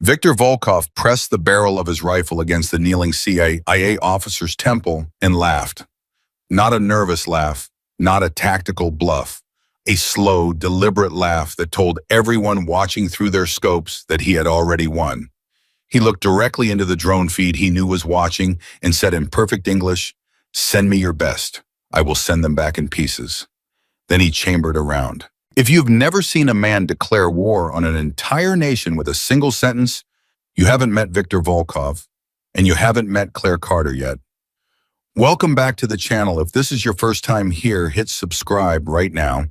Viktor Volkov pressed the barrel of his rifle against the kneeling CIA officer's temple and laughed. Not a nervous laugh, not a tactical bluff. A slow, deliberate laugh that told everyone watching through their scopes that he had already won. He looked directly into the drone feed he knew was watching and said in perfect English, "Send me your best. I will send them back in pieces." Then he chambered around. If you've never seen a man declare war on an entire nation with a single sentence, you haven't met Viktor Volkov, and you haven't met Claire Carter yet. Welcome back to the channel. If this is your first time here, hit subscribe right now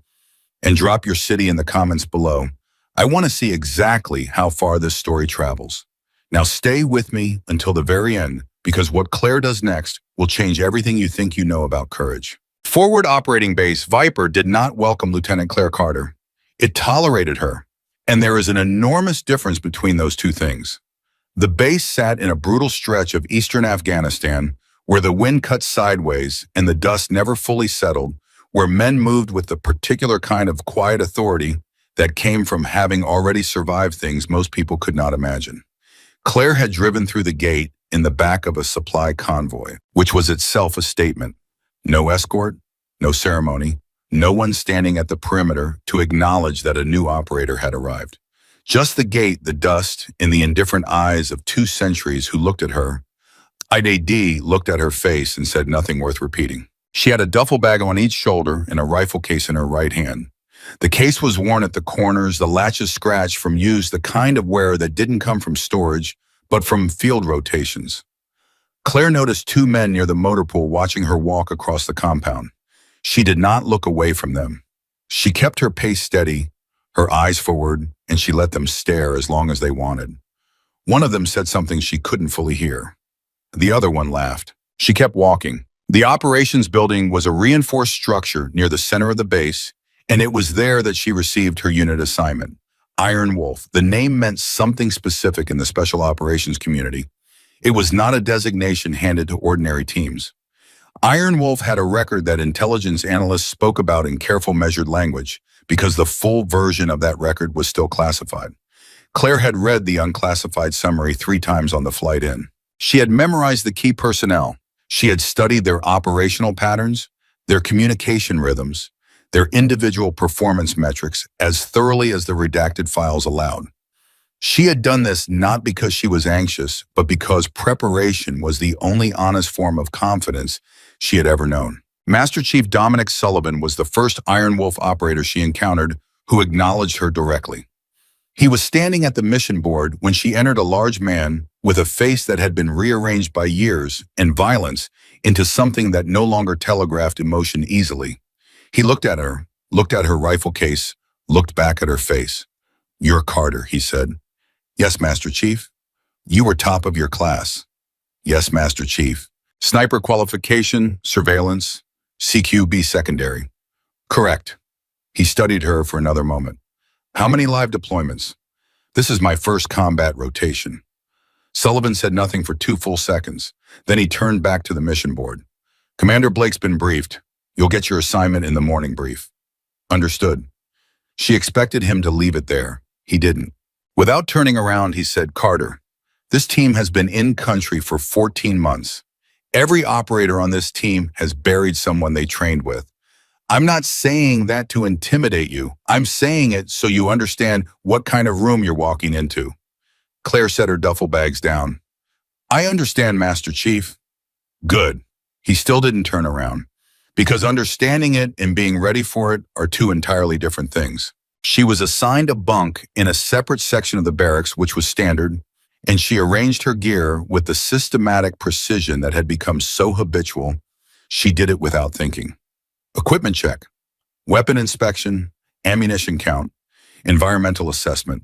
and drop your city in the comments below. I want to see exactly how far this story travels. Now stay with me until the very end, because what Claire does next will change everything you think you know about courage. Forward Operating Base Viper did not welcome Lieutenant Claire Carter. It tolerated her, and there is an enormous difference between those two things. The base sat in a brutal stretch of eastern Afghanistan, where the wind cut sideways and the dust never fully settled, where men moved with the particular kind of quiet authority that came from having already survived things most people could not imagine. Claire had driven through the gate in the back of a supply convoy, which was itself a statement. No escort, no ceremony, no one standing at the perimeter to acknowledge that a new operator had arrived. Just the gate, the dust, and the indifferent eyes of 2 sentries who looked at her. IDD looked at her face and said nothing worth repeating. She had a duffel bag on each shoulder and a rifle case in her right hand. The case was worn at the corners, the latches scratched from use, the kind of wear that didn't come from storage, but from field rotations. Claire noticed 2 men near the motor pool watching her walk across the compound. She did not look away from them. She kept her pace steady, her eyes forward, and she let them stare as long as they wanted. One of them said something she couldn't fully hear. The other one laughed. She kept walking. The operations building was a reinforced structure near the center of the base, and it was there that she received her unit assignment. Iron Wolf. The name meant something specific in the special operations community. It was not a designation handed to ordinary teams. Iron Wolf had a record that intelligence analysts spoke about in careful, measured language, because the full version of that record was still classified. Claire had read the unclassified summary 3 times on the flight in. She had memorized the key personnel. She had studied their operational patterns, their communication rhythms, their individual performance metrics as thoroughly as the redacted files allowed. She had done this not because she was anxious, but because preparation was the only honest form of confidence she had ever known. Master Chief Dominic Sullivan was the first Iron Wolf operator she encountered who acknowledged her directly. He was standing at the mission board when she entered, a large man with a face that had been rearranged by years and violence into something that no longer telegraphed emotion easily. He looked at her rifle case, looked back at her face. "You're Carter," he said. "Yes, Master Chief." "You were top of your class." "Yes, Master Chief." "Sniper qualification, surveillance, CQB secondary." "Correct." He studied her for another moment. "How many live deployments?" "This is my first combat rotation." Sullivan said nothing for 2 full seconds. Then he turned back to the mission board. "Commander Blake's been briefed. You'll get your assignment in the morning brief." "Understood." She expected him to leave it there. He didn't. Without turning around, he said, "Carter, this team has been in country for 14 months. Every operator on this team has buried someone they trained with. I'm not saying that to intimidate you. I'm saying it so you understand what kind of room you're walking into." Claire set her duffel bags down. "I understand, Master Chief." "Good." He still didn't turn around, because understanding it and being ready for it are 2 entirely different things. She was assigned a bunk in a separate section of the barracks, which was standard, and she arranged her gear with the systematic precision that had become so habitual, she did it without thinking. Equipment check, weapon inspection, ammunition count, environmental assessment.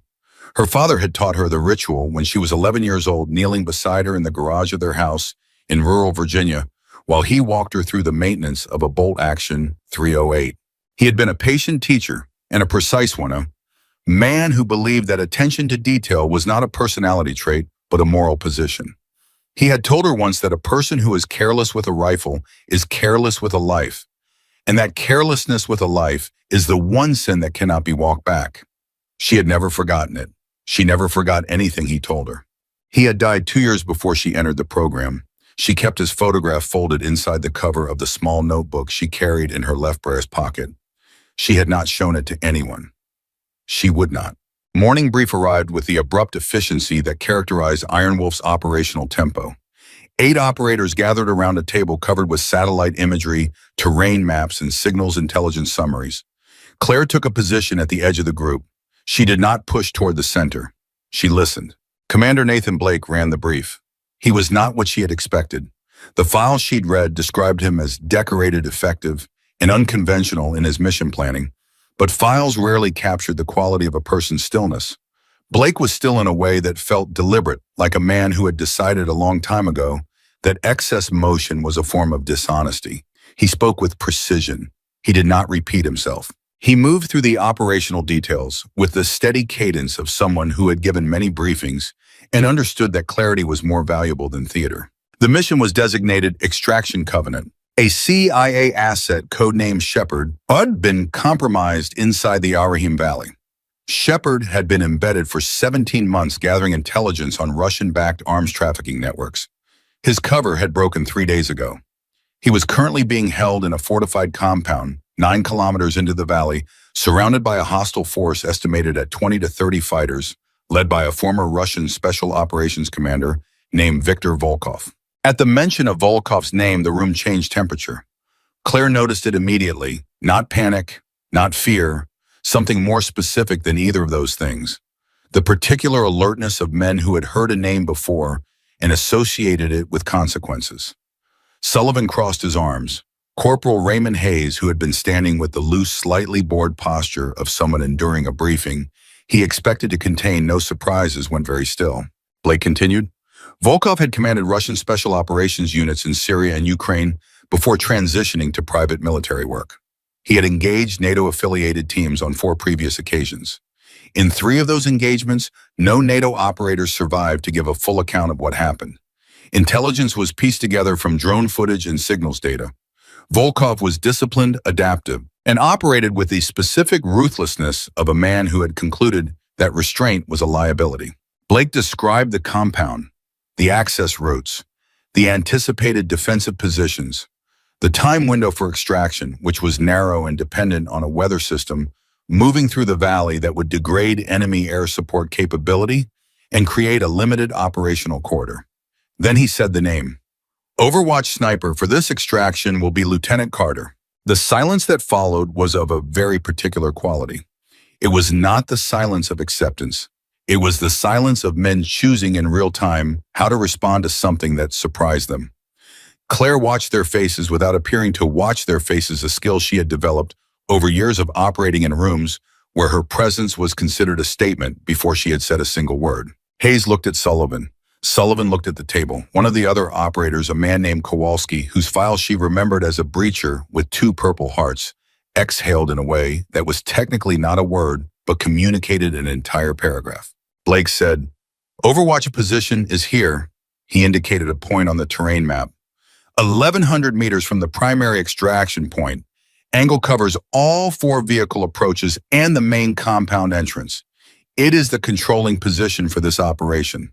Her father had taught her the ritual when she was 11 years old, kneeling beside her in the garage of their house in rural Virginia, while he walked her through the maintenance of a bolt-action 308. He had been a patient teacher, and a precise one, a man who believed that attention to detail was not a personality trait, but a moral position. He had told her once that a person who is careless with a rifle is careless with a life, and that carelessness with a life is the one sin that cannot be walked back. She had never forgotten it. She never forgot anything he told her. He had died 2 years before she entered the program. She kept his photograph folded inside the cover of the small notebook she carried in her left breast pocket. She had not shown it to anyone. She would not. Morning brief arrived with the abrupt efficiency that characterized Iron Wolf's operational tempo. 8 operators gathered around a table covered with satellite imagery, terrain maps, and signals intelligence summaries. Claire took a position at the edge of the group. She did not push toward the center. She listened. Commander Nathan Blake ran the brief. He was not what she had expected. The file she'd read described him as decorated, effective, and unconventional in his mission planning, but files rarely captured the quality of a person's stillness. Blake was still in a way that felt deliberate, like a man who had decided a long time ago that excess motion was a form of dishonesty. He spoke with precision. He did not repeat himself. He moved through the operational details with the steady cadence of someone who had given many briefings and understood that clarity was more valuable than theater. The mission was designated Extraction Covenant. A CIA asset codenamed Shepard had been compromised inside the Arahim Valley. Shepard had been embedded for 17 months gathering intelligence on Russian-backed arms trafficking networks. His cover had broken 3 days ago. He was currently being held in a fortified compound 9 kilometers into the valley, surrounded by a hostile force estimated at 20 to 30 fighters, led by a former Russian Special Operations commander named Viktor Volkov. At the mention of Volkov's name, the room changed temperature. Claire noticed it immediately. Not panic, not fear, something more specific than either of those things. The particular alertness of men who had heard a name before and associated it with consequences. Sullivan crossed his arms. Corporal Raymond Hayes, who had been standing with the loose, slightly bored posture of someone enduring a briefing, he expected to contain no surprises, went very still. Blake continued. Volkov had commanded Russian special operations units in Syria and Ukraine before transitioning to private military work. He had engaged NATO-affiliated teams on 4 previous occasions. In 3 of those engagements, no NATO operators survived to give a full account of what happened. Intelligence was pieced together from drone footage and signals data. Volkov was disciplined, adaptive, and operated with the specific ruthlessness of a man who had concluded that restraint was a liability. Blake described the compound, the access routes, the anticipated defensive positions, the time window for extraction, which was narrow and dependent on a weather system moving through the valley that would degrade enemy air support capability and create a limited operational corridor. Then he said the name. Overwatch sniper for this extraction will be Lieutenant Carter. The silence that followed was of a very particular quality. It was not the silence of acceptance. It was the silence of men choosing in real time how to respond to something that surprised them. Claire watched their faces without appearing to watch their faces, a skill she had developed over years of operating in rooms where her presence was considered a statement before she had said a single word. Hayes looked at Sullivan. Sullivan looked at the table. One of the other operators, a man named Kowalski, whose file she remembered as a breacher with 2 purple hearts, exhaled in a way that was technically not a word, but communicated an entire paragraph. Blake said, Overwatch position is here. He indicated a point on the terrain map. 1,100 meters from the primary extraction point. Angle covers all 4 vehicle approaches and the main compound entrance. It is the controlling position for this operation.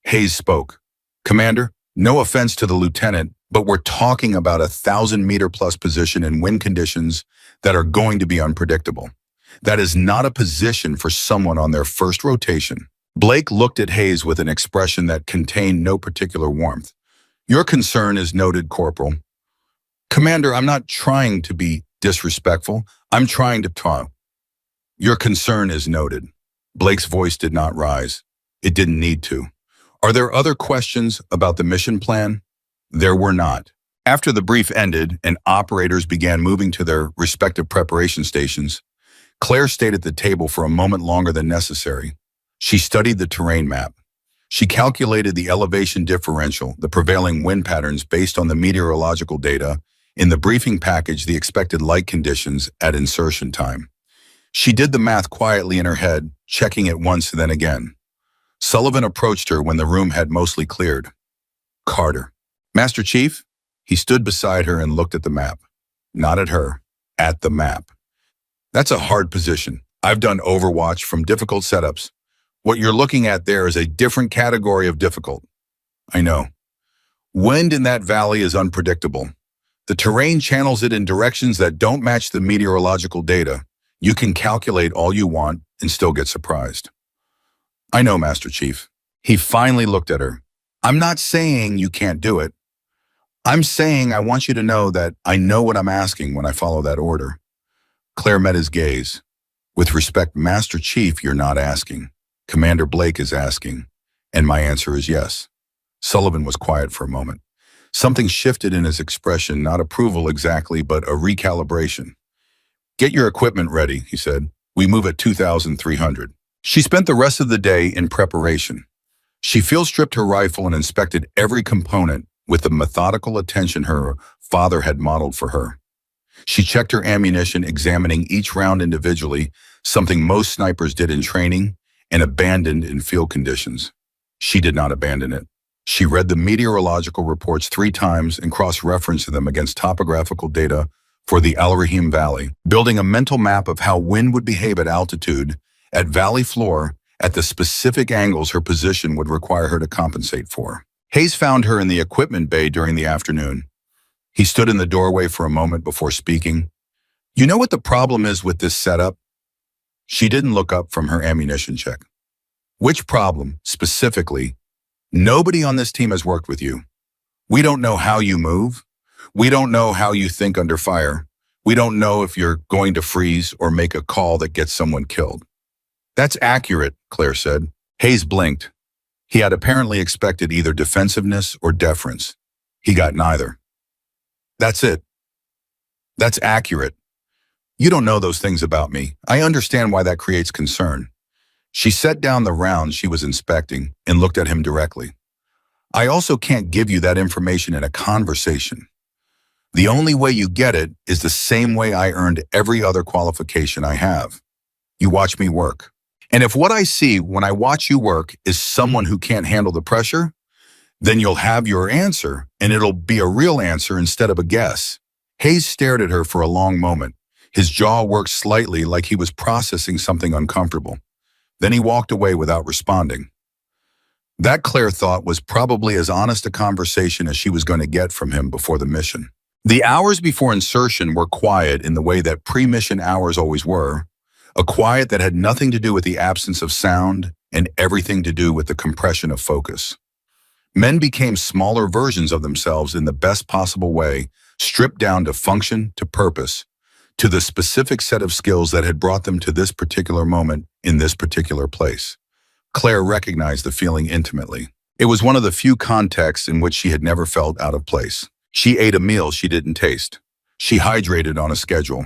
Hayes spoke. Commander, no offense to the lieutenant, but we're talking about 1,000-meter-plus position in wind conditions that are going to be unpredictable. That is not a position for someone on their first rotation. Blake looked at Hayes with an expression that contained no particular warmth. Your concern is noted, Corporal. Commander, I'm not trying to be disrespectful. I'm trying to talk. Your concern is noted. Blake's voice did not rise. It didn't need to. Are there other questions about the mission plan? There were not. After the brief ended and operators began moving to their respective preparation stations, Claire stayed at the table for a moment longer than necessary. She studied the terrain map. She calculated the elevation differential, the prevailing wind patterns based on the meteorological data, in the briefing package, the expected light conditions at insertion time. She did the math quietly in her head, checking it once then again. Sullivan approached her when the room had mostly cleared. Carter. Master Chief? He stood beside her and looked at the map. Not at her, at the map. That's a hard position. I've done Overwatch from difficult setups. What you're looking at there is a different category of difficult. I know. Wind in that valley is unpredictable. The terrain channels it in directions that don't match the meteorological data. You can calculate all you want and still get surprised. I know, Master Chief. He finally looked at her. I'm not saying you can't do it. I'm saying I want you to know that I know what I'm asking when I follow that order. Claire met his gaze. With respect, Master Chief, you're not asking. Commander Blake is asking. And my answer is yes. Sullivan was quiet for a moment. Something shifted in his expression, not approval exactly, but a recalibration. Get your equipment ready, he said. We move at 2,300. She spent the rest of the day in preparation. She field-stripped her rifle and inspected every component with the methodical attention her father had modeled for her. She checked her ammunition, examining each round individually, something most snipers did in training and abandoned in field conditions. She did not abandon it. She read the meteorological reports 3 times and cross-referenced them against topographical data for the Al Rahim Valley, building a mental map of how wind would behave at altitude, at valley floor, at the specific angles her position would require her to compensate for. Hayes found her in the equipment bay during the afternoon. He stood in the doorway for a moment before speaking. You know what the problem is with this setup? She didn't look up from her ammunition check. Which problem, specifically? Nobody on this team has worked with you. We don't know how you move. We don't know how you think under fire. We don't know if you're going to freeze or make a call that gets someone killed. That's accurate, Claire said. Hayes blinked. He had apparently expected either defensiveness or deference. He got neither. That's it. That's accurate. You don't know those things about me. I understand why that creates concern. She set down the round she was inspecting and looked at him directly. I also can't give you that information in a conversation. The only way you get it is the same way I earned every other qualification I have. You watch me work. And if what I see when I watch you work is someone who can't handle the pressure, then you'll have your answer, and it'll be a real answer instead of a guess. Hayes stared at her for a long moment. His jaw worked slightly like he was processing something uncomfortable. Then he walked away without responding. That, Claire thought, was probably as honest a conversation as she was going to get from him before the mission. The hours before insertion were quiet in the way that pre-mission hours always were, a quiet that had nothing to do with the absence of sound and everything to do with the compression of focus. Men became smaller versions of themselves in the best possible way, stripped down to function, to purpose, to the specific set of skills that had brought them to this particular moment in this particular place. Claire recognized the feeling intimately. It was one of the few contexts in which she had never felt out of place. She ate a meal she didn't taste. She hydrated on a schedule.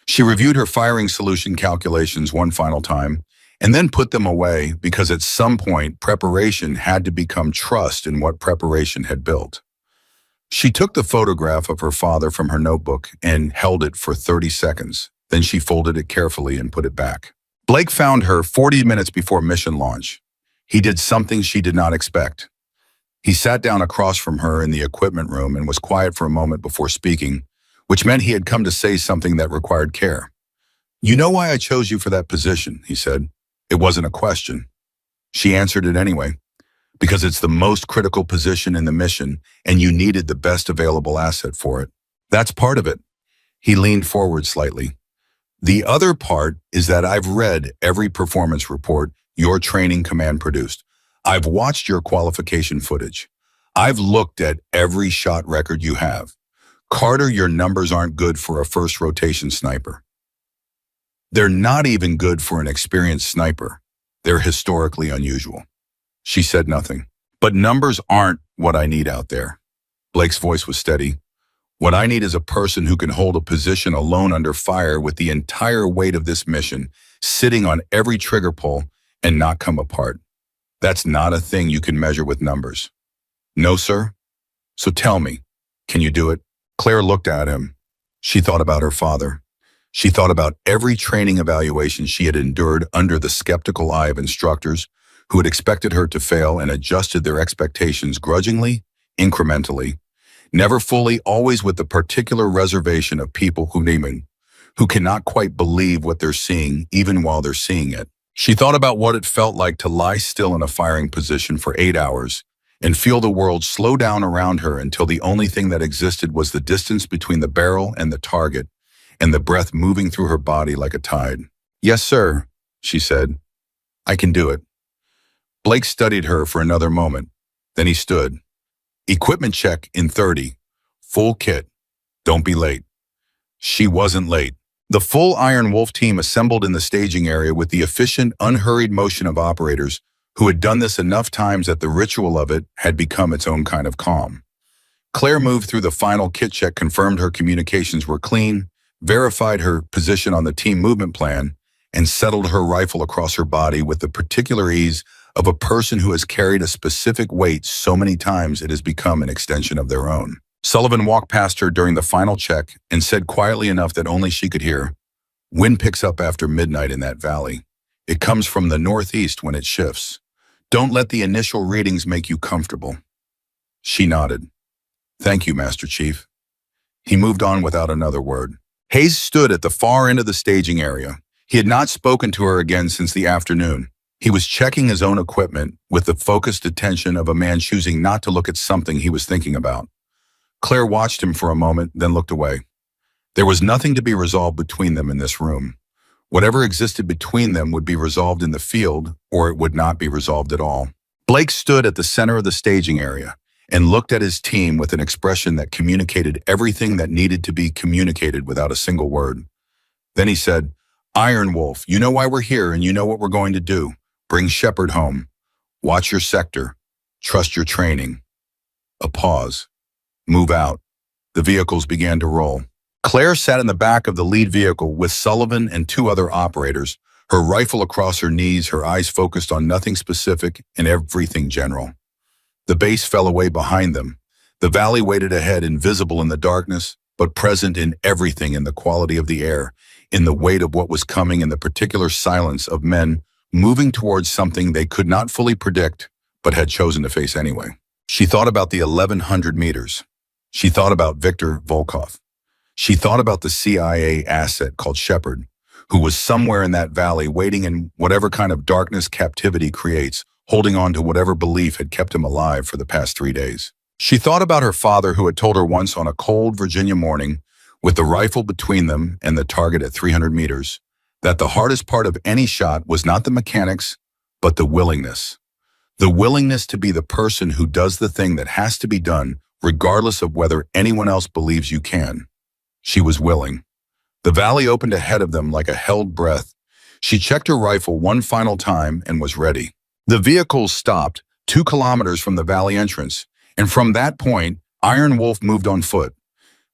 She reviewed her firing solution calculations one final time and then put them away because at some point preparation had to become trust in what preparation had built. She took the photograph of her father from her notebook and held it for 30 seconds. Then she folded it carefully and put it back. Blake found her 40 minutes before mission launch. He did something she did not expect. He sat down across from her in the equipment room and was quiet for a moment before speaking, which meant he had come to say something that required care. You know why I chose you for that position, he said. It wasn't a question. She answered it anyway. Because it's the most critical position in the mission and you needed the best available asset for it. That's part of it. He leaned forward slightly. The other part is that I've read every performance report your training command produced. I've watched your qualification footage. I've looked at every shot record you have. Carter, your numbers aren't good for a first rotation sniper. They're not even good for an experienced sniper. They're historically unusual. She said nothing. But numbers aren't what I need out there. Blake's voice was steady. What I need is a person who can hold a position alone under fire with the entire weight of this mission, sitting on every trigger pull and not come apart. That's not a thing you can measure with numbers. No, sir? So tell me, can you do it? Claire looked at him. She thought about her father. She thought about every training evaluation she had endured under the skeptical eye of instructors who had expected her to fail and adjusted their expectations grudgingly, incrementally, never fully, always with the particular reservation of people who cannot quite believe what they're seeing even while they're seeing it. She thought about what it felt like to lie still in a firing position for 8 hours and feel the world slow down around her until the only thing that existed was the distance between the barrel and the target and the breath moving through her body like a tide. "Yes, sir," she said. "I can do it." Blake studied her for another moment. Then he stood. "Equipment check in 30. Full kit. Don't be late." She wasn't late. The full Iron Wolf team assembled in the staging area with the efficient, unhurried motion of operators who had done this enough times that the ritual of it had become its own kind of calm. Claire moved through the final kit check, confirmed her communications were clean, verified her position on the team movement plan, and settled her rifle across her body with the particular ease of a person who has carried a specific weight so many times it has become an extension of their own. Sullivan walked past her during the final check and said quietly enough that only she could hear, "Wind picks up after midnight in that valley. It comes from the northeast when it shifts. Don't let the initial readings make you comfortable." She nodded. "Thank you, Master Chief." He moved on without another word. Hayes stood at the far end of the staging area. He had not spoken to her again since the afternoon. He was checking his own equipment with the focused attention of a man choosing not to look at something he was thinking about. Claire watched him for a moment, then looked away. There was nothing to be resolved between them in this room. Whatever existed between them would be resolved in the field, or it would not be resolved at all. Blake stood at the center of the staging area and looked at his team with an expression that communicated everything that needed to be communicated without a single word. Then he said, "Iron Wolf, you know why we're here and you know what we're going to do. Bring Shepard home. Watch your sector. Trust your training." A pause. "Move out." The vehicles began to roll. Claire sat in the back of the lead vehicle with Sullivan and two other operators, her rifle across her knees, her eyes focused on nothing specific and everything general. The base fell away behind them. The valley waited ahead, invisible in the darkness, but present in everything, in the quality of the air, in the weight of what was coming, in the particular silence of men moving towards something they could not fully predict, but had chosen to face anyway. She thought about the 1,100 meters. She thought about Viktor Volkov. She thought about the CIA asset called Shepard, who was somewhere in that valley waiting in whatever kind of darkness captivity creates, holding on to whatever belief had kept him alive for the past 3 days. She thought about her father, who had told her once on a cold Virginia morning, with the rifle between them and the target at 300 meters, that the hardest part of any shot was not the mechanics, but the willingness. The willingness to be the person who does the thing that has to be done, regardless of whether anyone else believes you can. She was willing. The valley opened ahead of them like a held breath. She checked her rifle one final time and was ready. The vehicles stopped 2 kilometers from the valley entrance, and from that point, Iron Wolf moved on foot.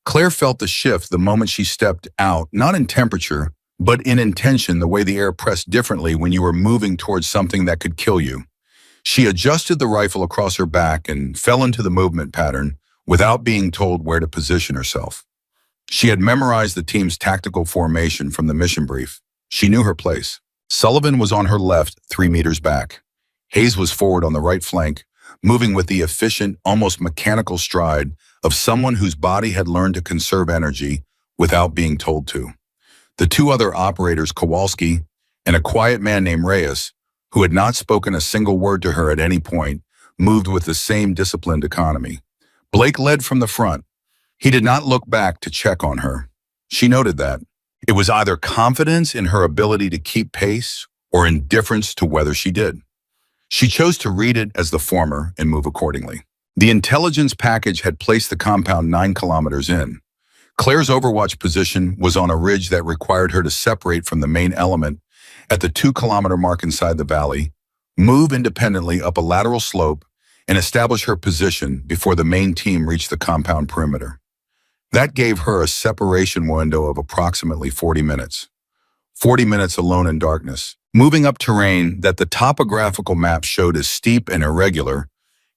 Claire felt the shift the moment she stepped out, not in temperature, but in intention, the way the air pressed differently when you were moving towards something that could kill you. She adjusted the rifle across her back and fell into the movement pattern without being told where to position herself. She had memorized the team's tactical formation from the mission brief. She knew her place. Sullivan was on her left, 3 meters back. Hayes was forward on the right flank, moving with the efficient, almost mechanical stride of someone whose body had learned to conserve energy without being told to. The 2 other operators, Kowalski and a quiet man named Reyes, who had not spoken a single word to her at any point, moved with the same disciplined economy. Blake led from the front. He did not look back to check on her. She noted that. It was either confidence in her ability to keep pace or indifference to whether she did. She chose to read it as the former and move accordingly. The intelligence package had placed the compound 9 kilometers in. Claire's overwatch position was on a ridge that required her to separate from the main element at the 2-kilometer mark inside the valley, move independently up a lateral slope, and establish her position before the main team reached the compound perimeter. That gave her a separation window of approximately 40 minutes. 40 minutes alone in darkness, moving up terrain that the topographical map showed as steep and irregular,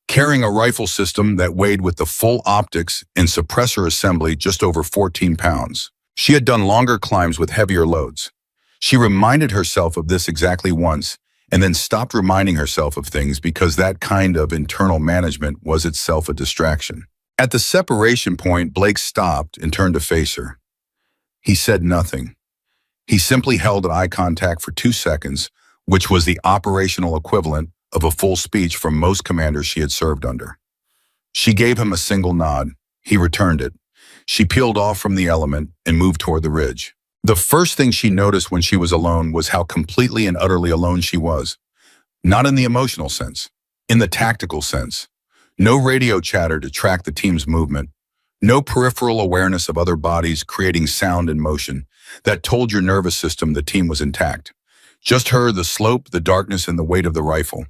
carrying a rifle system that weighed with the full optics and suppressor assembly just over 14 pounds. She had done longer climbs with heavier loads. She reminded herself of this exactly once, and then stopped reminding herself of things because that kind of internal management was itself a distraction. At the separation point, Blake stopped and turned to face her. He said nothing. He simply held eye contact for 2 seconds, which was the operational equivalent of a full speech from most commanders she had served under. She gave him a single nod. He returned it. She peeled off from the element and moved toward the ridge. The first thing she noticed when she was alone was how completely and utterly alone she was. Not in the emotional sense, in the tactical sense. No radio chatter to track the team's movement. No peripheral awareness of other bodies creating sound and motion that told your nervous system the team was intact. Just her, the slope, the darkness, and the weight of the rifle.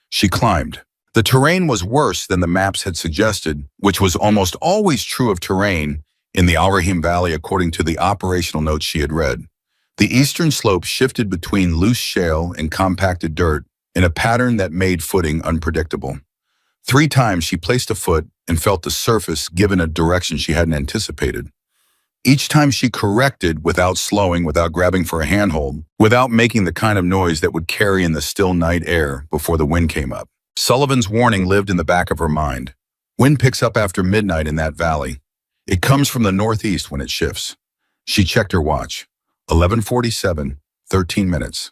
She climbed. The terrain was worse than the maps had suggested, which was almost always true of terrain in the Al Rahim Valley according to the operational notes she had read. The eastern slope shifted between loose shale and compacted dirt in a pattern that made footing unpredictable. 3 times she placed a foot and felt the surface given a direction she hadn't anticipated. Each time she corrected without slowing, without grabbing for a handhold, without making the kind of noise that would carry in the still night air before the wind came up. Sullivan's warning lived in the back of her mind. Wind picks up after midnight in that valley. It comes from the northeast when it shifts. She checked her watch. 11:47, 13 minutes.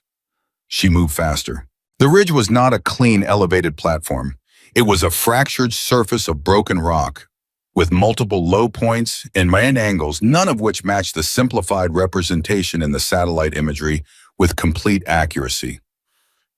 She moved faster. The ridge was not a clean, elevated platform. It was a fractured surface of broken rock, with multiple low points and angles, none of which matched the simplified representation in the satellite imagery with complete accuracy.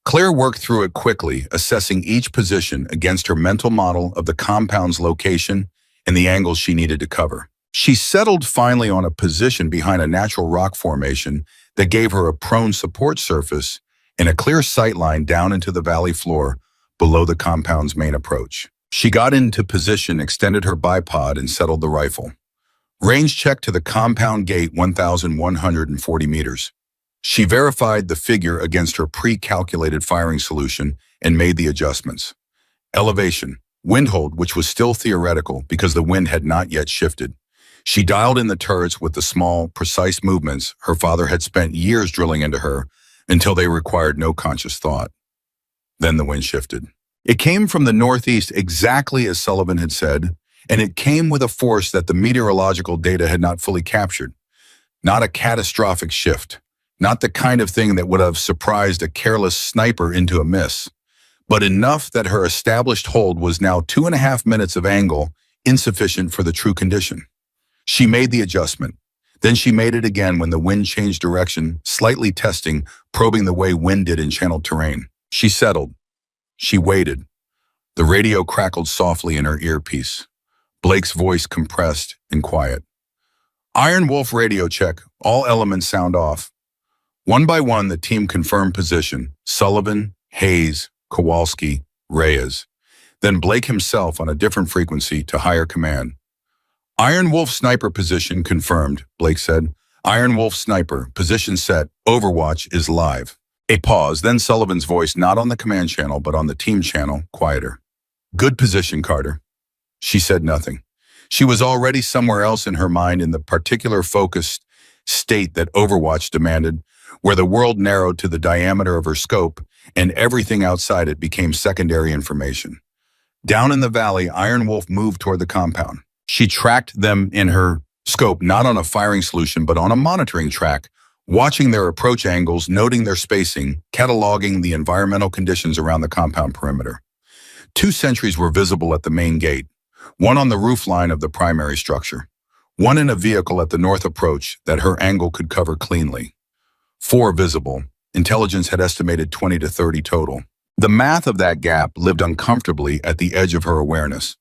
Claire worked through it quickly, assessing each position against her mental model of the compound's location and the angles she needed to cover. She settled finally on a position behind a natural rock formation that gave her a prone support surface and a clear sight line down into the valley floor below the compound's main approach. She got into position, extended her bipod, and settled the rifle. Range check to the compound gate 1,140 meters. She verified the figure against her pre-calculated firing solution and made the adjustments. Elevation, wind hold, which was still theoretical because the wind had not yet shifted. She dialed in the turrets with the small, precise movements her father had spent years drilling into her until they required no conscious thought. Then the wind shifted. It came from the northeast exactly as Sullivan had said, and it came with a force that the meteorological data had not fully captured. Not a catastrophic shift. Not the kind of thing that would have surprised a careless sniper into a miss, but enough that her established hold was now 2.5 minutes of angle, insufficient for the true condition. She made the adjustment. Then she made it again when the wind changed direction, slightly testing, probing the way wind did in channeled terrain. She settled. She waited. The radio crackled softly in her earpiece. Blake's voice compressed and quiet. Iron Wolf radio check. All elements sound off. One by one, the team confirmed position. Sullivan, Hayes, Kowalski, Reyes. Then Blake himself on a different frequency to higher command. Iron Wolf sniper position confirmed, Blake said. Iron Wolf sniper, position set, overwatch is live. A pause, then Sullivan's voice not on the command channel but on the team channel, quieter. Good position, Carter. She said nothing. She was already somewhere else in her mind in the particular focused state that overwatch demanded, where the world narrowed to the diameter of her scope and everything outside it became secondary information. Down in the valley, Iron Wolf moved toward the compound. She tracked them in her scope, not on a firing solution, but on a monitoring track, watching their approach angles, noting their spacing, cataloging the environmental conditions around the compound perimeter. 2 sentries were visible at the main gate, one on the roof line of the primary structure, one in a vehicle at the north approach that her angle could cover cleanly. 4 visible. Intelligence had estimated 20 to 30 total. The math of that gap lived uncomfortably at the edge of her awareness.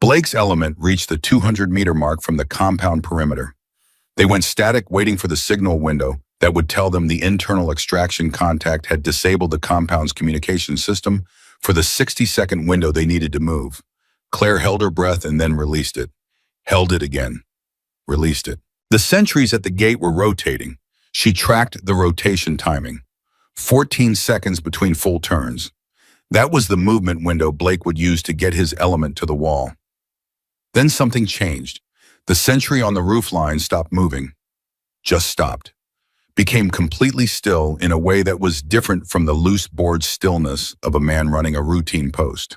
Blake's element reached the 200-meter mark from the compound perimeter. They went static, waiting for the signal window that would tell them the internal extraction contact had disabled the compound's communication system for the 60-second window they needed to move. Claire held her breath and then released it. Held it again. Released it. The sentries at the gate were rotating. She tracked the rotation timing. 14 seconds between full turns. That was the movement window Blake would use to get his element to the wall. Then something changed. The sentry on the roof line stopped moving. Just stopped. Became completely still in a way that was different from the loose bored stillness of a man running a routine post.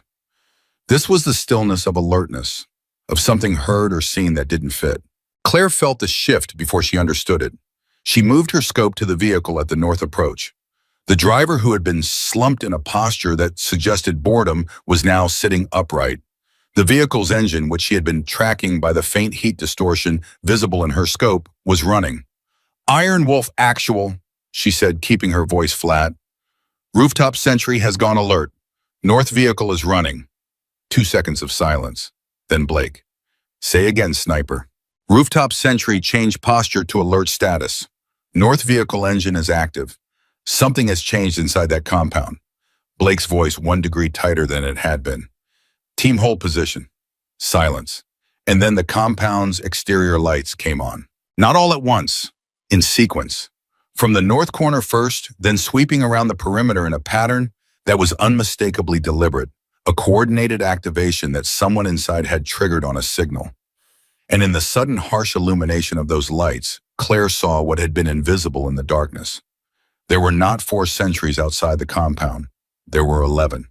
This was the stillness of alertness, of something heard or seen that didn't fit. Claire felt the shift before she understood it. She moved her scope to the vehicle at the north approach. The driver, who had been slumped in a posture that suggested boredom, was now sitting upright. The vehicle's engine, which she had been tracking by the faint heat distortion visible in her scope, was running. "Iron Wolf Actual," she said, keeping her voice flat. "Rooftop sentry has gone alert. North vehicle is running." 2 seconds of silence. Then Blake. "Say again, sniper." Rooftop sentry changed posture to alert status. "North vehicle engine is active. Something has changed inside that compound." Blake's voice 1 degree tighter than it had been. "Team hold position." Silence. And then the compound's exterior lights came on. Not all at once, in sequence. From the north corner first, then sweeping around the perimeter in a pattern that was unmistakably deliberate, a coordinated activation that someone inside had triggered on a signal. And in the sudden harsh illumination of those lights, Claire saw what had been invisible in the darkness. There were not 4 sentries outside the compound. There were 11.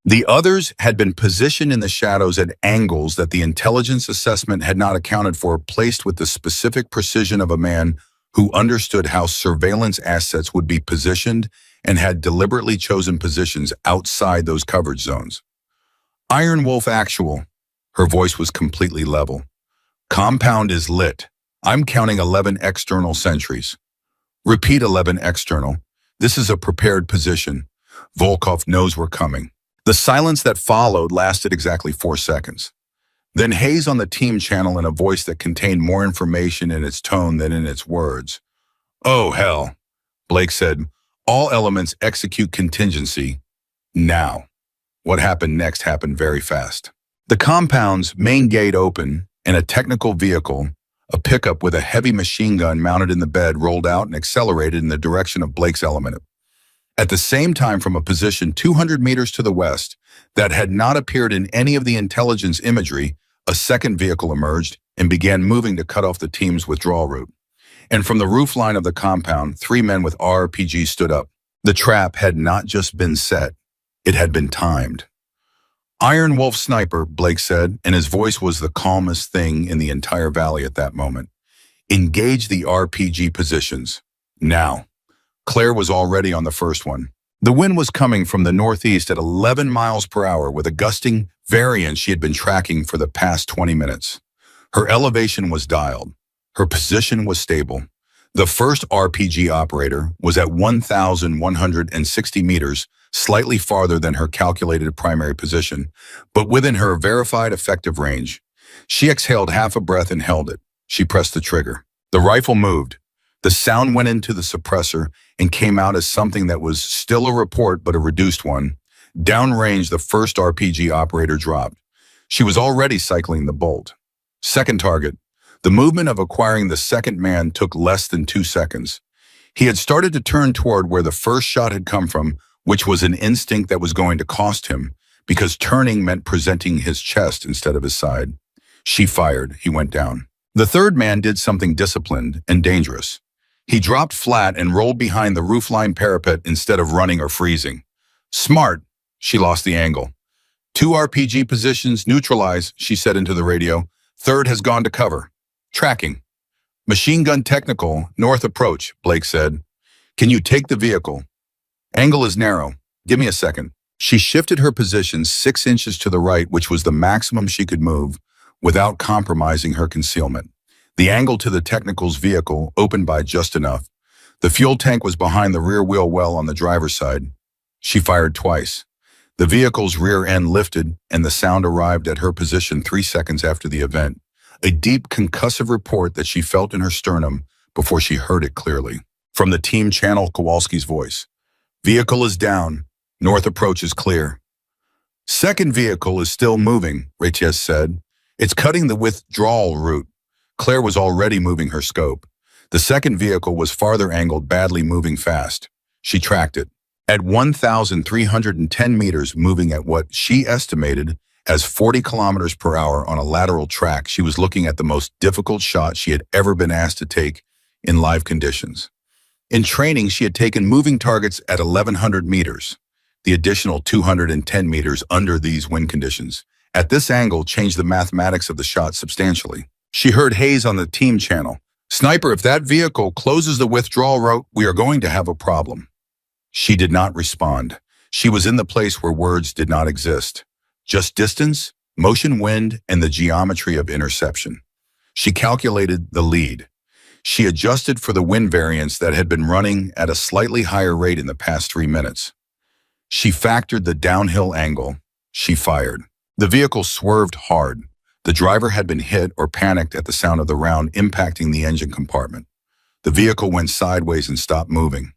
The others had been positioned in the shadows at angles that the intelligence assessment had not accounted for, placed with the specific precision of a man who understood how surveillance assets would be positioned and had deliberately chosen positions outside those coverage zones. "Iron Wolf Actual." Her voice was completely level. "Compound is lit. I'm counting 11 external sentries." "Repeat 11 external. This is a prepared position. Volkov knows we're coming." The silence that followed lasted exactly 4 seconds. Then Hayes on the team channel, in a voice that contained more information in its tone than in its words. "Oh, hell," Blake said. "All elements execute contingency. Now." What happened next happened very fast. The compound's main gate opened, and a technical vehicle, a pickup with a heavy machine gun mounted in the bed, rolled out and accelerated in the direction of Blake's element. At the same time, from a position 200 meters to the west that had not appeared in any of the intelligence imagery, a second vehicle emerged and began moving to cut off the team's withdrawal route. And from the roofline of the compound, 3 men with RPGs stood up. The trap had not just been set, it had been timed. "Iron Wolf Sniper," Blake said, and his voice was the calmest thing in the entire valley at that moment. "Engage the RPG positions. Now." Claire was already on the first one. The wind was coming from the northeast at 11 miles per hour with a gusting variance she had been tracking for the past 20 minutes. Her elevation was dialed. Her position was stable. The first RPG operator was at 1,160 meters, slightly farther than her calculated primary position, but within her verified effective range. She exhaled half a breath and held it. She pressed the trigger. The rifle moved. The sound went into the suppressor and came out as something that was still a report, but a reduced one. Downrange, the first RPG operator dropped. She was already cycling the bolt. Second target. The movement of acquiring the second man took less than 2 seconds. He had started to turn toward where the first shot had come from, which was an instinct that was going to cost him, because turning meant presenting his chest instead of his side. She fired. He went down. The third man did something disciplined and dangerous. He dropped flat and rolled behind the roofline parapet instead of running or freezing. "Smart." She lost the angle. "2 RPG positions neutralized," she said into the radio. "Third has gone to cover. Tracking." "Machine gun technical, north approach," Blake said. "Can you take the vehicle?" "Angle is narrow. Give me a second." She shifted her position 6 inches to the right, which was the maximum she could move, without compromising her concealment. The angle to the technical's vehicle opened by just enough. The fuel tank was behind the rear wheel well on the driver's side. She fired twice. The vehicle's rear end lifted, and the sound arrived at her position 3 seconds after the event, a deep concussive report that she felt in her sternum before she heard it clearly. From the team channel, Kowalski's voice. "Vehicle is down. North approach is clear." "Second vehicle is still moving," Reyes said. "It's cutting the withdrawal route." Claire was already moving her scope. The second vehicle was farther angled, badly moving fast. She tracked it. At 1,310 meters, moving at what she estimated as 40 kilometers per hour on a lateral track, she was looking at the most difficult shot she had ever been asked to take in live conditions. In training, she had taken moving targets at 1,100 meters, the additional 210 meters under these wind conditions. At this angle, changed the mathematics of the shot substantially. She heard Hayes on the team channel. "Sniper, if that vehicle closes the withdrawal route, we are going to have a problem." She did not respond. She was in the place where words did not exist. Just distance, motion, wind, and the geometry of interception. She calculated the lead. She adjusted for the wind variance that had been running at a slightly higher rate in the past 3 minutes. She factored the downhill angle. She fired. The vehicle swerved hard. The driver had been hit or panicked at the sound of the round impacting the engine compartment. The vehicle went sideways and stopped moving.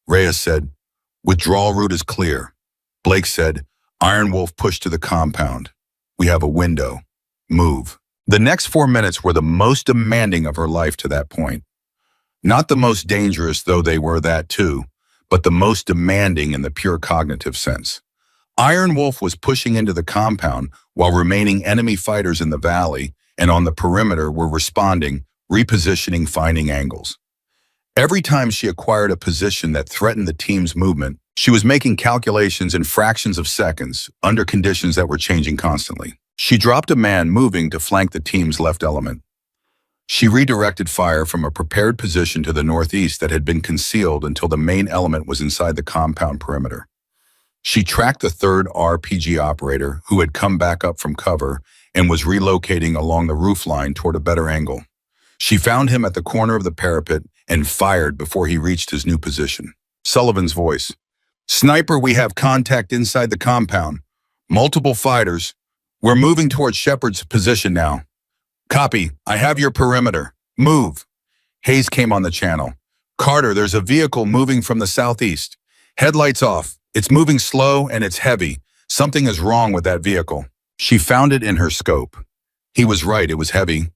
Reyes said, "Withdrawal route is clear." Blake said, "Iron Wolf pushed to the compound. We have a window. Move." The next 4 minutes were the most demanding of her life to that point. Not the most dangerous, though they were that too, but the most demanding in the pure cognitive sense. Iron Wolf was pushing into the compound while remaining enemy fighters in the valley and on the perimeter were responding, repositioning, finding angles. Every time she acquired a position that threatened the team's movement, she was making calculations in fractions of seconds under conditions that were changing constantly. She dropped a man moving to flank the team's left element. She redirected fire from a prepared position to the northeast that had been concealed until the main element was inside the compound perimeter. She tracked the third RPG operator, who had come back up from cover and was relocating along the roofline toward a better angle. She found him at the corner of the parapet and fired before he reached his new position. Sullivan's voice. "Sniper, we have contact inside the compound. Multiple fighters. We're moving towards Shepard's position now." "Copy. I have your perimeter. Move." Hayes came on the channel. "Carter, there's a vehicle moving from the southeast. Headlights off. It's moving slow and it's heavy. Something is wrong with that vehicle." She found it in her scope. He was right, it was heavy.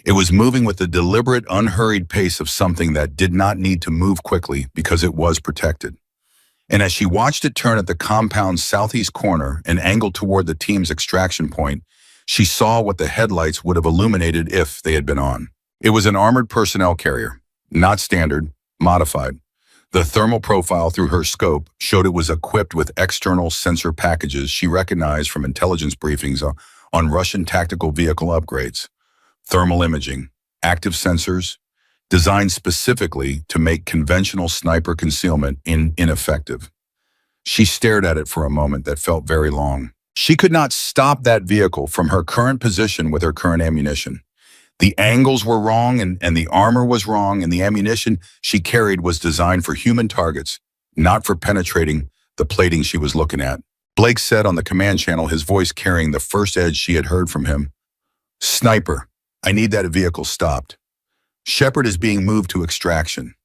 It was moving with the deliberate, unhurried pace of something that did not need to move quickly because it was protected. And as she watched it turn at the compound's southeast corner and angle toward the team's extraction point, she saw what the headlights would have illuminated if they had been on. It was an armored personnel carrier, not standard, modified. The thermal profile through her scope showed it was equipped with external sensor packages she recognized from intelligence briefings on Russian tactical vehicle upgrades. Thermal imaging, active sensors, designed specifically to make conventional sniper concealment ineffective. She stared at it for a moment that felt very long. She could not stop that vehicle from her current position with her current ammunition. The angles were wrong and the armor was wrong, and the ammunition she carried was designed for human targets, not for penetrating the plating she was looking at. Blake said on the command channel, his voice carrying the first edge she had heard from him. "Sniper, I need that vehicle stopped. Shepard is being moved to extraction.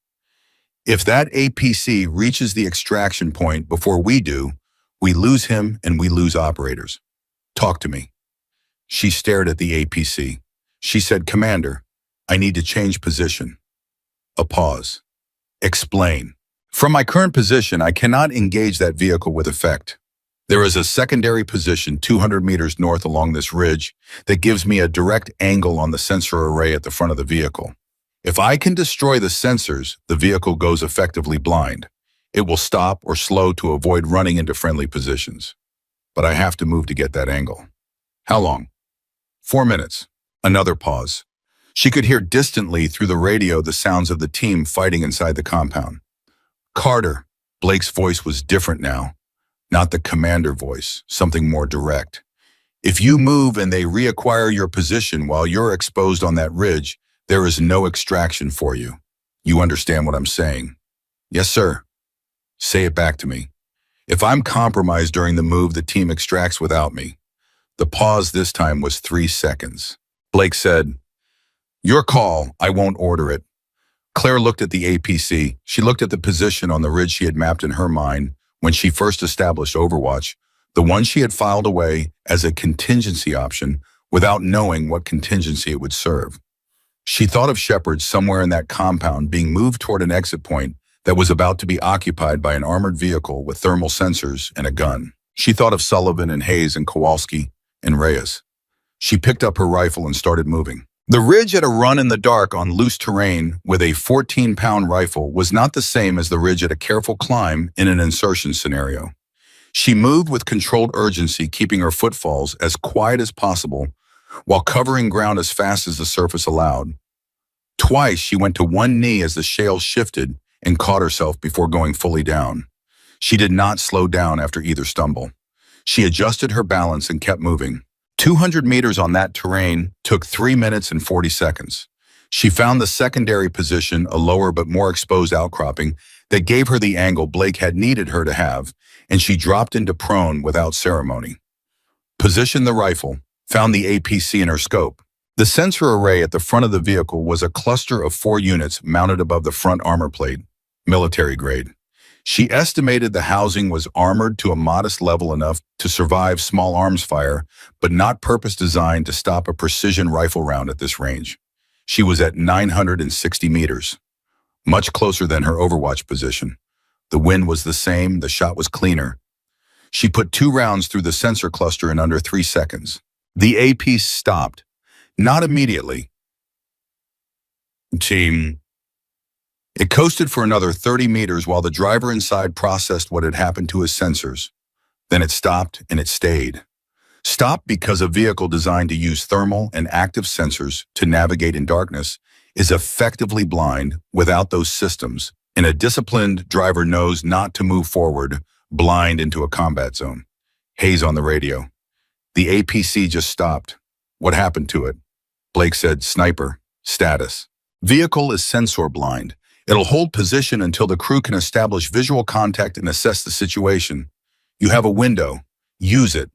If that APC reaches the extraction point before we do, we lose him and we lose operators. Talk to me." She stared at the APC. She said, "Commander, I need to change position." A pause. "Explain." "From my current position, I cannot engage that vehicle with effect. There is a secondary position 200 meters north along this ridge that gives me a direct angle on the sensor array at the front of the vehicle. If I can destroy the sensors, the vehicle goes effectively blind. It will stop or slow to avoid running into friendly positions. But I have to move to get that angle." "How long?" 4 minutes. Another pause. She could hear distantly through the radio the sounds of the team fighting inside the compound. "Carter." Blake's voice was different now. Not the commander voice, something more direct. "If you move and they reacquire your position while you're exposed on that ridge, there is no extraction for you. You understand what I'm saying?" "Yes, sir." "Say it back to me." "If I'm compromised during the move, the team extracts without me." The pause this time was 3 seconds. Blake said, "Your call, I won't order it." Claire looked at the APC. She looked at the position on the ridge she had mapped in her mind when she first established Overwatch, the one she had filed away as a contingency option without knowing what contingency it would serve. She thought of Shepard somewhere in that compound being moved toward an exit point that was about to be occupied by an armored vehicle with thermal sensors and a gun. She thought of Sullivan and Hayes and Kowalski and Reyes. She picked up her rifle and started moving. The ridge at a run in the dark on loose terrain with a 14-pound rifle was not the same as the ridge at a careful climb in an insertion scenario. She moved with controlled urgency, keeping her footfalls as quiet as possible while covering ground as fast as the surface allowed. Twice she went to one knee as the shale shifted and caught herself before going fully down. She did not slow down after either stumble. She adjusted her balance and kept moving. 200 meters on that terrain took 3 minutes and 40 seconds. She found the secondary position, a lower but more exposed outcropping, that gave her the angle Blake had needed her to have, and she dropped into prone without ceremony. Positioned the rifle, found the APC in her scope. The sensor array at the front of the vehicle was a cluster of 4 units mounted above the front armor plate, military grade. She estimated the housing was armored to a modest level enough to survive small arms fire, but not purpose-designed to stop a precision rifle round at this range. She was at 960 meters, much closer than her overwatch position. The wind was the same, the shot was cleaner. She put 2 rounds through the sensor cluster in under 3 seconds. The AP stopped. Not immediately. It coasted for another 30 meters while the driver inside processed what had happened to his sensors. Then it stopped and it stayed. Stopped because a vehicle designed to use thermal and active sensors to navigate in darkness is effectively blind without those systems, and a disciplined driver knows not to move forward blind into a combat zone. Haze on the radio. The APC just stopped. What happened to it? Blake said, sniper, status. Vehicle is sensor blind. It'll hold position until the crew can establish visual contact and assess the situation. You have a window. Use it.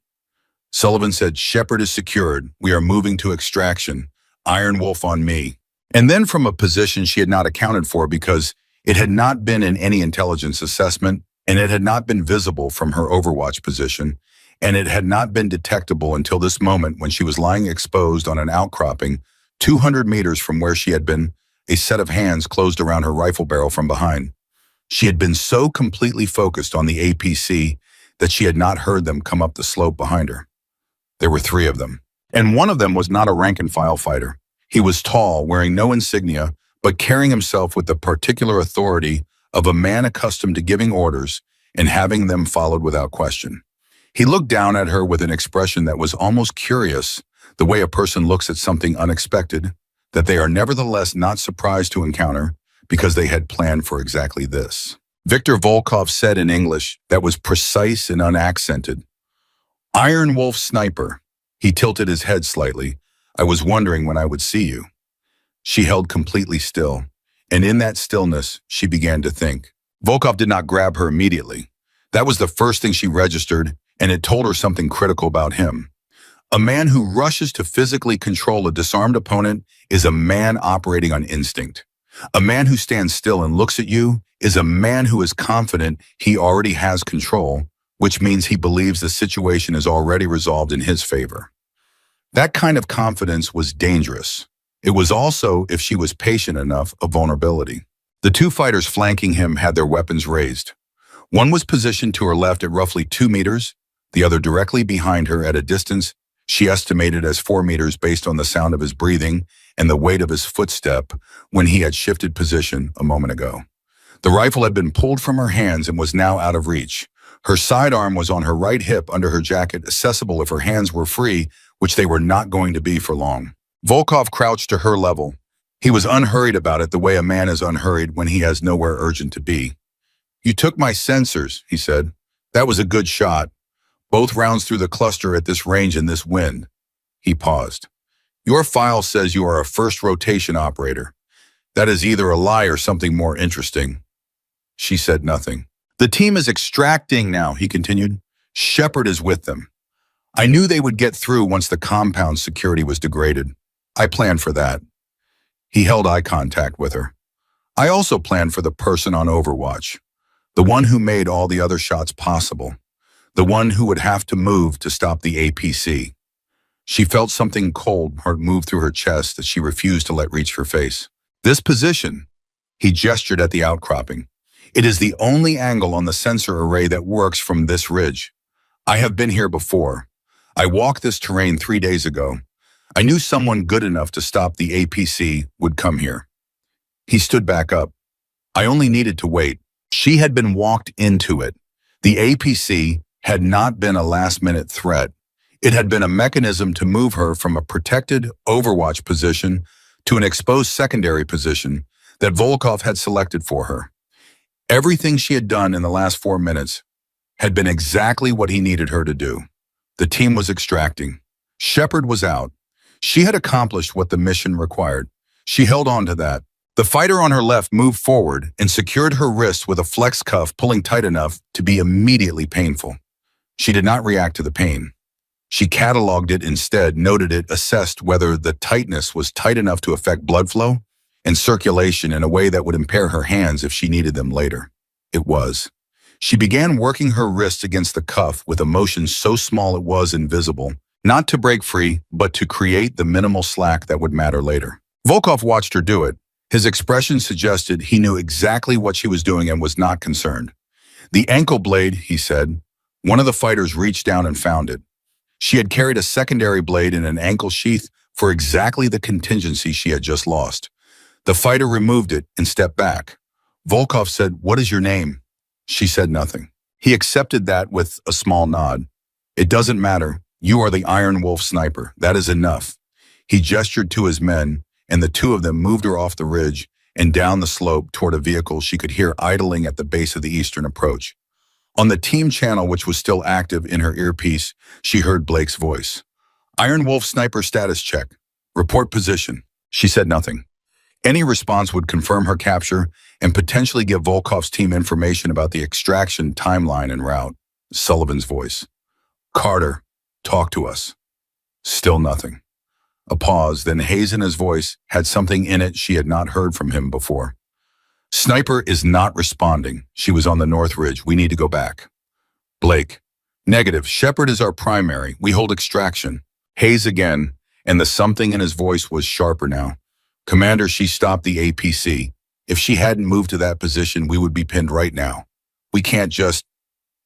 Sullivan said, Shepard is secured. We are moving to extraction. Iron Wolf on me. And then from a position she had not accounted for because it had not been in any intelligence assessment, and it had not been visible from her overwatch position, and it had not been detectable until this moment when she was lying exposed on an outcropping 200 meters from where she had been. A set of hands closed around her rifle barrel from behind. She had been so completely focused on the APC that she had not heard them come up the slope behind her. There were 3 of them, and one of them was not a rank-and-file fighter. He was tall, wearing no insignia, but carrying himself with the particular authority of a man accustomed to giving orders and having them followed without question. He looked down at her with an expression that was almost curious, the way a person looks at something unexpected, that they are nevertheless not surprised to encounter because they had planned for exactly this. Viktor Volkov said in English that was precise and unaccented, Iron Wolf sniper. He tilted his head slightly. I was wondering when I would see you. She held completely still, and in that stillness, she began to think. Volkov did not grab her immediately. That was the first thing she registered, and it told her something critical about him. A man who rushes to physically control a disarmed opponent is a man operating on instinct. A man who stands still and looks at you is a man who is confident he already has control, which means he believes the situation is already resolved in his favor. That kind of confidence was dangerous. It was also, if she was patient enough, a vulnerability. The 2 fighters flanking him had their weapons raised. One was positioned to her left at roughly 2 meters, the other directly behind her at a distance she estimated as 4 meters based on the sound of his breathing and the weight of his footstep when he had shifted position a moment ago. The rifle had been pulled from her hands and was now out of reach. Her sidearm was on her right hip under her jacket, accessible if her hands were free, which they were not going to be for long. Volkov crouched to her level. He was unhurried about it the way a man is unhurried when he has nowhere urgent to be. You took my sensors, he said. That was a good shot. Both rounds through the cluster at this range and this wind. He paused. Your file says you are a first rotation operator. That is either a lie or something more interesting. She said nothing. The team is extracting now, he continued. Shepard is with them. I knew they would get through once the compound security was degraded. I planned for that. He held eye contact with her. I also planned for the person on Overwatch, the one who made all the other shots possible. The one who would have to move to stop the APC. She felt something cold move through her chest that she refused to let reach her face. This position, he gestured at the outcropping. It is the only angle on the sensor array that works from this ridge. I have been here before. I walked this terrain 3 days ago. I knew someone good enough to stop the APC would come here. He stood back up. I only needed to wait. She had been walked into it. The APC had not been a last-minute threat. It had been a mechanism to move her from a protected Overwatch position to an exposed secondary position that Volkov had selected for her. Everything she had done in the last 4 minutes had been exactly what he needed her to do. The team was extracting. Shepard was out. She had accomplished what the mission required. She held on to that. The fighter on her left moved forward and secured her wrist with a flex cuff pulling tight enough to be immediately painful. She did not react to the pain. She cataloged it instead, noted it, assessed whether the tightness was tight enough to affect blood flow and circulation in a way that would impair her hands if she needed them later. It was. She began working her wrist against the cuff with a motion so small it was invisible, not to break free, but to create the minimal slack that would matter later. Volkov watched her do it. His expression suggested he knew exactly what she was doing and was not concerned. "The ankle blade," he said. One of the fighters reached down and found it. She had carried a secondary blade in an ankle sheath for exactly the contingency she had just lost. The fighter removed it and stepped back. Volkov said, "What is your name?" She said nothing. He accepted that with a small nod. "It doesn't matter. You are the Iron Wolf sniper. That is enough." He gestured to his men, and the two of them moved her off the ridge and down the slope toward a vehicle she could hear idling at the base of the eastern approach. On the team channel, which was still active in her earpiece, she heard Blake's voice. "Iron Wolf sniper status check. Report position." She said nothing. Any response would confirm her capture and potentially give Volkov's team information about the extraction timeline and route. Sullivan's voice. "Carter, talk to us." Still nothing. A pause, then Hayes in his voice had something in it she had not heard from him before. "Sniper is not responding. She was on the North Ridge. We need to go back." Blake. "Negative. Shepard is our primary. We hold extraction." Hayes again, and the something in his voice was sharper now. "Commander, she stopped the APC. If she hadn't moved to that position, we would be pinned right now. We can't just..."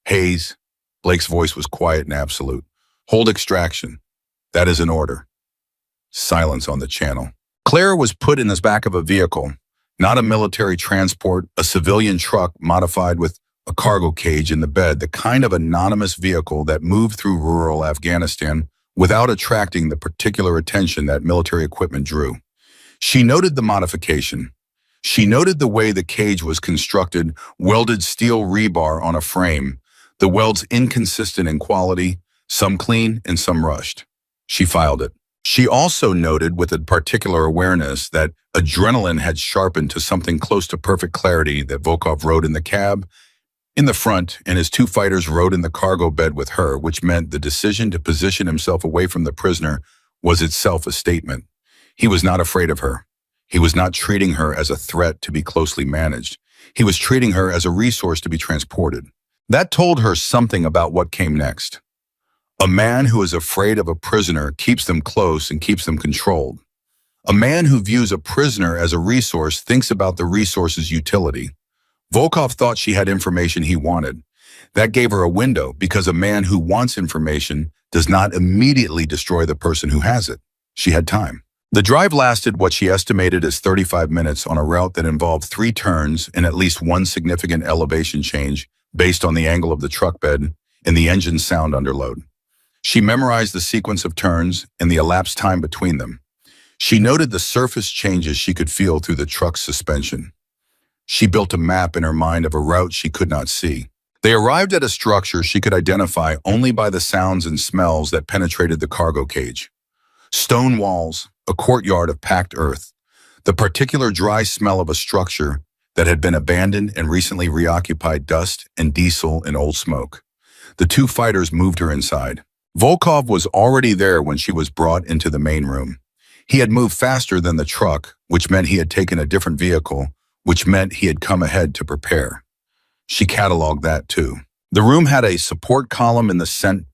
"Hayes." Blake's voice was quiet and absolute. "Hold extraction. That is an order." Silence on the channel. Clara was put in the back of a vehicle, not a military transport, a civilian truck modified with a cargo cage in the bed, the kind of anonymous vehicle that moved through rural Afghanistan without attracting the particular attention that military equipment drew. She noted the modification. She noted the way the cage was constructed, welded steel rebar on a frame, the welds inconsistent in quality, some clean and some rushed. She filed it. She also noted with a particular awareness that adrenaline had sharpened to something close to perfect clarity that Volkov rode in the cab, in the front, and his two fighters rode in the cargo bed with her, which meant the decision to position himself away from the prisoner was itself a statement. He was not afraid of her. He was not treating her as a threat to be closely managed. He was treating her as a resource to be transported. That told her something about what came next. A man who is afraid of a prisoner keeps them close and keeps them controlled. A man who views a prisoner as a resource thinks about the resource's utility. Volkov thought she had information he wanted. That gave her a window because a man who wants information does not immediately destroy the person who has it. She had time. The drive lasted what she estimated as 35 minutes on a route that involved 3 turns and at least one significant elevation change based on the angle of the truck bed and the engine's sound underload. She memorized the sequence of turns and the elapsed time between them. She noted the surface changes she could feel through the truck's suspension. She built a map in her mind of a route she could not see. They arrived at a structure she could identify only by the sounds and smells that penetrated the cargo cage. Stone walls, a courtyard of packed earth, the particular dry smell of a structure that had been abandoned and recently reoccupied, dust and diesel and old smoke. The two fighters moved her inside. Volkov was already there when she was brought into the main room. He had moved faster than the truck, which meant he had taken a different vehicle, which meant he had come ahead to prepare. She cataloged that too. The room had a support column in the center,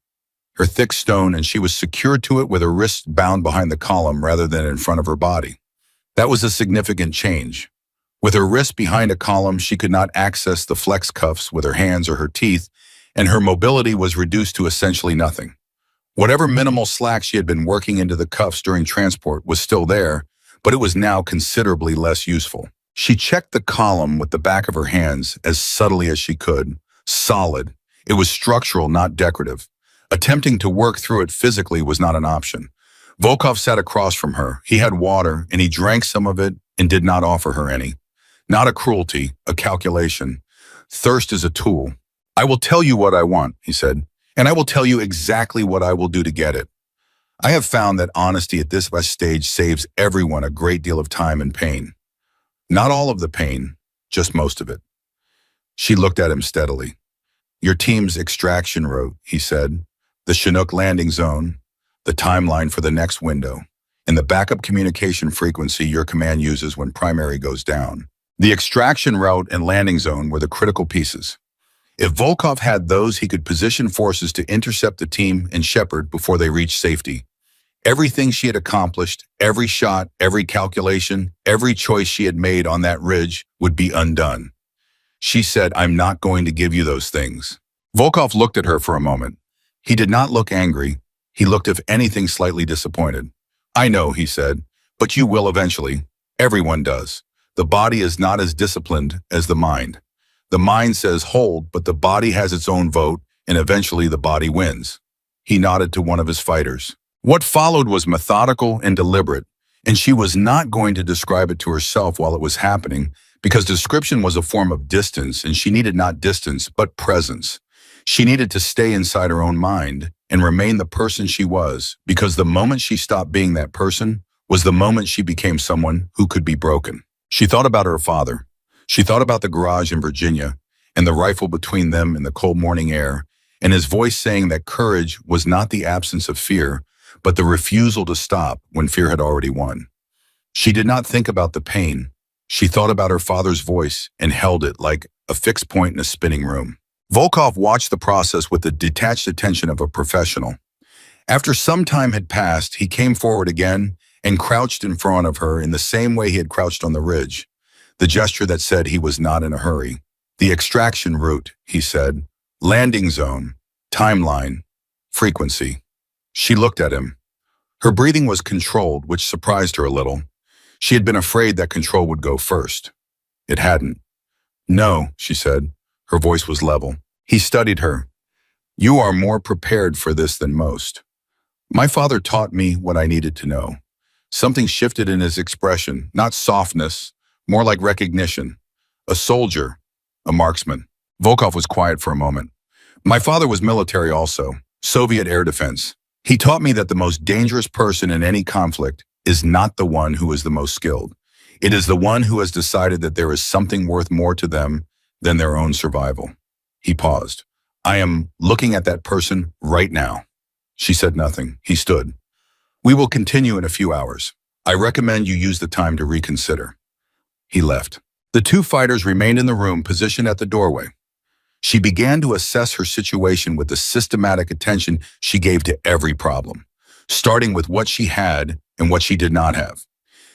her thick stone, and she was secured to it with her wrists bound behind the column rather than in front of her body. That was a significant change. With her wrists behind a column, she could not access the flex cuffs with her hands or her teeth, and her mobility was reduced to essentially nothing. Whatever minimal slack she had been working into the cuffs during transport was still there, but it was now considerably less useful. She checked the column with the back of her hands as subtly as she could. Solid. It was structural, not decorative. Attempting to work through it physically was not an option. Volkov sat across from her. He had water, and he drank some of it and did not offer her any. Not a cruelty, a calculation. Thirst is a tool. I will tell you what I want, he said, and I will tell you exactly what I will do to get it. I have found that honesty at this stage saves everyone a great deal of time and pain. Not all of the pain, just most of it. She looked at him steadily. Your team's extraction route, he said, the Chinook landing zone, the timeline for the next window, and the backup communication frequency your command uses when primary goes down. The extraction route and landing zone were the critical pieces. If Volkov had those, he could position forces to intercept the team and Shepard before they reached safety. Everything she had accomplished, every shot, every calculation, every choice she had made on that ridge would be undone. She said, I'm not going to give you those things. Volkov looked at her for a moment. He did not look angry. He looked, if anything, slightly disappointed. I know, he said, but you will eventually. Everyone does. The body is not as disciplined as the mind. The mind says hold, but the body has its own vote, and eventually the body wins. He nodded to one of his fighters. What followed was methodical and deliberate, and she was not going to describe it to herself while it was happening, because description was a form of distance, and she needed not distance, but presence. She needed to stay inside her own mind and remain the person she was, because the moment she stopped being that person was the moment she became someone who could be broken. She thought about her father. She thought about the garage in Virginia and the rifle between them in the cold morning air, and his voice saying that courage was not the absence of fear, but the refusal to stop when fear had already won. She did not think about the pain. She thought about her father's voice and held it like a fixed point in a spinning room. Volkov watched the process with the detached attention of a professional. After some time had passed, he came forward again and crouched in front of her in the same way he had crouched on the ridge, the gesture that said he was not in a hurry. The extraction route, he said, landing zone, timeline, frequency. She looked at him. Her breathing was controlled, which surprised her a little. She had been afraid that control would go first. It hadn't. No, she said. Her voice was level. He studied her. You are more prepared for this than most. My father taught me what I needed to know. Something shifted in his expression, not softness, more like recognition. A soldier, a marksman. Volkov was quiet for a moment. My father was military also, Soviet air defense. He taught me that the most dangerous person in any conflict is not the one who is the most skilled. It is the one who has decided that there is something worth more to them than their own survival. He paused. I am looking at that person right now. She said nothing. He stood. We will continue in a few hours. I recommend you use the time to reconsider. He left. The two fighters remained in the room, positioned at the doorway. She began to assess her situation with the systematic attention she gave to every problem, starting with what she had and what she did not have.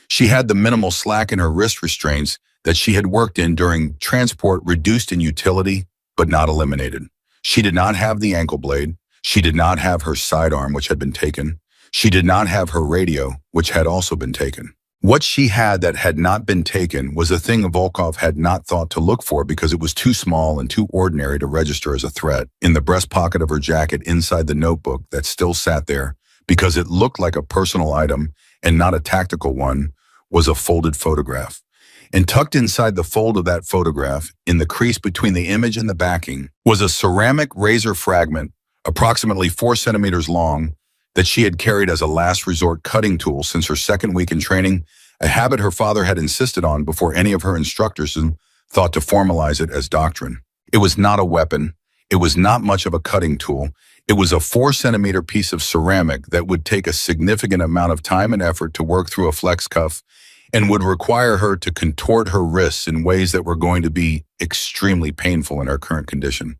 She had the minimal slack in her wrist restraints that she had worked in during transport, reduced in utility, but not eliminated. She did not have the ankle blade. She did not have her sidearm, which had been taken. She did not have her radio, which had also been taken. What she had that had not been taken was a thing Volkov had not thought to look for because it was too small and too ordinary to register as a threat. In the breast pocket of her jacket inside the notebook that still sat there, because it looked like a personal item and not a tactical one, was a folded photograph. And tucked inside the fold of that photograph, in the crease between the image and the backing, was a ceramic razor fragment, approximately 4 centimeters long, that she had carried as a last resort cutting tool since her second week in training, a habit her father had insisted on before any of her instructors thought to formalize it as doctrine. It was not a weapon. It was not much of a cutting tool. It was a 4-centimeter piece of ceramic that would take a significant amount of time and effort to work through a flex cuff and would require her to contort her wrists in ways that were going to be extremely painful in her current condition.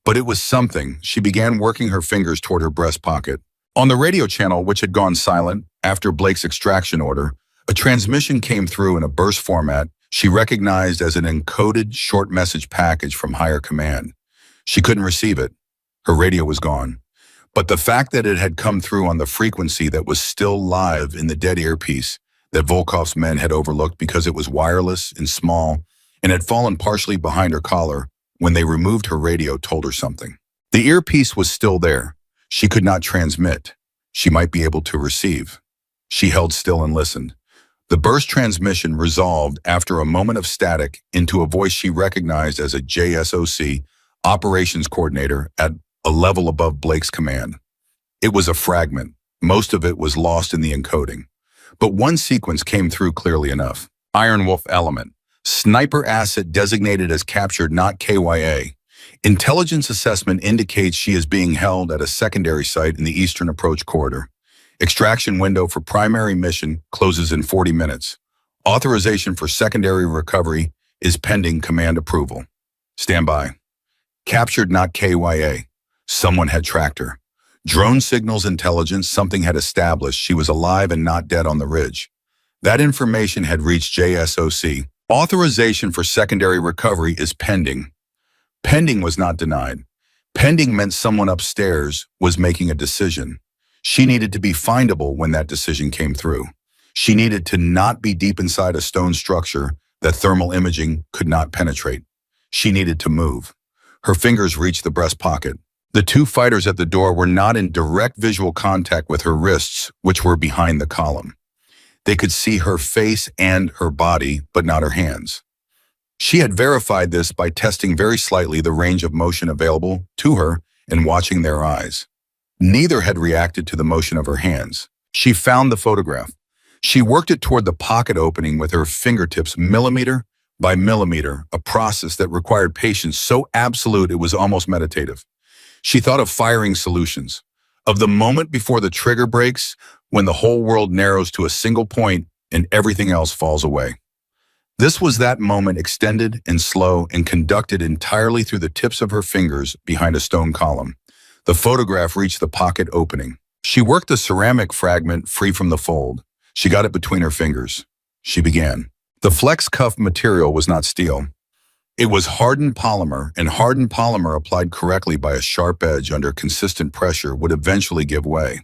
But it was something. She began working her fingers toward her breast pocket. On the radio channel, which had gone silent after Blake's extraction order, a transmission came through in a burst format she recognized as an encoded short message package from higher command. She couldn't receive it. Her radio was gone. But the fact that it had come through on the frequency that was still live in the dead earpiece that Volkov's men had overlooked because it was wireless and small and had fallen partially behind her collar when they removed her radio told her something. The earpiece was still there. She could not transmit. She might be able to receive. She held still and listened. The burst transmission resolved after a moment of static into a voice she recognized as a JSOC operations coordinator at a level above Blake's command. It was a fragment. Most of it was lost in the encoding. But one sequence came through clearly enough. Iron Wolf element. Sniper asset designated as captured, not KYA. Intelligence assessment indicates she is being held at a secondary site in the Eastern Approach Corridor. Extraction window for primary mission closes in 40 minutes. Authorization for secondary recovery is pending command approval. Stand by. Captured, not KYA. Someone had tracked her. Drone signals intelligence, something had established she was alive and not dead on the ridge. That information had reached JSOC. Authorization for secondary recovery is pending. Pending was not denied. Pending meant someone upstairs was making a decision. She needed to be findable when that decision came through. She needed to not be deep inside a stone structure that thermal imaging could not penetrate. She needed to move. Her fingers reached the breast pocket. The two fighters at the door were not in direct visual contact with her wrists, which were behind the column. They could see her face and her body, but not her hands. She had verified this by testing very slightly the range of motion available to her and watching their eyes. Neither had reacted to the motion of her hands. She found the photograph. She worked it toward the pocket opening with her fingertips millimeter by millimeter, a process that required patience so absolute it was almost meditative. She thought of firing solutions, of the moment before the trigger breaks, when the whole world narrows to a single point and everything else falls away. This was that moment, extended and slow and conducted entirely through the tips of her fingers behind a stone column. The photograph reached the pocket opening. She worked the ceramic fragment free from the fold. She got it between her fingers. She began. The flex cuff material was not steel. It was hardened polymer, and hardened polymer applied correctly by a sharp edge under consistent pressure would eventually give way.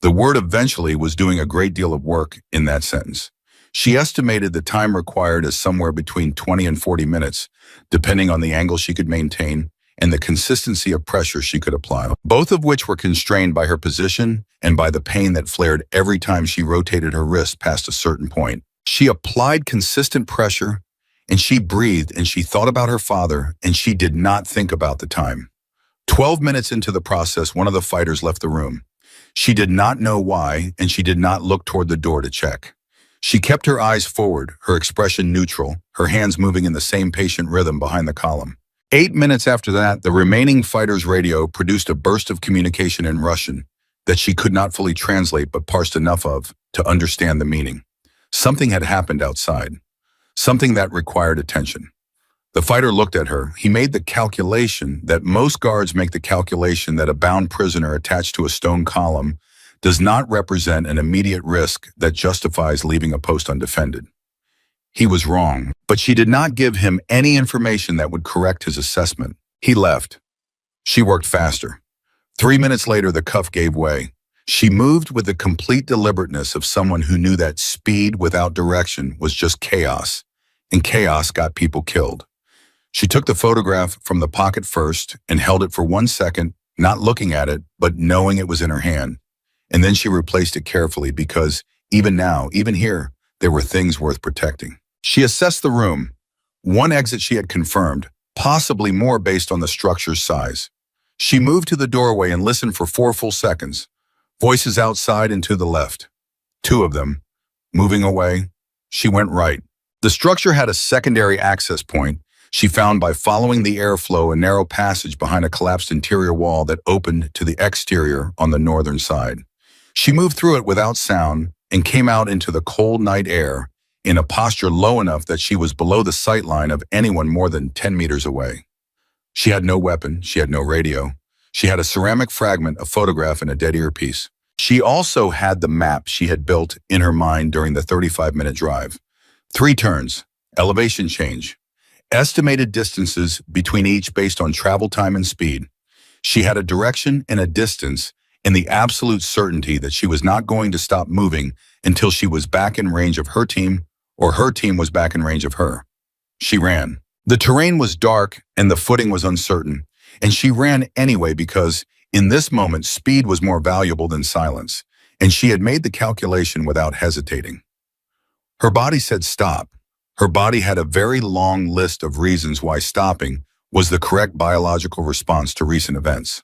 The word eventually was doing a great deal of work in that sentence. She estimated the time required as somewhere between 20 and 40 minutes, depending on the angle she could maintain and the consistency of pressure she could apply, both of which were constrained by her position and by the pain that flared every time she rotated her wrist past a certain point. She applied consistent pressure, and she breathed, and she thought about her father, and she did not think about the time. 12 minutes into the process, one of the fighters left the room. She did not know why, and she did not look toward the door to check. She kept her eyes forward, her expression neutral, her hands moving in the same patient rhythm behind the column. 8 minutes after that, the remaining fighter's radio produced a burst of communication in Russian that she could not fully translate but parsed enough of to understand the meaning. Something had happened outside. Something that required attention. The fighter looked at her. He made the calculation that most guards make, the calculation that a bound prisoner attached to a stone column does not represent an immediate risk that justifies leaving a post undefended. He was wrong, but she did not give him any information that would correct his assessment. He left. She worked faster. 3 minutes later, the cuff gave way. She moved with the complete deliberateness of someone who knew that speed without direction was just chaos, and chaos got people killed. She took the photograph from the pocket first and held it for 1 second, not looking at it, but knowing it was in her hand. And then she replaced it carefully because even now, even here, there were things worth protecting. She assessed the room. One exit she had confirmed, possibly more based on the structure's size. She moved to the doorway and listened for 4 full seconds. Voices outside and to the left. 2 of them. Moving away, she went right. The structure had a secondary access point she found by following the airflow, a narrow passage behind a collapsed interior wall that opened to the exterior on the northern side. She moved through it without sound and came out into the cold night air in a posture low enough that she was below the sight line of anyone more than 10 meters away. She had no weapon, she had no radio. She had a ceramic fragment, a photograph, and a dead earpiece. She also had the map she had built in her mind during the 35-minute drive. 3 turns, elevation change, estimated distances between each based on travel time and speed. She had a direction and a distance and the absolute certainty that she was not going to stop moving until she was back in range of her team or her team was back in range of her. She ran. The terrain was dark and the footing was uncertain, and she ran anyway because in this moment speed was more valuable than silence, and she had made the calculation without hesitating. Her body said stop. Her body had a very long list of reasons why stopping was the correct biological response to recent events.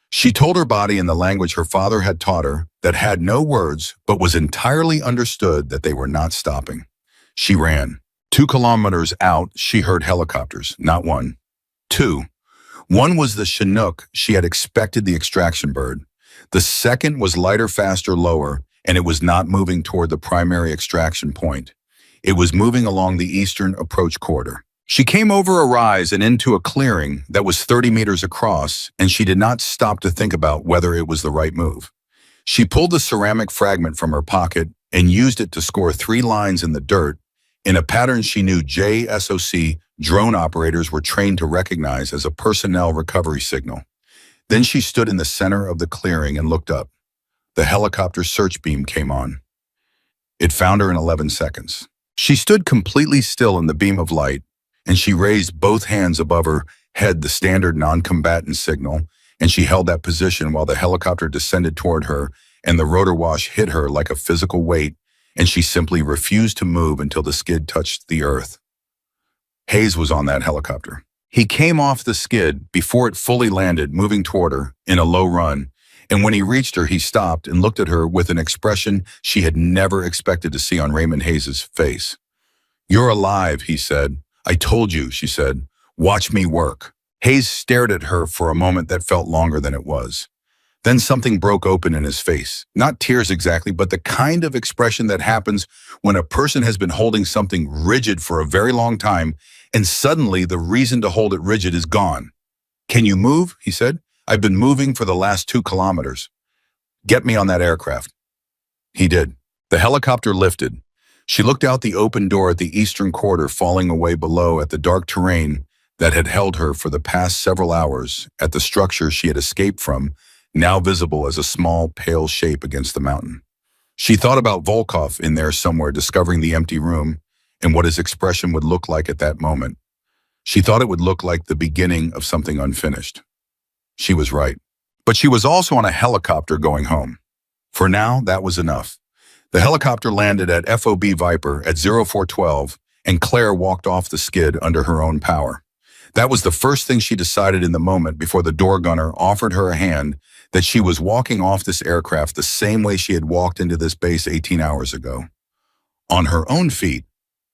She told her body in the language her father had taught her that had no words but was entirely understood that they were not stopping. She ran. 2 kilometers out, she heard helicopters, not one. Two. One was the Chinook she had expected, the extraction bird. The second was lighter, faster, lower, and it was not moving toward the primary extraction point. It was moving along the eastern approach corridor. She came over a rise and into a clearing that was 30 meters across, and she did not stop to think about whether it was the right move. She pulled the ceramic fragment from her pocket and used it to score 3 lines in the dirt in a pattern she knew JSOC drone operators were trained to recognize as a personnel recovery signal. Then she stood in the center of the clearing and looked up. The helicopter search beam came on. It found her in 11 seconds. She stood completely still in the beam of light, and she raised both hands above her head, the standard non-combatant signal, and she held that position while the helicopter descended toward her and the rotor wash hit her like a physical weight, and she simply refused to move until the skid touched the earth. Hayes was on that helicopter. He came off the skid before it fully landed, moving toward her in a low run, and when he reached her, he stopped and looked at her with an expression she had never expected to see on Raymond Hayes' face. "You're alive," he said. "I told you," she said. "Watch me work." Hayes stared at her for a moment that felt longer than it was. Then something broke open in his face. Not tears exactly, but the kind of expression that happens when a person has been holding something rigid for a very long time, and suddenly the reason to hold it rigid is gone. "Can you move?" he said. "I've been moving for the last 2 kilometers. Get me on that aircraft." He did. The helicopter lifted. She looked out the open door at the eastern quarter, falling away below at the dark terrain that had held her for the past several hours, at the structure she had escaped from, now visible as a small, pale shape against the mountain. She thought about Volkov in there somewhere, discovering the empty room and what his expression would look like at that moment. She thought it would look like the beginning of something unfinished. She was right. But she was also on a helicopter going home. For now, that was enough. The helicopter landed at FOB Viper at 0412, and Claire walked off the skid under her own power. That was the first thing she decided in the moment before the door gunner offered her a hand, that she was walking off this aircraft the same way she had walked into this base 18 hours ago. On her own feet,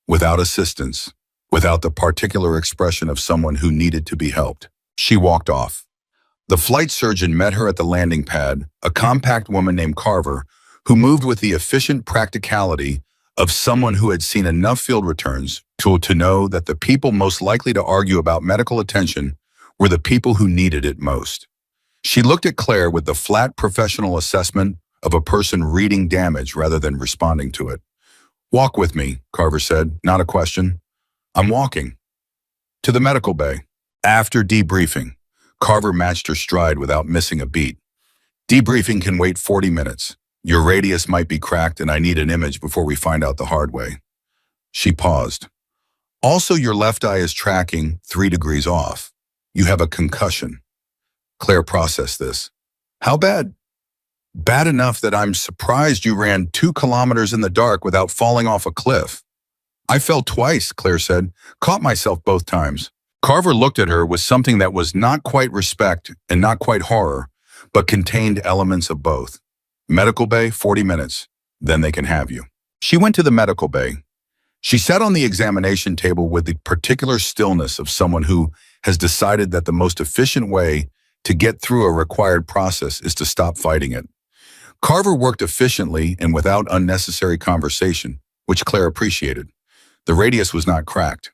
without assistance, without the particular expression of someone who needed to be helped. She walked off. The flight surgeon met her at the landing pad, a compact woman named Carver, who moved with the efficient practicality of someone who had seen enough field returns to know that the people most likely to argue about medical attention were the people who needed it most. She looked at Claire with the flat professional assessment of a person reading damage rather than responding to it. "Walk with me," Carver said, not a question. "I'm walking." "To the medical bay." After debriefing, Carver matched her stride without missing a beat. "Debriefing can wait 40 minutes. Your radius might be cracked and I need an image before we find out the hard way." She paused. "Also, your left eye is tracking 3 degrees off. You have a concussion." Claire processed this. "How bad?" "Bad enough that I'm surprised you ran 2 kilometers in the dark without falling off a cliff." "I fell twice," Claire said. "Caught myself both times." Carver looked at her with something that was not quite respect and not quite horror, but contained elements of both. "Medical bay, 40 minutes. Then they can have you." She went to the medical bay. She sat on the examination table with the particular stillness of someone who has decided that the most efficient way to get through a required process is to stop fighting it. Carver worked efficiently and without unnecessary conversation, which Claire appreciated. The radius was not cracked.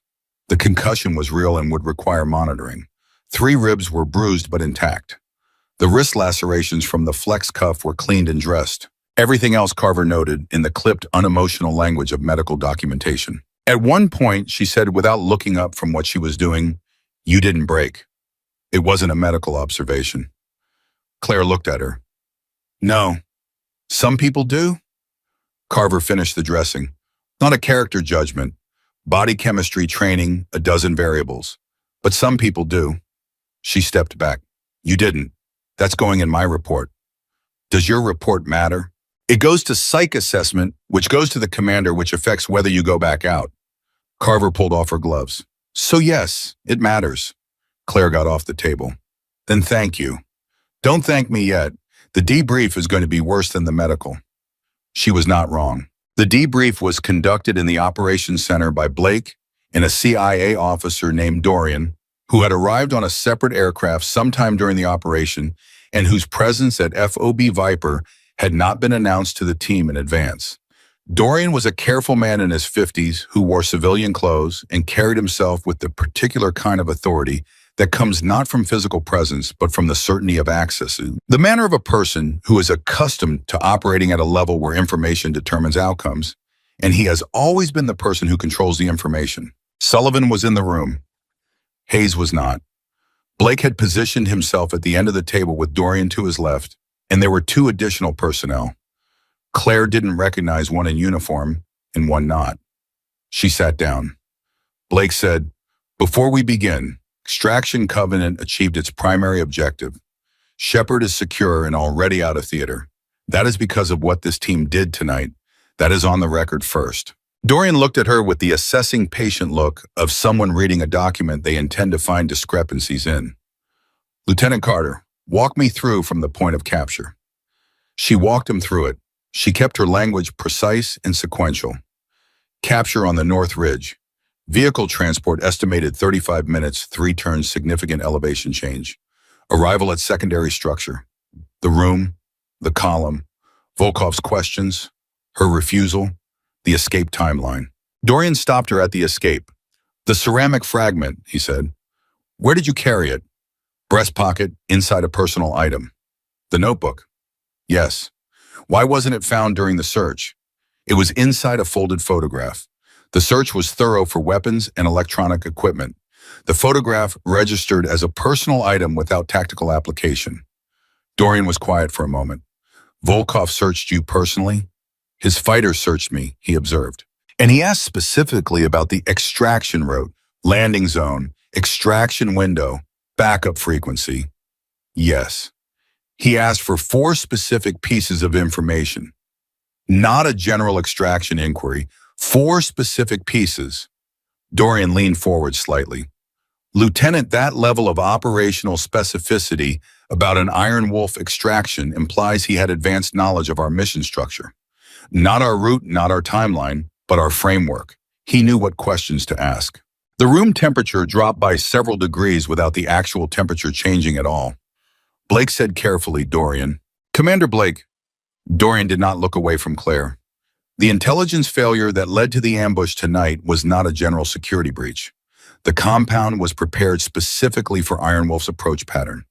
The concussion was real and would require monitoring. 3 ribs were bruised but intact. The wrist lacerations from the flex cuff were cleaned and dressed. Everything else, Carver noted in the clipped, unemotional language of medical documentation. At one point, she said without looking up from what she was doing, "You didn't break." It wasn't a medical observation. Claire looked at her. "No. Some people do?" Carver finished the dressing. "Not a character judgment. Body chemistry training, a dozen variables. But some people do." She stepped back. "You didn't. That's going in my report." "Does your report matter?" It goes to psych assessment, which goes to the commander, which affects whether you go back out. Carver pulled off her gloves. So yes, it matters. Claire got off the table. Then thank you. Don't thank me yet. The debrief is going to be worse than the medical. She was not wrong. The debrief was conducted in the operations center by Blake and a CIA officer named Dorian, who had arrived on a separate aircraft sometime during the operation and whose presence at FOB Viper had not been announced to the team in advance. Dorian was a careful man in his 50s who wore civilian clothes and carried himself with the particular kind of authority that comes not from physical presence, but from the certainty of access. The manner of a person who is accustomed to operating at a level where information determines outcomes, and he has always been the person who controls the information. Sullivan was in the room. Hayes was not. Blake had positioned himself at the end of the table with Dorian to his left, and there were two additional personnel. Claire didn't recognize one in uniform and one not. She sat down. Blake said, "Before we begin, Extraction Covenant achieved its primary objective. Shepard is secure and already out of theater. That is because of what this team did tonight. That is on the record first." Dorian looked at her with the assessing patient look of someone reading a document they intend to find discrepancies in. "Lieutenant Carter, walk me through from the point of capture." She walked him through it. She kept her language precise and sequential. Capture on the North Ridge. Vehicle transport estimated 35 minutes, 3 turns, significant elevation change. Arrival at secondary structure. The room, the column, Volkov's questions, her refusal, the escape timeline. Dorian stopped her at the escape. "The ceramic fragment," he said. "Where did you carry it?" "Breast pocket, inside a personal item." "The notebook?" "Yes." "Why wasn't it found during the search?" "It was inside a folded photograph. The search was thorough for weapons and electronic equipment. The photograph registered as a personal item without tactical application." Dorian was quiet for a moment. "Volkov searched you personally?" "His fighters searched me," he observed. "And he asked specifically about the extraction route, landing zone, extraction window, backup frequency?" "Yes." "He asked for 4 specific pieces of information. Not a general extraction inquiry, 4 specific pieces." Dorian leaned forward slightly. "Lieutenant, that level of operational specificity about an Iron Wolf extraction implies he had advanced knowledge of our mission structure. Not our route, not our timeline, but our framework. He knew what questions to ask." The room temperature dropped by several degrees without the actual temperature changing at all. Blake said carefully, "Dorian." "Commander Blake." Dorian did not look away from Claire. "The intelligence failure that led to the ambush tonight was not a general security breach. The compound was prepared specifically for Iron Wolf's approach pattern.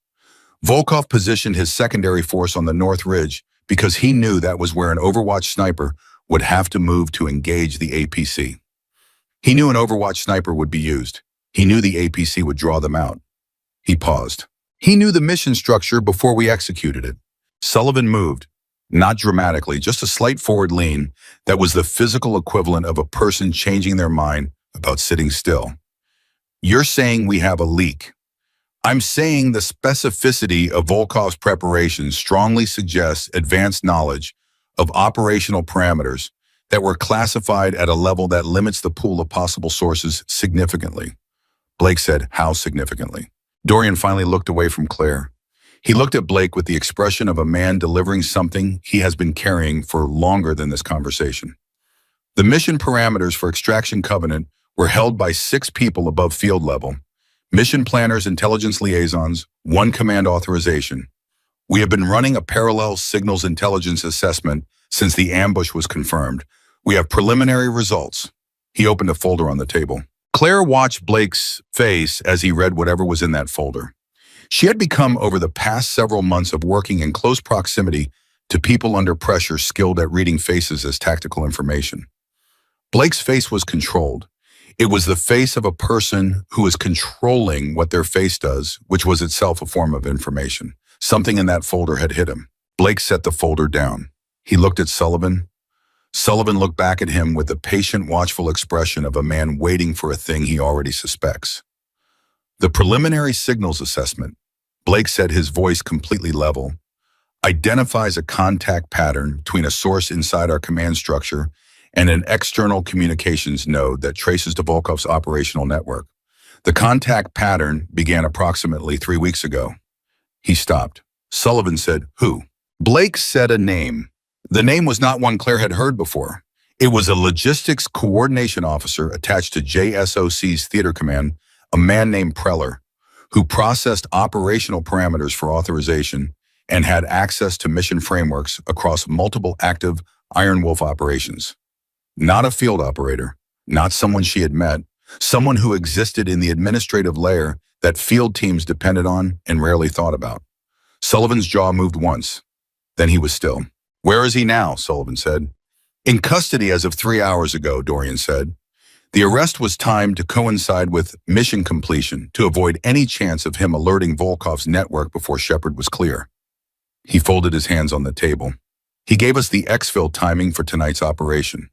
Volkov positioned his secondary force on the North Ridge because he knew that was where an Overwatch sniper would have to move to engage the APC. He knew an Overwatch sniper would be used. He knew the APC would draw them out." He paused. "He knew the mission structure before we executed it." Sullivan moved. Not dramatically, just a slight forward lean that was the physical equivalent of a person changing their mind about sitting still. "You're saying we have a leak." "I'm saying the specificity of Volkov's preparation strongly suggests advanced knowledge of operational parameters that were classified at a level that limits the pool of possible sources significantly." Blake said, "How significantly?" Dorian finally looked away from Claire. He looked at Blake with the expression of a man delivering something he has been carrying for longer than this conversation. "The mission parameters for Extraction Covenant were held by 6 people above field level. Mission planners, intelligence liaisons, 1 command authorization. We have been running a parallel signals intelligence assessment since the ambush was confirmed. We have preliminary results." He opened a folder on the table. Claire watched Blake's face as he read whatever was in that folder. She had become, over the past several months of working in close proximity to people under pressure, skilled at reading faces as tactical information. Blake's face was controlled. It was the face of a person who is controlling what their face does, which was itself a form of information. Something in that folder had hit him. Blake set the folder down. He looked at Sullivan. Sullivan looked back at him with the patient, watchful expression of a man waiting for a thing he already suspects. "The preliminary signals assessment," Blake said, his voice completely level. identifies a contact pattern between a source inside our command structure and an external communications node that traces to Volkov's operational network. The contact pattern began approximately 3 weeks ago. He stopped. Sullivan said, "Who?" Blake said a name. The name was not one Claire had heard before. It was a logistics coordination officer attached to JSOC's theater command, a man named Preller, who processed operational parameters for authorization and had access to mission frameworks across multiple active Iron Wolf operations. Not a field operator, not someone she had met, someone who existed in the administrative layer that field teams depended on and rarely thought about. Sullivan's jaw moved once. Then he was still. "Where is he now?" Sullivan said. "In custody as of 3 hours ago," Dorian said. The arrest was timed to coincide with mission completion to avoid any chance of him alerting Volkov's network before Shepard was clear. He folded his hands on the table. He gave us the exfil timing for tonight's operation.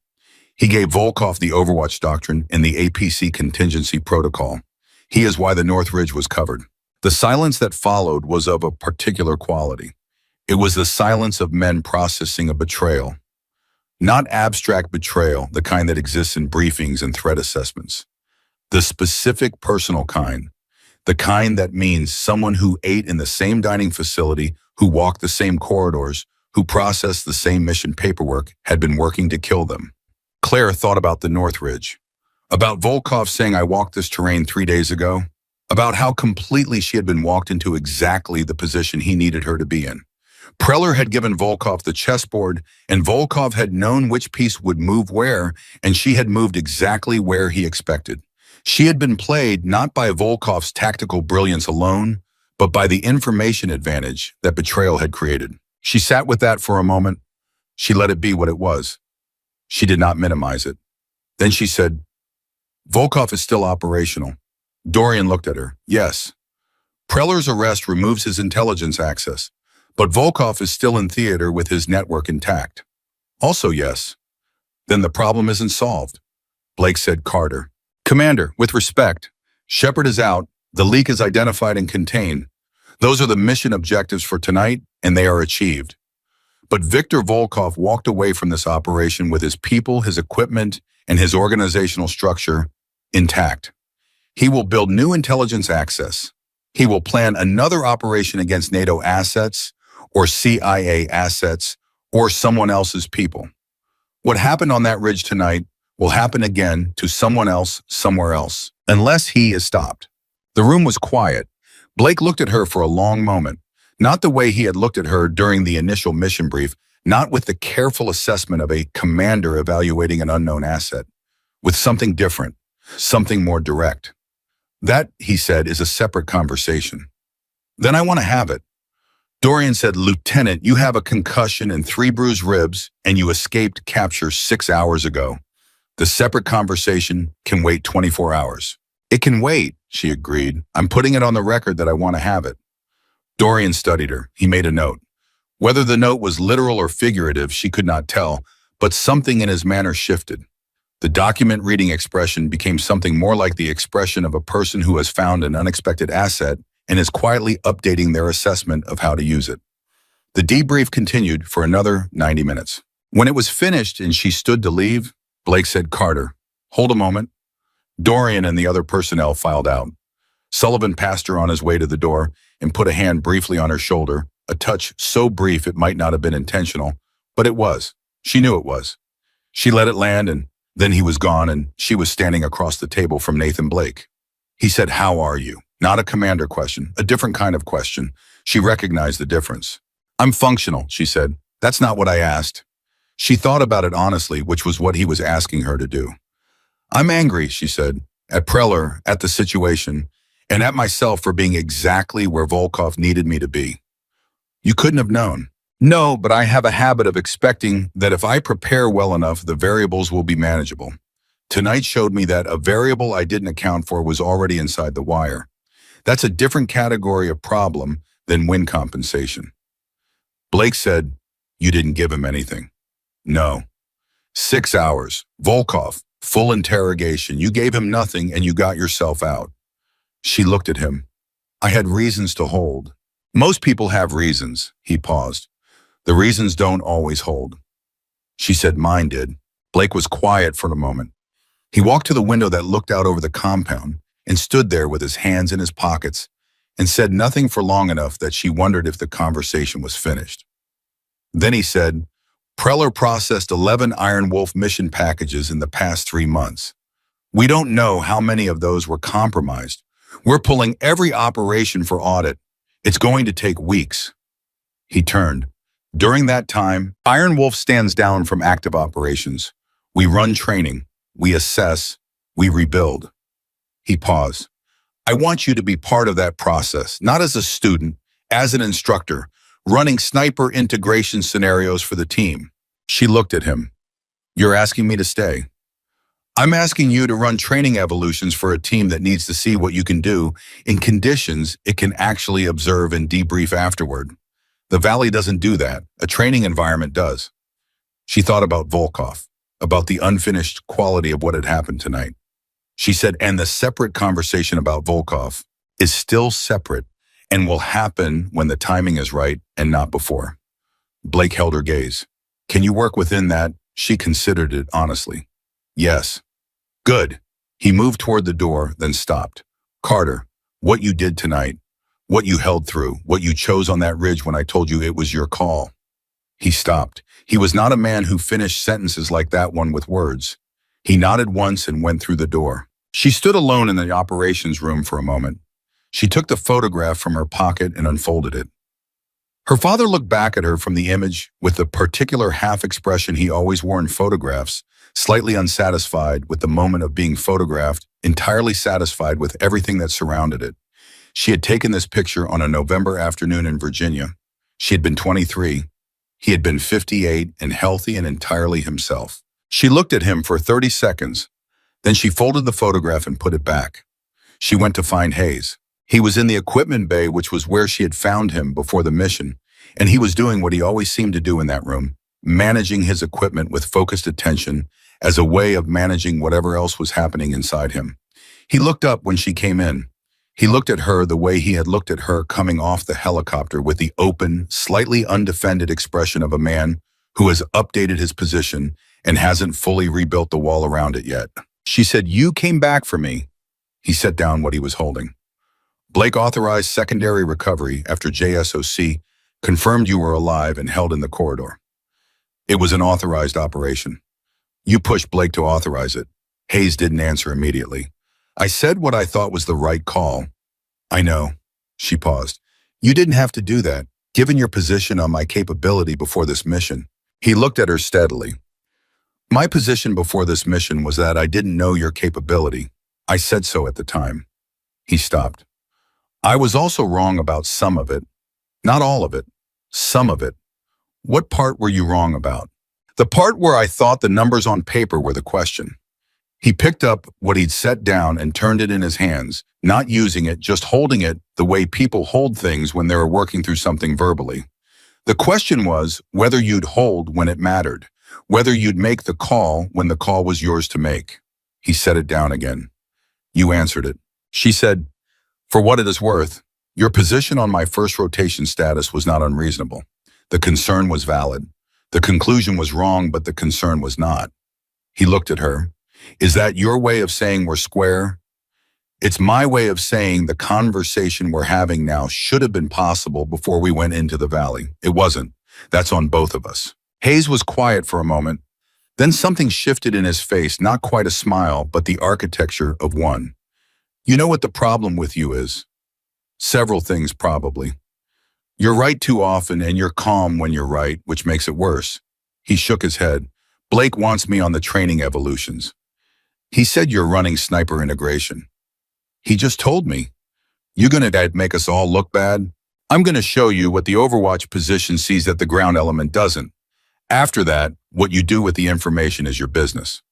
He gave Volkov the Overwatch Doctrine and the APC contingency protocol. He is why the North Ridge was covered. The silence that followed was of a particular quality. It was the silence of men processing a betrayal. Not abstract betrayal, the kind that exists in briefings and threat assessments. The specific personal kind. The kind that means someone who ate in the same dining facility, who walked the same corridors, who processed the same mission paperwork, had been working to kill them. Claire thought about the North Ridge. About Volkov saying, "I walked this terrain 3 days ago." About how completely she had been walked into exactly the position he needed her to be in. Preller had given Volkov the chessboard, and Volkov had known which piece would move where, and she had moved exactly where he expected. She had been played not by Volkov's tactical brilliance alone, but by the information advantage that betrayal had created. She sat with that for a moment. She let it be what it was. She did not minimize it. Then she said, "Volkov is still operational." Dorian looked at her. "Yes. Preller's arrest removes his intelligence access, but Volkov is still in theater with his network intact." "Also yes." "Then the problem isn't solved," Blake said. Carter. "Commander, with respect, Shepard is out, the leak is identified and contained. Those are the mission objectives for tonight, and they are achieved. But Viktor Volkov walked away from this operation with his people, his equipment, and his organizational structure intact. He will build new intelligence access. He will plan another operation against NATO assets, or CIA assets, or someone else's people. What happened on that ridge tonight will happen again to someone else somewhere else, unless he is stopped." The room was quiet. Blake looked at her for a long moment, not the way he had looked at her during the initial mission brief, not with the careful assessment of a commander evaluating an unknown asset, with something different, something more direct. "That," he said, "is a separate conversation." "Then I want to have it." Dorian said, "Lieutenant, you have a concussion and 3 bruised ribs, and you escaped capture 6 hours ago. The separate conversation can wait 24 hours. "It can wait," she agreed. "I'm putting it on the record that I want to have it." Dorian studied her. He made a note. Whether the note was literal or figurative, she could not tell, but something in his manner shifted. The document reading expression became something more like the expression of a person who has found an unexpected asset and is quietly updating their assessment of how to use it. The debrief continued for another 90 minutes. When it was finished and she stood to leave, Blake said, "Carter, hold a moment." Dorian and the other personnel filed out. Sullivan passed her on his way to the door and put a hand briefly on her shoulder, a touch so brief it might not have been intentional, but it was. She knew it was. She let it land, and then he was gone, and she was standing across the table from Nathan Blake. He said, "How are you?" Not a commander question, a different kind of question. She recognized the difference. "I'm functional," she said. "That's not what I asked." She thought about it honestly, which was what he was asking her to do. "I'm angry," she said, "at Preller, at the situation, and at myself for being exactly where Volkov needed me to be." "You couldn't have known." "No, but I have a habit of expecting that if I prepare well enough, the variables will be manageable. Tonight showed me that a variable I didn't account for was already inside the wire. That's a different category of problem than win compensation." Blake said, "You didn't give him anything." "No." 6 hours. Volkov, full interrogation. You gave him nothing and you got yourself out. She looked at him. "I had reasons to hold." "Most people have reasons." He paused. The reasons don't always hold. She said mine did. Blake was quiet for a moment. He walked to the window that looked out over the compound and stood there with his hands in his pockets and said nothing for long enough that she wondered if the conversation was finished. Then he said, Preller processed 11 Iron Wolf mission packages in the past 3 months. We don't know how many of those were compromised. We're pulling every operation for audit. It's going to take weeks. He turned. During that time, Iron Wolf stands down from active operations. We run training. We assess. We rebuild. He paused. I want you to be part of that process, not as a student, as an instructor, running sniper integration scenarios for the team. She looked at him. You're asking me to stay. I'm asking you to run training evolutions for a team that needs to see what you can do in conditions it can actually observe and debrief afterward. The Valley doesn't do that. A training environment does. She thought about Volkov, about the unfinished quality of what had happened tonight. She said, and the separate conversation about Volkov is still separate and will happen when the timing is right and not before. Blake held her gaze. Can you work within that? She considered it honestly. Yes. Good. He moved toward the door, then stopped. Carter, what you did tonight, what you held through, what you chose on that ridge when I told you it was your call. He stopped. He was not a man who finished sentences like that one with words. He nodded once and went through the door. She stood alone in the operations room for a moment. She took the photograph from her pocket and unfolded it. Her father looked back at her from the image with the particular half expression he always wore in photographs, slightly unsatisfied with the moment of being photographed, entirely satisfied with everything that surrounded it. She had taken this picture on a November afternoon in Virginia. She had been 23. He had been 58 and healthy and entirely himself. She looked at him for 30 seconds. Then she folded the photograph and put it back. She went to find Hayes. He was in the equipment bay, which was where she had found him before the mission, and he was doing what he always seemed to do in that room, managing his equipment with focused attention as a way of managing whatever else was happening inside him. He looked up when she came in. He looked at her the way he had looked at her coming off the helicopter, with the open, slightly undefended expression of a man who has updated his position and hasn't fully rebuilt the wall around it yet. She said, "You came back for me." He set down what he was holding. Blake authorized secondary recovery after JSOC confirmed you were alive and held in the corridor. It was an authorized operation. You pushed Blake to authorize it. Hayes didn't answer immediately. I said what I thought was the right call. I know. She paused. You didn't have to do that, given your position on my capability before this mission. He looked at her steadily. My position before this mission was that I didn't know your capability. I said so at the time. He stopped. I was also wrong about some of it. Not all of it. Some of it. What part were you wrong about? The part where I thought the numbers on paper were the question. He picked up what he'd set down and turned it in his hands, not using it, just holding it the way people hold things when they're working through something verbally. The question was whether you'd hold when it mattered, whether you'd make the call when the call was yours to make. He set it down again. You answered it. She said, for what it is worth, your position on my first rotation status was not unreasonable. The concern was valid. The conclusion was wrong, but the concern was not. He looked at her. Is that your way of saying we're square? It's my way of saying the conversation we're having now should have been possible before we went into the valley. It wasn't. That's on both of us. Hayes was quiet for a moment. Then something shifted in his face, not quite a smile, but the architecture of one. You know what the problem with you is? Several things, probably. You're right too often, and you're calm when you're right, which makes it worse. He shook his head. Blake wants me on the training evolutions. He said you're running sniper integration. He just told me. You gonna make us all look bad? I'm gonna show you what the Overwatch position sees that the ground element doesn't. After that, what you do with the information is your business.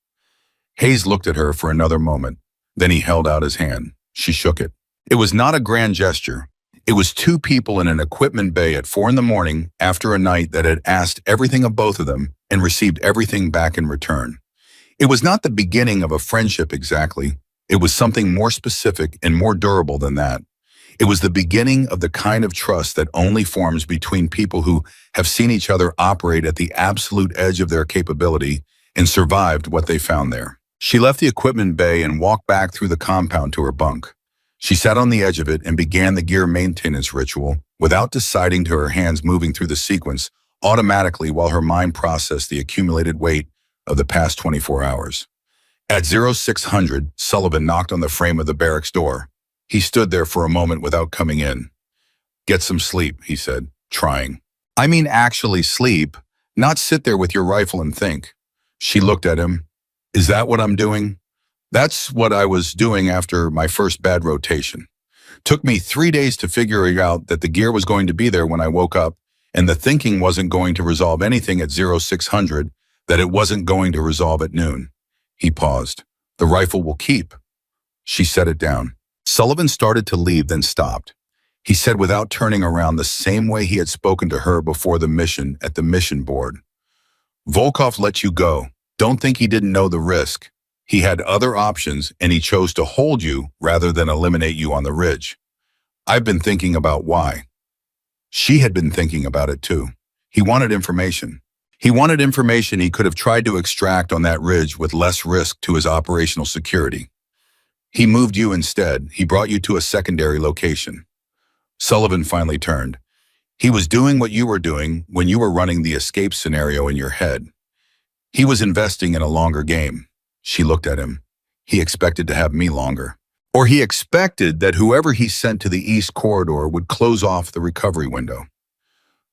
Hayes looked at her for another moment. Then he held out his hand. She shook it. It was not a grand gesture. It was two people in an equipment bay at 4 a.m. after a night that had asked everything of both of them and received everything back in return. It was not the beginning of a friendship exactly. It was something more specific and more durable than that. It was the beginning of the kind of trust that only forms between people who have seen each other operate at the absolute edge of their capability and survived what they found there. She left the equipment bay and walked back through the compound to her bunk. She sat on the edge of it and began the gear maintenance ritual without deciding to her hands moving through the sequence automatically while her mind processed the accumulated weight of the past 24 hours. At 0600, Sullivan knocked on the frame of the barracks door. He stood there for a moment without coming in. "Get some sleep," he said, trying. "I mean actually sleep, not sit there with your rifle and think." She looked at him. "Is that what I'm doing?" "That's what I was doing after my first bad rotation. Took me 3 days to figure out that the gear was going to be there when I woke up, and the thinking wasn't going to resolve anything at 0600, that it wasn't going to resolve at noon." He paused. "The rifle will keep." She set it down. Sullivan started to leave, then stopped. He said without turning around the same way he had spoken to her before the mission at the mission board. "Volkov let you go. Don't think he didn't know the risk. He had other options, and he chose to hold you rather than eliminate you on the ridge. I've been thinking about why." She had been thinking about it too. He wanted information. He wanted information he could have tried to extract on that ridge with less risk to his operational security. "He moved you instead. He brought you to a secondary location." Sullivan finally turned. "He was doing what you were doing when you were running the escape scenario in your head. He was investing in a longer game." She looked at him. "He expected to have me longer. Or he expected that whoever he sent to the east corridor would close off the recovery window.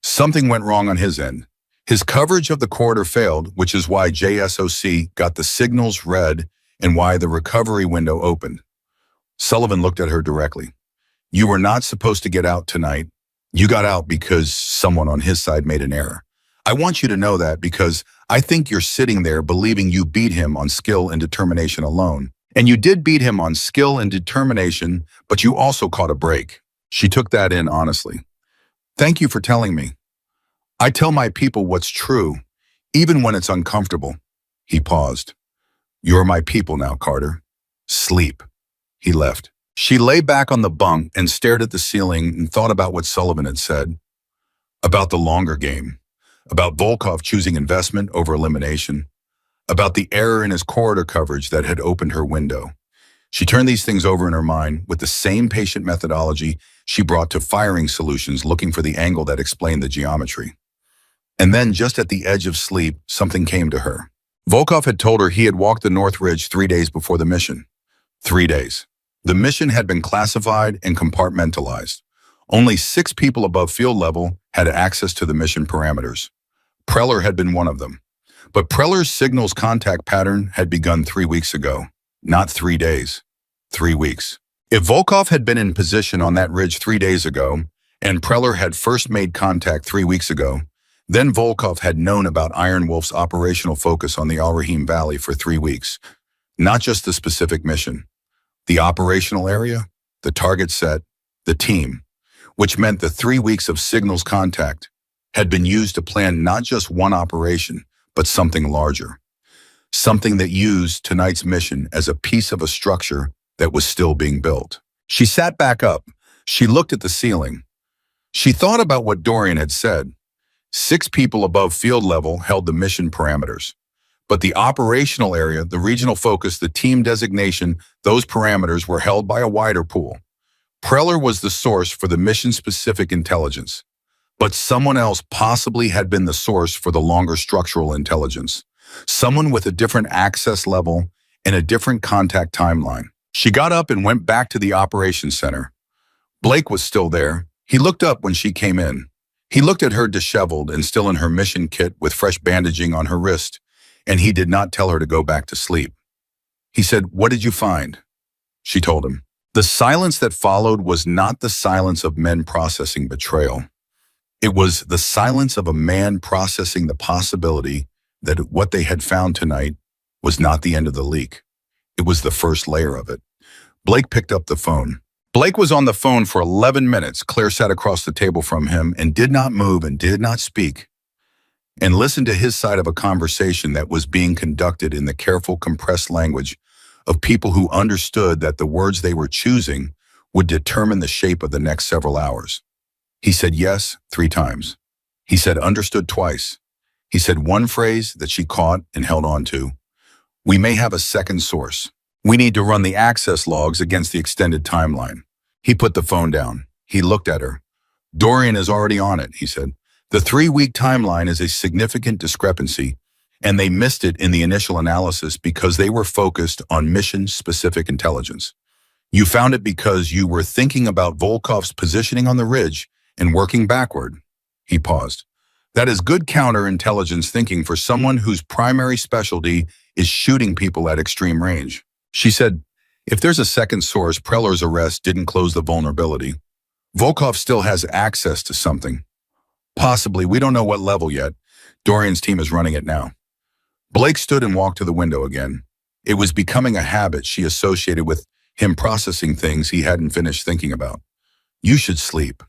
Something went wrong on his end. His coverage of the corridor failed, which is why JSOC got the signals read and why the recovery window opened." Sullivan looked at her directly. "You were not supposed to get out tonight. You got out because someone on his side made an error. I want you to know that because I think you're sitting there believing you beat him on skill and determination alone. And you did beat him on skill and determination, but you also caught a break." She took that in honestly. "Thank you for telling me. I tell my people what's true, even when it's uncomfortable." He paused. "You're my people now, Carter. Sleep." He left. She lay back on the bunk and stared at the ceiling and thought about what Sullivan had said. About the longer game. About Volkov choosing investment over elimination. About the error in his corridor coverage that had opened her window. She turned these things over in her mind with the same patient methodology she brought to firing solutions, looking for the angle that explained the geometry. And then, just at the edge of sleep, something came to her. Volkov had told her he had walked the North Ridge 3 days before the mission. 3 days. The mission had been classified and compartmentalized. Only 6 people above field level had access to the mission parameters. Preller had been one of them. But Preller's signals contact pattern had begun 3 weeks ago. Not 3 days. 3 weeks. If Volkov had been in position on that ridge 3 days ago, and Preller had first made contact 3 weeks ago, then Volkov had known about Iron Wolf's operational focus on the Al Rahim Valley for 3 weeks. Not just the specific mission. The operational area, the target set, the team, which meant the 3 weeks of signals contact had been used to plan not just one operation, but something larger. Something that used tonight's mission as a piece of a structure that was still being built. She sat back up. She looked at the ceiling. She thought about what Dorian had said. 6 people above field level held the mission parameters. But the operational area, the regional focus, the team designation, those parameters were held by a wider pool. Preller was the source for the mission-specific intelligence. But someone else possibly had been the source for the longer structural intelligence. Someone with a different access level and a different contact timeline. She got up and went back to the operations center. Blake was still there. He looked up when she came in. He looked at her disheveled and still in her mission kit with fresh bandaging on her wrist, and he did not tell her to go back to sleep. He said, "What did you find?" She told him. The silence that followed was not the silence of men processing betrayal. It was the silence of a man processing the possibility that what they had found tonight was not the end of the leak. It was the first layer of it. Blake picked up the phone. Blake was on the phone for 11 minutes. Claire sat across the table from him and did not move and did not speak, and listened to his side of a conversation that was being conducted in the careful, compressed language of people who understood that the words they were choosing would determine the shape of the next several hours. He said yes 3 times. He said understood twice. He said one phrase that she caught and held on to. We may have a second source. We need to run the access logs against the extended timeline. He put the phone down. He looked at her. Dorian is already on it, he said. The 3-week timeline is a significant discrepancy, and they missed it in the initial analysis because they were focused on mission-specific intelligence. You found it because you were thinking about Volkov's positioning on the ridge and working backward. He paused. That is good counterintelligence thinking for someone whose primary specialty is shooting people at extreme range. She said, if there's a second source, Preller's arrest didn't close the vulnerability. Volkov still has access to something. Possibly, we don't know what level yet. Dorian's team is running it now. Blake stood and walked to the window again. It was becoming a habit she associated with him processing things he hadn't finished thinking about. You should sleep.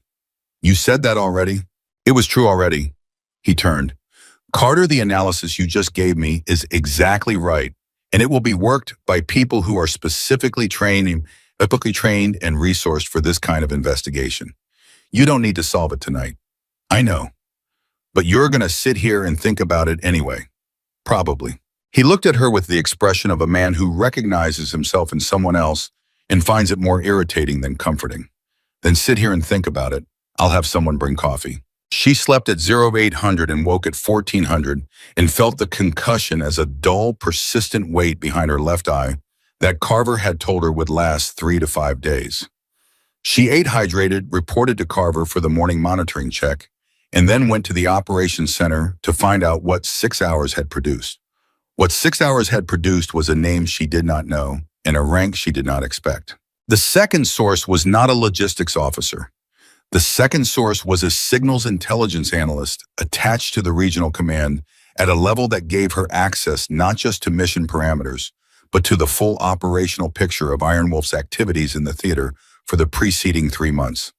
You said that already? It was true already. He turned. Carter, the analysis you just gave me is exactly right, and it will be worked by people who are specifically trained and resourced for this kind of investigation. You don't need to solve it tonight. I know. But you're going to sit here and think about it anyway. Probably. He looked at her with the expression of a man who recognizes himself in someone else and finds it more irritating than comforting. Then sit here and think about it. I'll have someone bring coffee. She slept at 0800 and woke at 1400 and felt the concussion as a dull, persistent weight behind her left eye that Carver had told her would last 3 to 5 days. She ate hydrated, reported to Carver for the morning monitoring check, and then went to the operations center to find out what 6 hours had produced. What 6 hours had produced was a name she did not know and a rank she did not expect. The second source was not a logistics officer. The second source was a signals intelligence analyst attached to the regional command at a level that gave her access not just to mission parameters, but to the full operational picture of Iron Wolf's activities in the theater for the preceding 3 months.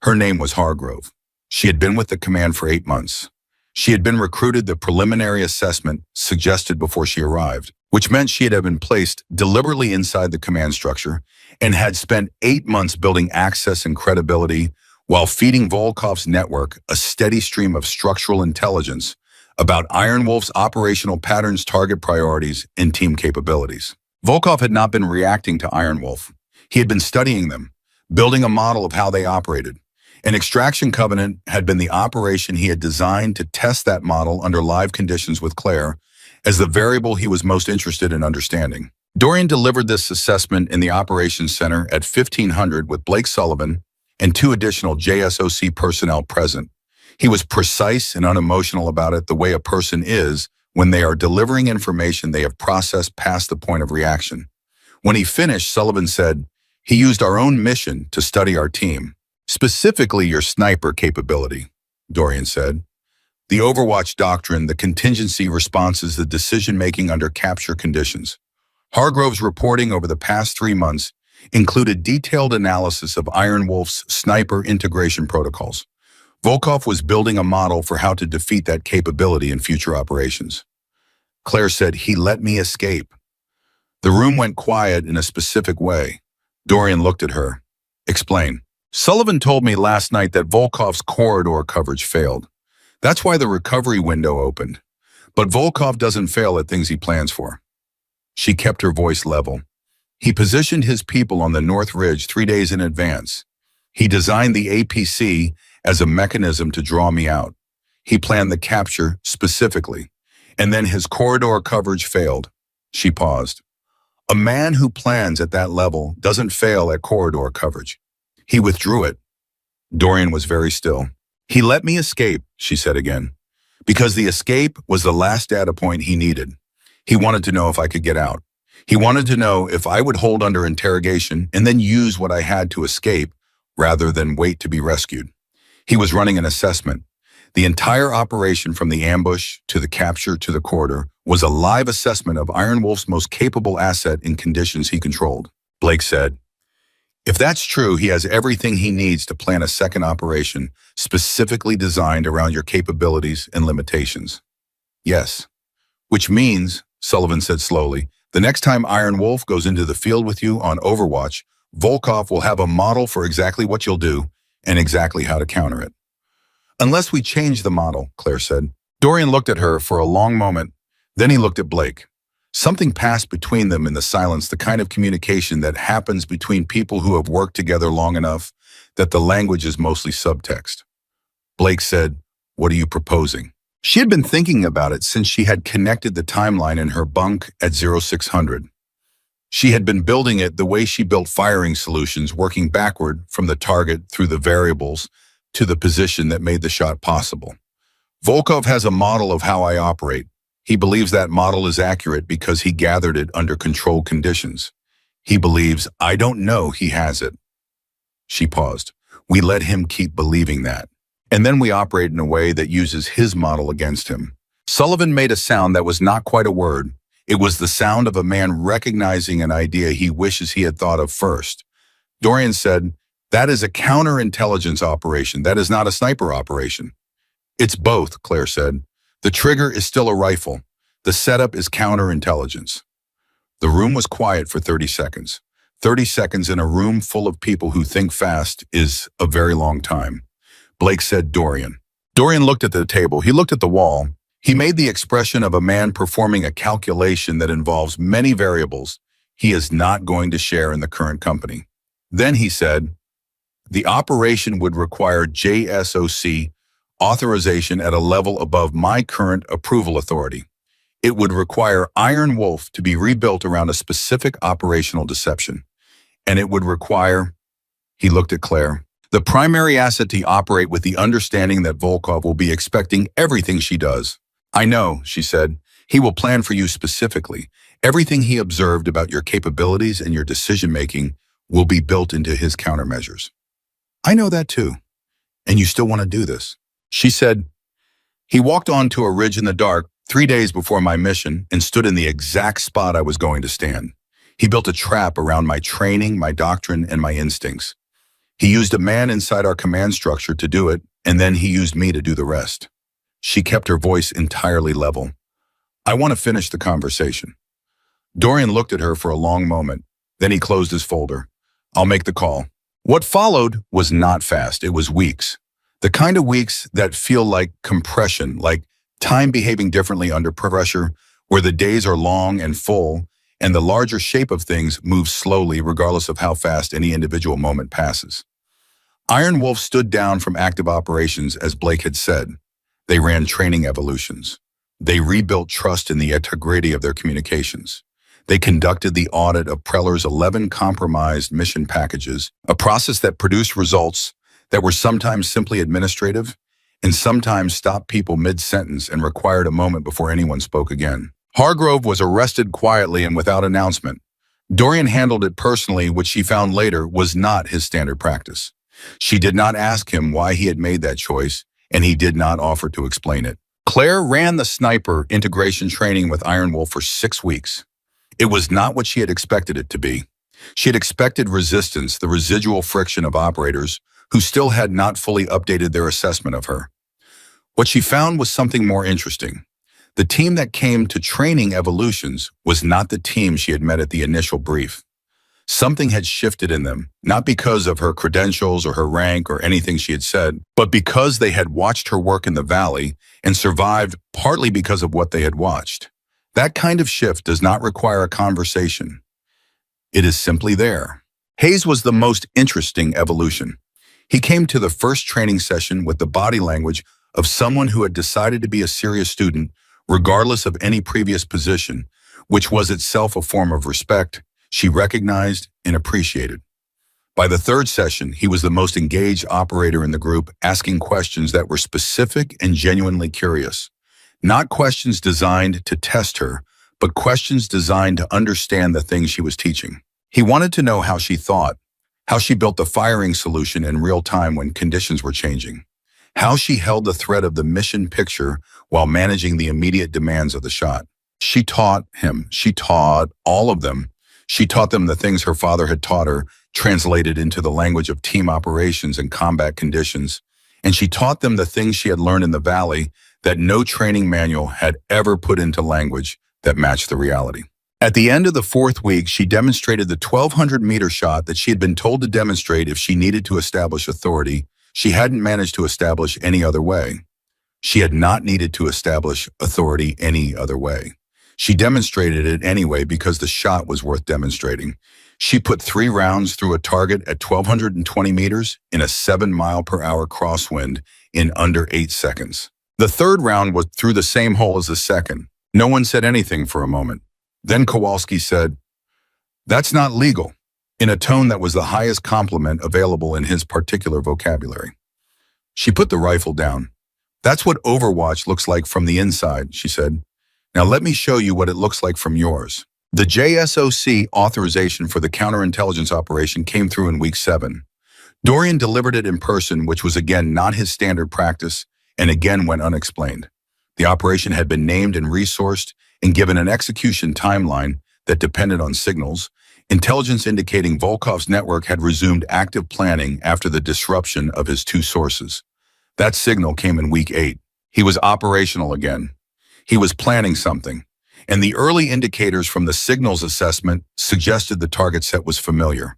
Her name was Hargrove. She had been with the command for 8 months. She had been recruited the preliminary assessment suggested before she arrived, which meant she had been placed deliberately inside the command structure and had spent 8 months building access and credibility while feeding Volkov's network a steady stream of structural intelligence about Iron Wolf's operational patterns, target priorities, and team capabilities. Volkov had not been reacting to Iron Wolf. He had been studying them, building a model of how they operated. An extraction covenant had been the operation he had designed to test that model under live conditions with Claire as the variable he was most interested in understanding. Dorian delivered this assessment in the operations center at 1500 with Blake Sullivan and 2 additional JSOC personnel present. He was precise and unemotional about it, the way a person is when they are delivering information they have processed past the point of reaction. When he finished, Sullivan said, "He used our own mission to study our team. Specifically your sniper capability," Dorian said. "The Overwatch doctrine, the contingency responses, the decision-making under capture conditions." Hargrove's reporting over the past 3 months included detailed analysis of Iron Wolf's sniper integration protocols. Volkov was building a model for how to defeat that capability in future operations. Claire said, "He let me escape." The room went quiet in a specific way. Dorian looked at her. "Explain." "Sullivan told me last night that Volkov's corridor coverage failed. That's why the recovery window opened. But Volkov doesn't fail at things he plans for." She kept her voice level. "He positioned his people on the North Ridge 3 days in advance. He designed the APC as a mechanism to draw me out. He planned the capture specifically. And then his corridor coverage failed." She paused. "A man who plans at that level doesn't fail at corridor coverage. He withdrew it." Dorian was very still. "He let me escape," she said again, "because the escape was the last data point he needed. He wanted to know if I could get out. He wanted to know if I would hold under interrogation and then use what I had to escape rather than wait to be rescued. He was running an assessment. The entire operation from the ambush to the capture to the corridor was a live assessment of Iron Wolf's most capable asset in conditions he controlled." Blake said, "If that's true, he has everything he needs to plan a second operation specifically designed around your capabilities and limitations." "Yes. Which means," Sullivan said slowly, "the next time Iron Wolf goes into the field with you on Overwatch, Volkov will have a model for exactly what you'll do and exactly how to counter it. Unless we change the model, Claire said. Dorian looked at her for a long moment. Then he looked at Blake. Something passed between them in the silence, the kind of communication that happens between people who have worked together long enough that the language is mostly subtext. Blake said, "What are you proposing?" She had been thinking about it since she had connected the timeline in her bunk at 0600. She had been building it the way she built firing solutions, working backward from the target through the variables to the position that made the shot possible. Volkov has a model of how I operate. He believes that model is accurate because he gathered it under controlled conditions. He believes I don't know he has it. She paused. We let him keep believing that. And then we operate in a way that uses his model against him. Sullivan made a sound that was not quite a word. It was the sound of a man recognizing an idea he wishes he had thought of first. Dorian said, "That is a counterintelligence operation. That is not a sniper operation." "It's both," Claire said. "The trigger is still a rifle. The setup is counterintelligence." The room was quiet for 30 seconds. 30 seconds in a room full of people who think fast is a very long time. Blake said, "Dorian." Dorian looked at the table. He looked at the wall. He made the expression of a man performing a calculation that involves many variables he is not going to share in the current company. Then he said, "The operation would require JSOC authorization at a level above my current approval authority. It would require Iron Wolf to be rebuilt around a specific operational deception. And it would require," he looked at Claire, "the primary asset to operate with the understanding that Volkov will be expecting everything she does." "I know," she said. "He will plan for you specifically. Everything he observed about your capabilities and your decision-making will be built into his countermeasures." "I know that too. And you still want to do this?" She said, "He walked onto a ridge in the dark 3 days before my mission and stood in the exact spot I was going to stand. He built a trap around my training, my doctrine, and my instincts. He used a man inside our command structure to do it, and then he used me to do the rest." She kept her voice entirely level. "I want to finish the conversation." Dorian looked at her for a long moment. Then he closed his folder. "I'll make the call." What followed was not fast. It was weeks. The kind of weeks that feel like compression, like time behaving differently under pressure, where the days are long and full, and the larger shape of things moves slowly regardless of how fast any individual moment passes. Iron Wolf stood down from active operations, as Blake had said. They ran training evolutions. They rebuilt trust in the integrity of their communications. They conducted the audit of Preller's 11 compromised mission packages, a process that produced results that were sometimes simply administrative and sometimes stopped people mid-sentence and required a moment before anyone spoke again. Hargrove was arrested quietly and without announcement. Dorian handled it personally, which she found later was not his standard practice. She did not ask him why he had made that choice, and he did not offer to explain it. Claire ran the sniper integration training with Iron Wolf for 6 weeks. It was not what she had expected it to be. She had expected resistance, the residual friction of operators who still had not fully updated their assessment of her. What she found was something more interesting. The team that came to training evolutions was not the team she had met at the initial brief. Something had shifted in them, not because of her credentials or her rank or anything she had said, but because they had watched her work in the valley and survived partly because of what they had watched. That kind of shift does not require a conversation. It is simply there. Hayes was the most interesting evolution. He came to the first training session with the body language of someone who had decided to be a serious student, regardless of any previous position, which was itself a form of respect she recognized and appreciated. By the third session, he was the most engaged operator in the group, asking questions that were specific and genuinely curious. Not questions designed to test her, but questions designed to understand the things she was teaching. He wanted to know how she thought, how she built the firing solution in real time when conditions were changing, how she held the thread of the mission picture while managing the immediate demands of the shot. She taught him. She taught all of them. She taught them the things her father had taught her, translated into the language of team operations and combat conditions. And she taught them the things she had learned in the valley that no training manual had ever put into language that matched the reality. At the end of the fourth week, she demonstrated the 1,200-meter shot that she had been told to demonstrate if she needed to establish authority. She hadn't managed to establish any other way. She had not needed to establish authority any other way. She demonstrated it anyway because the shot was worth demonstrating. She put 3 rounds through a target at 1,220 meters in a 7-mile-per-hour crosswind in under 8 seconds. The third round was through the same hole as the second. No one said anything for a moment. Then Kowalski said, "That's not legal," in a tone that was the highest compliment available in his particular vocabulary. She put the rifle down. "That's what Overwatch looks like from the inside," she said. "Now let me show you what it looks like from yours." The JSOC authorization for the counterintelligence operation came through in week 7. Dorian delivered it in person, which was again not his standard practice, and again went unexplained. The operation had been named and resourced and given an execution timeline that depended on signals, intelligence indicating Volkov's network had resumed active planning after the disruption of his 2 sources. That signal came in week 8. He was operational again. He was planning something, and the early indicators from the signals assessment suggested the target set was familiar.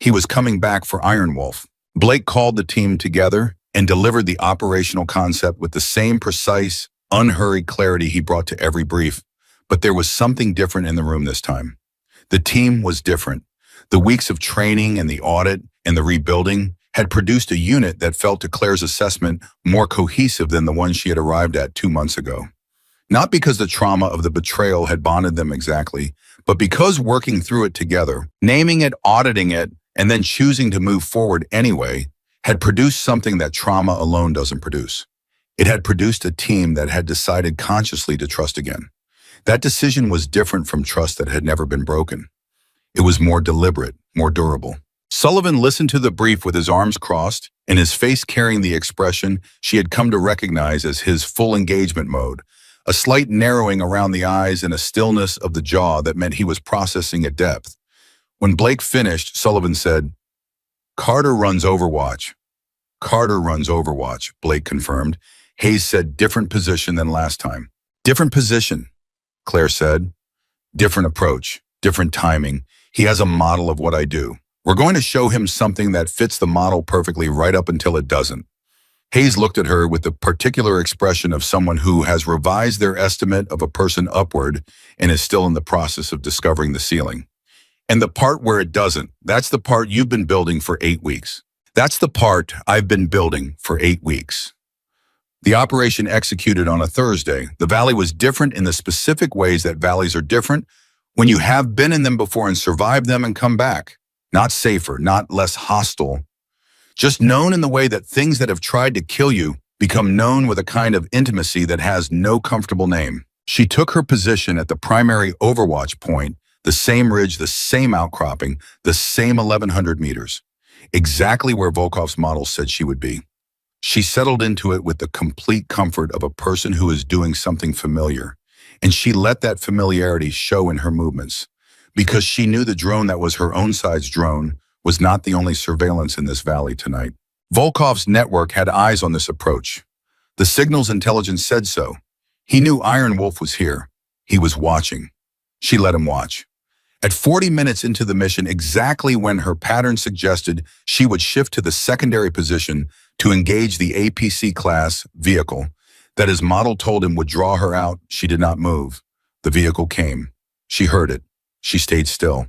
He was coming back for Iron Wolf. Blake called the team together and delivered the operational concept with the same precise, unhurried clarity he brought to every brief. But there was something different in the room this time. The team was different. The weeks of training and the audit and the rebuilding had produced a unit that felt to Claire's assessment more cohesive than the one she had arrived at 2 months ago. Not because the trauma of the betrayal had bonded them exactly, but because working through it together, naming it, auditing it, and then choosing to move forward anyway, had produced something that trauma alone doesn't produce. It had produced a team that had decided consciously to trust again. That decision was different from trust that had never been broken. It was more deliberate, more durable. Sullivan listened to the brief with his arms crossed and his face carrying the expression she had come to recognize as his full engagement mode, a slight narrowing around the eyes and a stillness of the jaw that meant he was processing at depth. When Blake finished, Sullivan said, "Carter runs Overwatch." "Carter runs Overwatch," Blake confirmed. Hayes said, "Different position than last time." "Different position," Claire said. "Different approach, different timing. He has a model of what I do. We're going to show him something that fits the model perfectly right up until it doesn't." Hayes looked at her with the particular expression of someone who has revised their estimate of a person upward and is still in the process of discovering the ceiling. "And the part where it doesn't, that's the part you've been building for 8 weeks. That's the part I've been building for 8 weeks. The operation executed on a Thursday. The valley was different in the specific ways that valleys are different when you have been in them before and survived them and come back. Not safer, not less hostile. Just known in the way that things that have tried to kill you become known with a kind of intimacy that has no comfortable name." She took her position at the primary Overwatch point, the same ridge, the same outcropping, the same 1,100 meters. Exactly where Volkov's model said she would be. She settled into it with the complete comfort of a person who is doing something familiar, and she let that familiarity show in her movements, because she knew the drone that was her own side's drone was not the only surveillance in this valley tonight. Volkov's network had eyes on this approach. The signals intelligence said so. He knew Iron Wolf was here. He was watching. She let him watch. At 40 minutes into the mission, exactly when her pattern suggested she would shift to the secondary position to engage the APC-class vehicle that his model told him would draw her out, she did not move. The vehicle came. She heard it. She stayed still.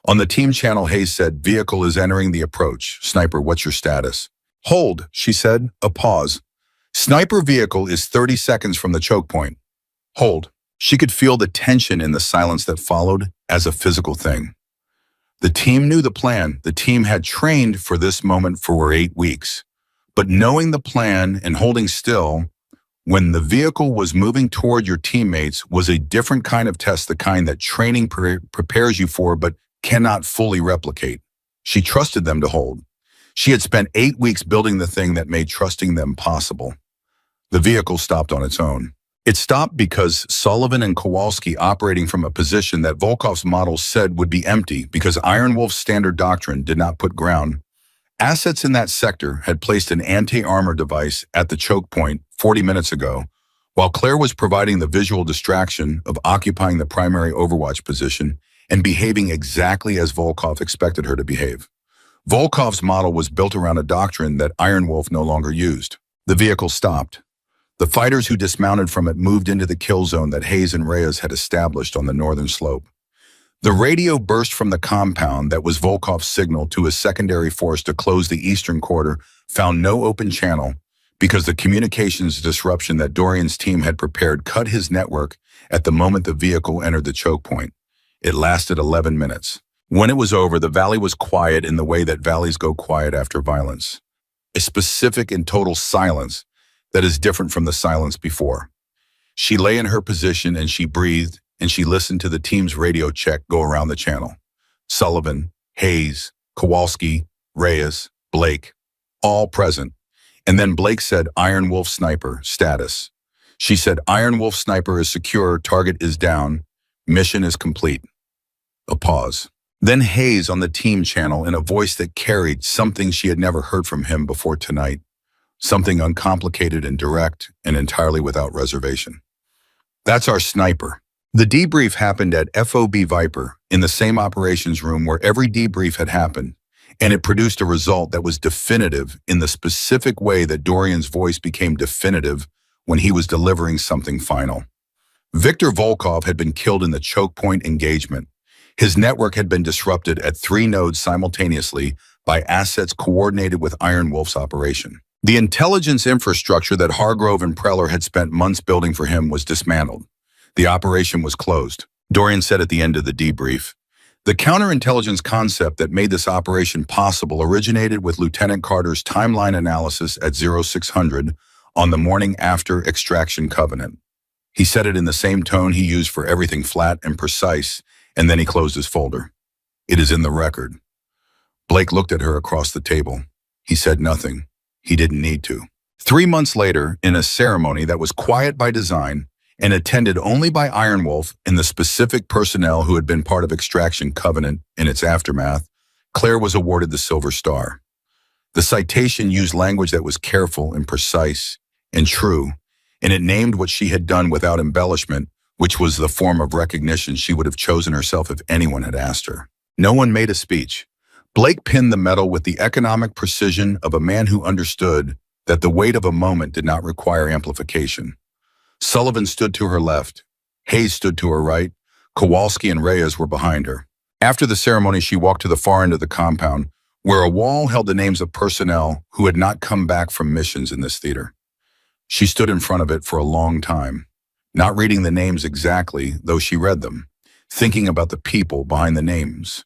On the team channel, Hayes said, "Vehicle is entering the approach. Sniper, what's your status?" "Hold," she said, a pause. "Sniper vehicle is 30 seconds from the choke point. Hold." She could feel the tension in the silence that followed as a physical thing. The team knew the plan. The team had trained for this moment for 8 weeks. But knowing the plan and holding still when the vehicle was moving toward your teammates was a different kind of test, the kind that training prepares you for but cannot fully replicate. She trusted them to hold. She had spent 8 weeks building the thing that made trusting them possible. The vehicle stopped on its own. It stopped because Sullivan and Kowalski, operating from a position that Volkov's model said would be empty because Iron Wolf's standard doctrine did not put ground. Assets in that sector had placed an anti-armor device at the choke point 40 minutes ago, while Claire was providing the visual distraction of occupying the primary overwatch position and behaving exactly as Volkov expected her to behave. Volkov's model was built around a doctrine that Iron Wolf no longer used. The vehicle stopped. The fighters who dismounted from it moved into the kill zone that Hayes and Reyes had established on the northern slope. The radio burst from the compound that was Volkov's signal to his secondary force to close the eastern quarter found no open channel because the communications disruption that Dorian's team had prepared cut his network at the moment the vehicle entered the choke point. It lasted 11 minutes. When it was over, the valley was quiet in the way that valleys go quiet after violence. A specific and total silence that is different from the silence before. She lay in her position and she breathed and she listened to the team's radio check go around the channel. Sullivan, Hayes, Kowalski, Reyes, Blake, all present. And then Blake said, Iron Wolf Sniper, status. She said, Iron Wolf Sniper is secure, target is down, mission is complete. A pause. Then Hayes on the team channel in a voice that carried something she had never heard from him before tonight. Something uncomplicated and direct and entirely without reservation. That's our sniper. The debrief happened at FOB Viper in the same operations room where every debrief had happened, and it produced a result that was definitive in the specific way that Dorian's voice became definitive when he was delivering something final. Viktor Volkov had been killed in the choke point engagement. His network had been disrupted at 3 nodes simultaneously by assets coordinated with Iron Wolf's operation. The intelligence infrastructure that Hargrove and Preller had spent months building for him was dismantled. The operation was closed. Dorian said at the end of the debrief, the counterintelligence concept that made this operation possible originated with Lieutenant Carter's timeline analysis at 0600 on the morning after Extraction Covenant. He said it in the same tone he used for everything flat and precise, and then he closed his folder. It is in the record. Blake looked at her across the table. He said nothing. He didn't need to. 3 months later, in a ceremony that was quiet by design and attended only by Iron Wolf and the specific personnel who had been part of Extraction Covenant in its aftermath, Claire was awarded the Silver Star. The citation used language that was careful and precise and true, and it named what she had done without embellishment, which was the form of recognition she would have chosen herself if anyone had asked her. No one made a speech. Blake pinned the medal with the economic precision of a man who understood that the weight of a moment did not require amplification. Sullivan stood to her left. Hayes stood to her right. Kowalski and Reyes were behind her. After the ceremony, she walked to the far end of the compound, where a wall held the names of personnel who had not come back from missions in this theater. She stood in front of it for a long time, not reading the names exactly, though she read them, thinking about the people behind the names,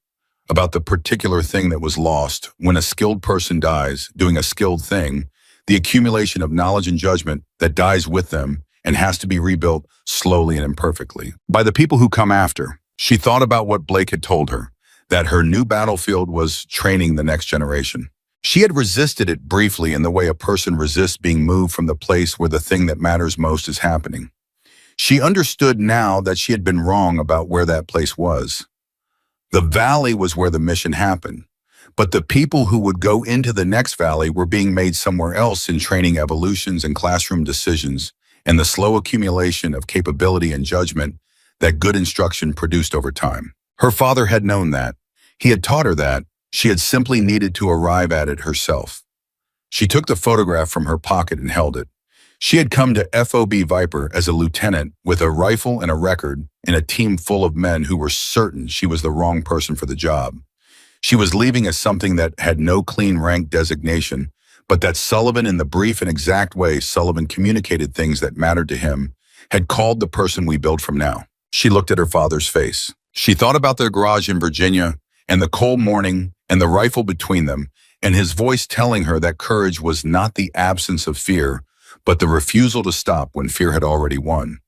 about the particular thing that was lost when a skilled person dies doing a skilled thing, the accumulation of knowledge and judgment that dies with them and has to be rebuilt slowly and imperfectly by the people who come after. She thought about what Blake had told her, that her new battlefield was training the next generation. She had resisted it briefly in the way a person resists being moved from the place where the thing that matters most is happening. She understood now that she had been wrong about where that place was. The valley was where the mission happened, but the people who would go into the next valley were being made somewhere else in training evolutions and classroom decisions and the slow accumulation of capability and judgment that good instruction produced over time. Her father had known that. He had taught her that. She had simply needed to arrive at it herself. She took the photograph from her pocket and held it. She had come to FOB Viper as a lieutenant with a rifle and a record in a team full of men who were certain she was the wrong person for the job. She was leaving as something that had no clean rank designation, but that Sullivan, in the brief and exact way Sullivan communicated things that mattered to him, had called the person we build from now. She looked at her father's face. She thought about their garage in Virginia and the cold morning and the rifle between them, and his voice telling her that courage was not the absence of fear, but the refusal to stop when fear had already won.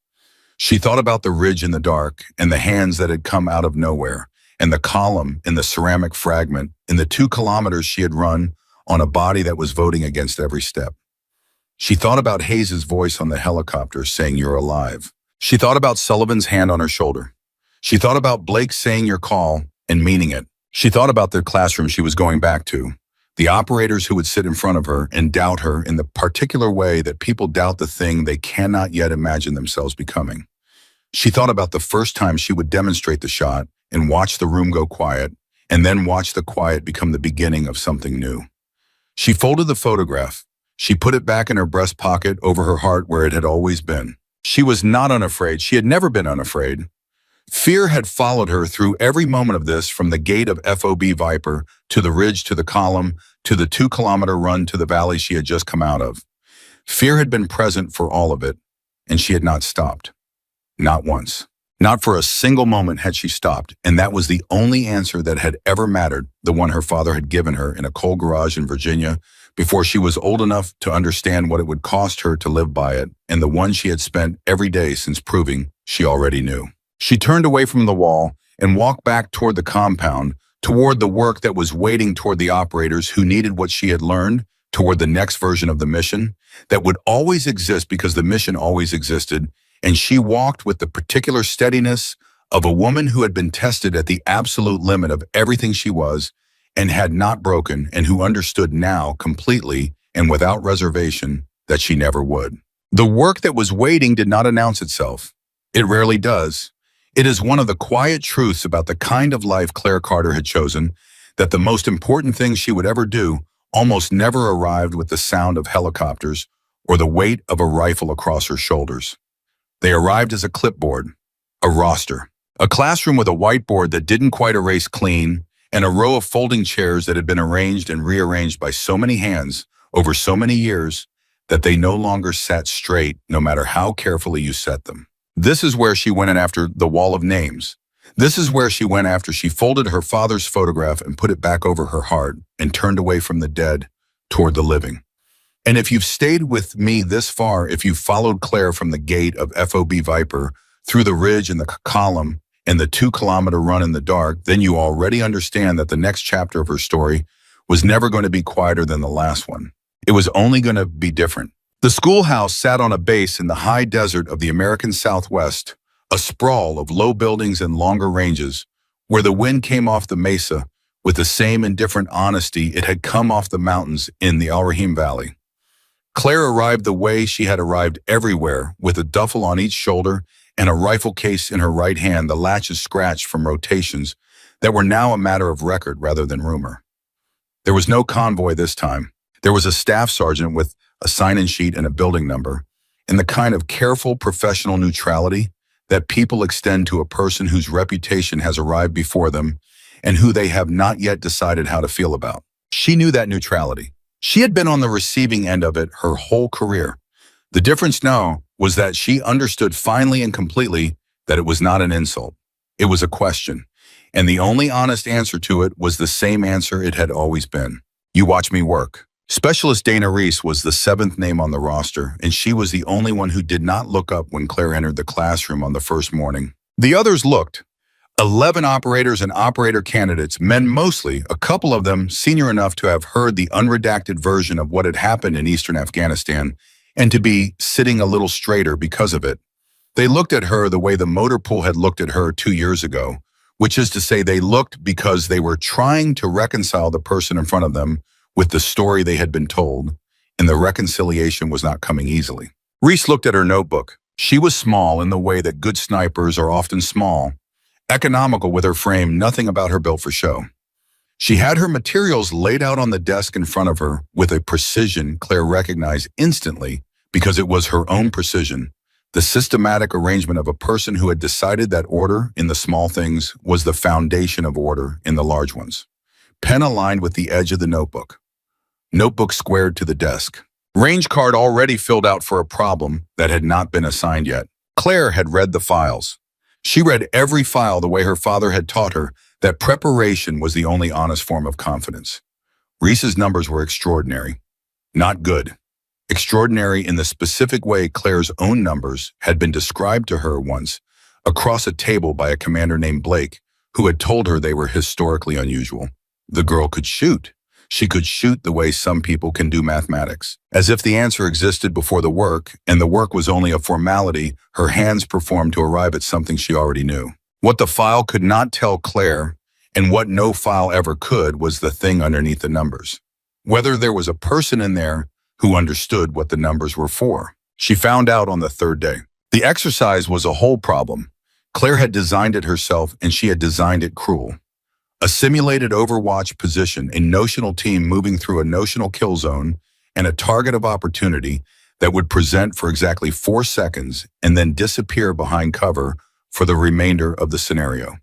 She thought about the ridge in the dark and the hands that had come out of nowhere, and the column in the ceramic fragment in the 2 kilometers she had run on a body that was voting against every step. She thought about Hayes' voice on the helicopter saying, "You're alive." She thought about Sullivan's hand on her shoulder. She thought about Blake saying your call and meaning it. She thought about the classroom she was going back to, The operators who would sit in front of her and doubt her in the particular way that people doubt the thing they cannot yet imagine themselves becoming. She thought about the first time she would demonstrate the shot and watch the room go quiet, and then watch the quiet become the beginning of something new. She folded the photograph. She put it back in her breast pocket over her heart where it had always been. She was not unafraid. She had never been unafraid. Fear had followed her through every moment of this, from the gate of FOB Viper, to the ridge, to the column, to the 2-kilometer run to the valley she had just come out of. Fear had been present for all of it, and she had not stopped. Not once. Not for a single moment had she stopped, and that was the only answer that had ever mattered, the one her father had given her in a coal garage in Virginia before she was old enough to understand what it would cost her to live by it, and the one she had spent every day since proving she already knew. She turned away from the wall and walked back toward the compound, toward the work that was waiting, toward the operators who needed what she had learned, toward the next version of the mission that would always exist because the mission always existed. And she walked with the particular steadiness of a woman who had been tested at the absolute limit of everything she was and had not broken, and who understood now completely and without reservation that she never would. The work that was waiting did not announce itself. It rarely does. It is one of the quiet truths about the kind of life Claire Carter had chosen, that the most important thing she would ever do almost never arrived with the sound of helicopters or the weight of a rifle across her shoulders. They arrived as a clipboard, a roster, a classroom with a whiteboard that didn't quite erase clean, and a row of folding chairs that had been arranged and rearranged by so many hands over so many years that they no longer sat straight no matter how carefully you set them. This is where she went in after the wall of names. This is where she went after she folded her father's photograph and put it back over her heart and turned away from the dead toward the living. And if you've stayed with me this far, if you followed Claire from the gate of FOB Viper through the ridge and the column and the 2-kilometer run in the dark, then you already understand that the next chapter of her story was never going to be quieter than the last one. It was only going to be different. The schoolhouse sat on a base in the high desert of the American Southwest, a sprawl of low buildings and longer ranges, where the wind came off the mesa with the same indifferent honesty it had come off the mountains in the Al Rahim Valley. Claire arrived the way she had arrived everywhere, with a duffel on each shoulder and a rifle case in her right hand, the latches scratched from rotations that were now a matter of record rather than rumor. There was no convoy this time. There was a staff sergeant with a sign-in sheet and a building number, and the kind of careful professional neutrality that people extend to a person whose reputation has arrived before them and who they have not yet decided how to feel about. She knew that neutrality. She had been on the receiving end of it her whole career. The difference now was that she understood finally and completely that it was not an insult. It was a question, and the only honest answer to it was the same answer it had always been. You watch me work. Specialist Dana Reese was the 7th name on the roster, and she was the only one who did not look up when Claire entered the classroom on the first morning. The others looked. 11 operators and operator candidates, men mostly, a couple of them senior enough to have heard the unredacted version of what had happened in eastern Afghanistan and to be sitting a little straighter because of it. They looked at her the way the motor pool had looked at her 2 years ago, which is to say they looked because they were trying to reconcile the person in front of them with the story they had been told, and the reconciliation was not coming easily. Reese looked at her notebook. She was small in the way that good snipers are often small. Economical with her frame, nothing about her built for show. She had her materials laid out on the desk in front of her with a precision Claire recognized instantly because it was her own precision, the systematic arrangement of a person who had decided that order in the small things was the foundation of order in the large ones. Pen aligned with the edge of the notebook. Notebook squared to the desk. Range card already filled out for a problem that had not been assigned yet. Claire had read the files. She read every file the way her father had taught her that preparation was the only honest form of confidence. Reese's numbers were extraordinary, not good. Extraordinary in the specific way Claire's own numbers had been described to her once across a table by a commander named Blake, who had told her they were historically unusual. The girl could shoot. She could shoot the way some people can do mathematics, as if the answer existed before the work, and the work was only a formality her hands performed to arrive at something she already knew. What the file could not tell Claire, and what no file ever could, was the thing underneath the numbers. whether there was a person in there who understood what the numbers were for. She found out on the third day. The exercise was a whole problem. Claire had designed it herself, and she had designed it cruel. A simulated Overwatch position, a notional team moving through a notional kill zone, and a target of opportunity that would present for exactly 4 seconds and then disappear behind cover for the remainder of the scenario.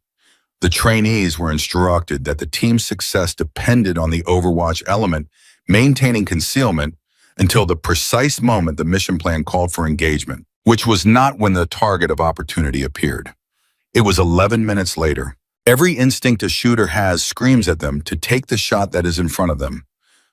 The trainees were instructed that the team's success depended on the Overwatch element maintaining concealment until the precise moment the mission plan called for engagement, which was not when the target of opportunity appeared. It was 11 minutes later. Every instinct a shooter has screams at them to take the shot that is in front of them.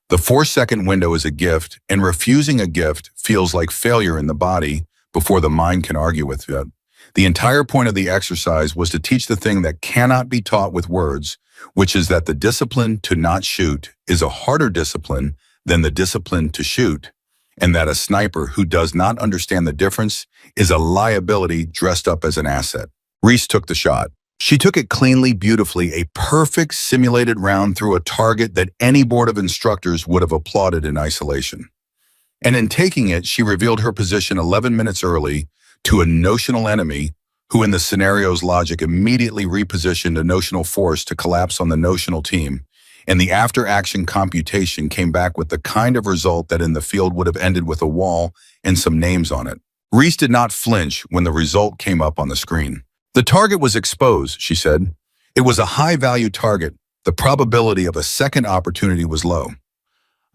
The 4-second window is a gift, and refusing a gift feels like failure in the body before the mind can argue with it. The entire point of the exercise was to teach the thing that cannot be taught with words, which is that the discipline to not shoot is a harder discipline than the discipline to shoot, and that a sniper who does not understand the difference is a liability dressed up as an asset. Reese took the shot. She took it cleanly, beautifully, a perfect simulated round through a target that any board of instructors would have applauded in isolation. And in taking it, she revealed her position 11 minutes early to a notional enemy who, in the scenario's logic, immediately repositioned a notional force to collapse on the notional team, and the after-action computation came back with the kind of result that in the field would have ended with a wall and some names on it. Reese did not flinch when the result came up on the screen. The target was exposed, she said. It was a high-value target. The probability of a second opportunity was low.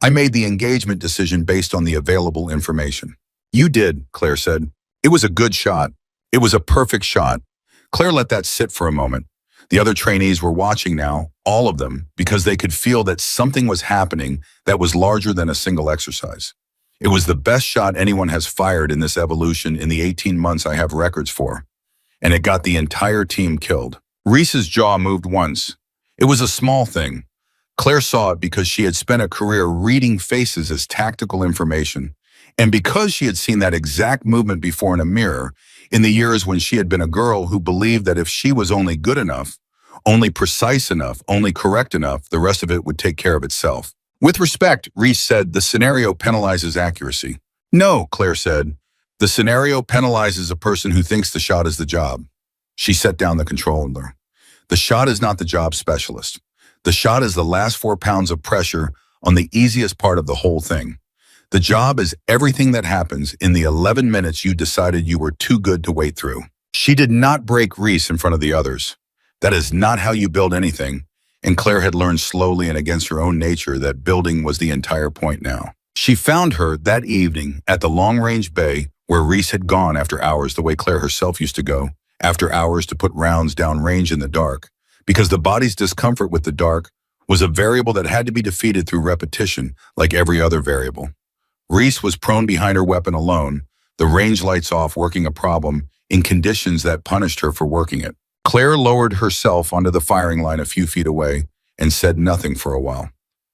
I made the engagement decision based on the available information. You did, Claire said. It was a good shot. It was a perfect shot. Claire let that sit for a moment. The other trainees were watching now, all of them, because they could feel that something was happening that was larger than a single exercise. It was the best shot anyone has fired in this evolution in the 18 months I have records for. And it got the entire team killed. Reese's jaw moved once. It was a small thing. Claire saw it because she had spent a career reading faces as tactical information, and because she had seen that exact movement before in a mirror in the years when she had been a girl who believed that if she was only good enough, only precise enough, only correct enough, the rest of it would take care of itself. With respect, Reese said, the scenario penalizes accuracy. No, Claire said. The scenario penalizes a person who thinks the shot is the job. She set down the controller. The shot is not the job specialist. The shot is the last 4 pounds of pressure on the easiest part of the whole thing. The job is everything that happens in the 11 minutes you decided you were too good to wait through. She did not break Reese in front of the others. That is not how you build anything, and Claire had learned slowly and against her own nature that building was the entire point now. She found her that evening at the long-range bay where Reese had gone after hours the way Claire herself used to go, after hours to put rounds downrange in the dark, because the body's discomfort with the dark was a variable that had to be defeated through repetition like every other variable. Reese was prone behind her weapon alone, the range lights off, working a problem in conditions that punished her for working it. Claire lowered herself onto the firing line a few feet away and said nothing for a while.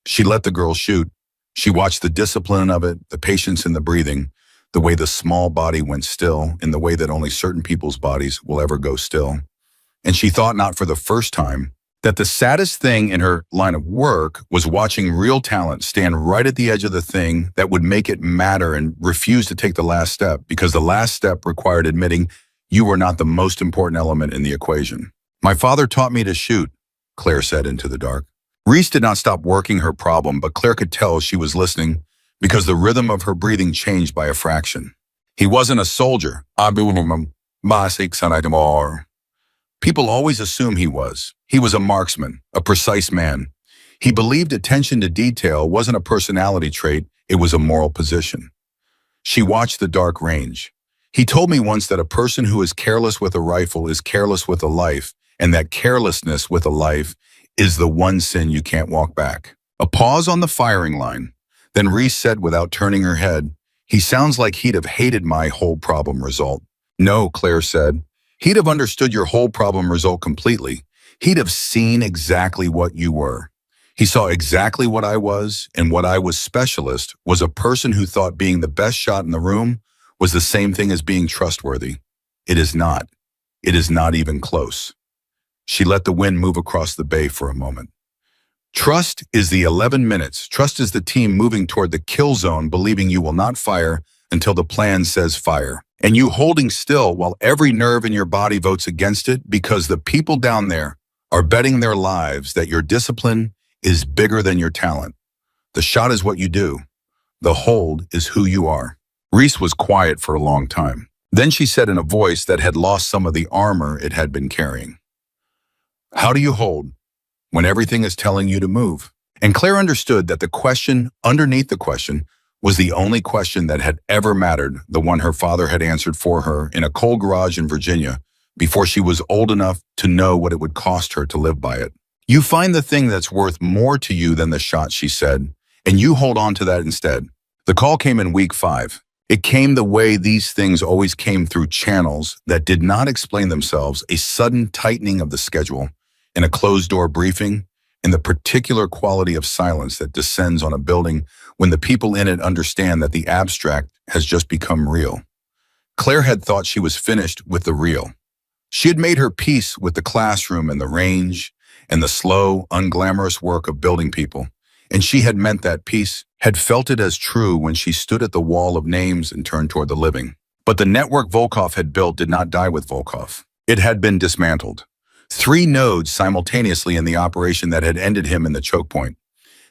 She let the girl shoot. She watched the discipline of it, the patience in the breathing, the way the small body went still in the way that only certain people's bodies will ever go still. And she thought, not for the first time, that the saddest thing in her line of work was watching real talent stand right at the edge of the thing that would make it matter and refuse to take the last step, because the last step required admitting you were not the most important element in the equation. My father taught me to shoot, Claire said into the dark. Reese did not stop working her problem, but Claire could tell she was listening because the rhythm of her breathing changed by a fraction. He wasn't a soldier. People always assume he was. He was a marksman, a precise man. He believed attention to detail wasn't a personality trait, it was a moral position. She watched the dark range. He told me once that a person who is careless with a rifle is careless with a life, and that carelessness with a life is the one sin you can't walk back. A pause on the firing line. Then Reese said without turning her head, he sounds like he'd have hated my whole problem result. No, Claire said. He'd have understood your whole problem result completely. He'd have seen exactly what you were. He saw exactly what I was, and what I was specialist was a person who thought being the best shot in the room was the same thing as being trustworthy. It is not. It is not even close. She let the wind move across the bay for a moment. Trust is the 11 minutes. Trust is the team moving toward the kill zone, believing you will not fire until the plan says fire. And you holding still while every nerve in your body votes against it because the people down there are betting their lives that your discipline is bigger than your talent. The shot is what you do. The hold is who you are. Reese was quiet for a long time. Then she said in a voice that had lost some of the armor it had been carrying, "How do you hold when everything is telling you to move?" And Claire understood that the question underneath the question was the only question that had ever mattered, the one her father had answered for her in a cold garage in Virginia before she was old enough to know what it would cost her to live by it. "You find the thing that's worth more to you than the shot," she said, "and you hold on to that instead." The call came in week 5. It came the way these things always came, through channels that did not explain themselves, a sudden tightening of the schedule, in a closed-door briefing, in the particular quality of silence that descends on a building when the people in it understand that the abstract has just become real. Claire had thought she was finished with the real. She had made her peace with the classroom and the range and the slow, unglamorous work of building people, and she had meant that peace, had felt it as true when she stood at the wall of names and turned toward the living. But the network Volkov had built did not die with Volkov. It had been dismantled. 3 nodes simultaneously in the operation that had ended him in the choke point.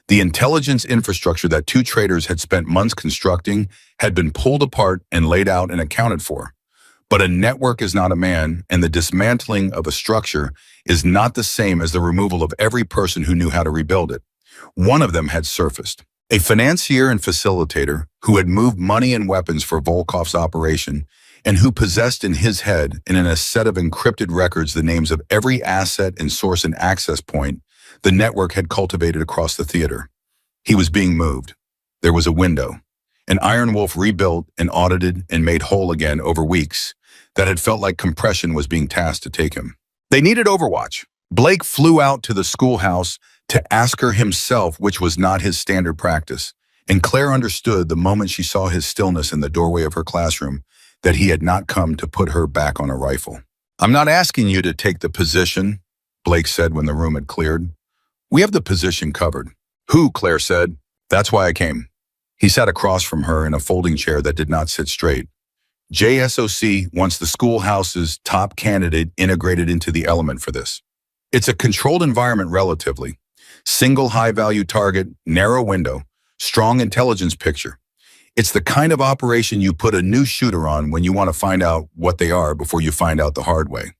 The intelligence infrastructure that 2 traders had spent months constructing had been pulled apart and laid out and accounted for. But a network is not a man, and the dismantling of a structure is not the same as the removal of every person who knew how to rebuild it. One of them had surfaced. A financier and facilitator who had moved money and weapons for Volkov's operation, and who possessed in his head and in a set of encrypted records the names of every asset and source and access point the network had cultivated across the theater. He was being moved. There was a window. An Iron Wolf rebuilt and audited and made whole again over weeks that had felt like compression was being tasked to take him. They needed Overwatch. Blake flew out to the schoolhouse to ask her himself, which was not his standard practice. And Claire understood the moment she saw his stillness in the doorway of her classroom that he had not come to put her back on a rifle. "I'm not asking you to take the position," Blake said when the room had cleared. "We have the position covered." "Who?" Claire said. "That's why I came." He sat across from her in a folding chair that did not sit straight. "JSOC wants the schoolhouse's top candidate integrated into the element for this. It's a controlled environment relatively. Single high-value target, narrow window, strong intelligence picture. It's the kind of operation you put a new shooter on when you want to find out what they are before you find out the hard way."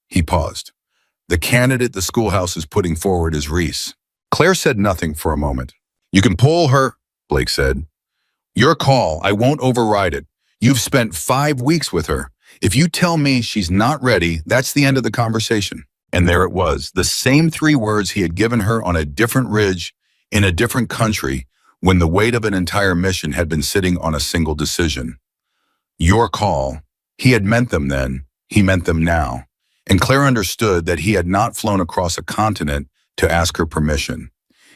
He paused. "The candidate the schoolhouse is putting forward is Reese." Claire said nothing for a moment. "You can pull her," Blake said. "Your call. I won't override it. You've spent 5 weeks with her. If you tell me she's not ready, that's the end of the conversation." And there it was, the same 3 words he had given her on a different ridge, in a different country, when the weight of an entire mission had been sitting on a single decision. Your call. He had meant them then. He meant them now. And Claire understood that he had not flown across a continent to ask her permission.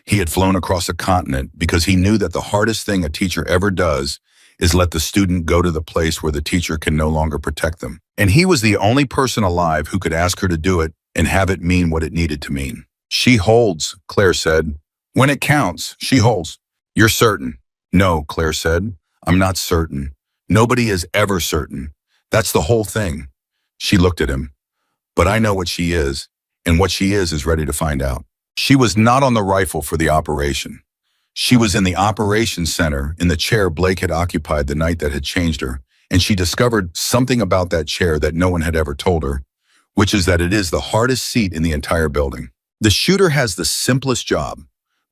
He had flown across a continent because he knew that the hardest thing a teacher ever does is let the student go to the place where the teacher can no longer protect them. And he was the only person alive who could ask her to do it and have it mean what it needed to mean. "She holds," Claire said. "When it counts, she holds." "You're certain?" "No," Claire said. "I'm not certain. Nobody is ever certain. That's the whole thing." She looked at him. "But I know what she is, and what she is ready to find out." She was not on the rifle for the operation. She was in the operations center, in the chair Blake had occupied the night that had changed her, and she discovered something about that chair that no one had ever told her, which is that it is the hardest seat in the entire building. The shooter has the simplest job.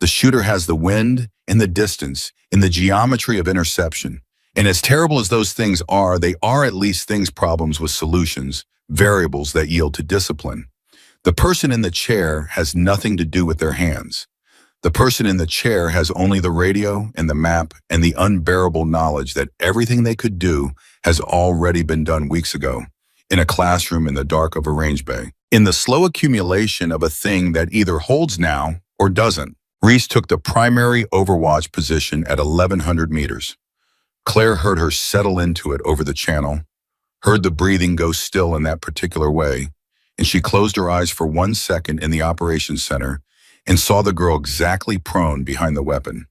The shooter has the wind and the distance and the geometry of interception. And as terrible as those things are, they are at least things, problems with solutions, variables that yield to discipline. The person in the chair has nothing to do with their hands. The person in the chair has only the radio and the map and the unbearable knowledge that everything they could do has already been done weeks ago, in a classroom in the dark of a range bay, in the slow accumulation of a thing that either holds now or doesn't. Reese took the primary overwatch position at 1,100 meters. Claire heard her settle into it over the channel, heard the breathing go still in that particular way, and she closed her eyes for 1 second in the operations center and saw the girl exactly prone behind the weapon,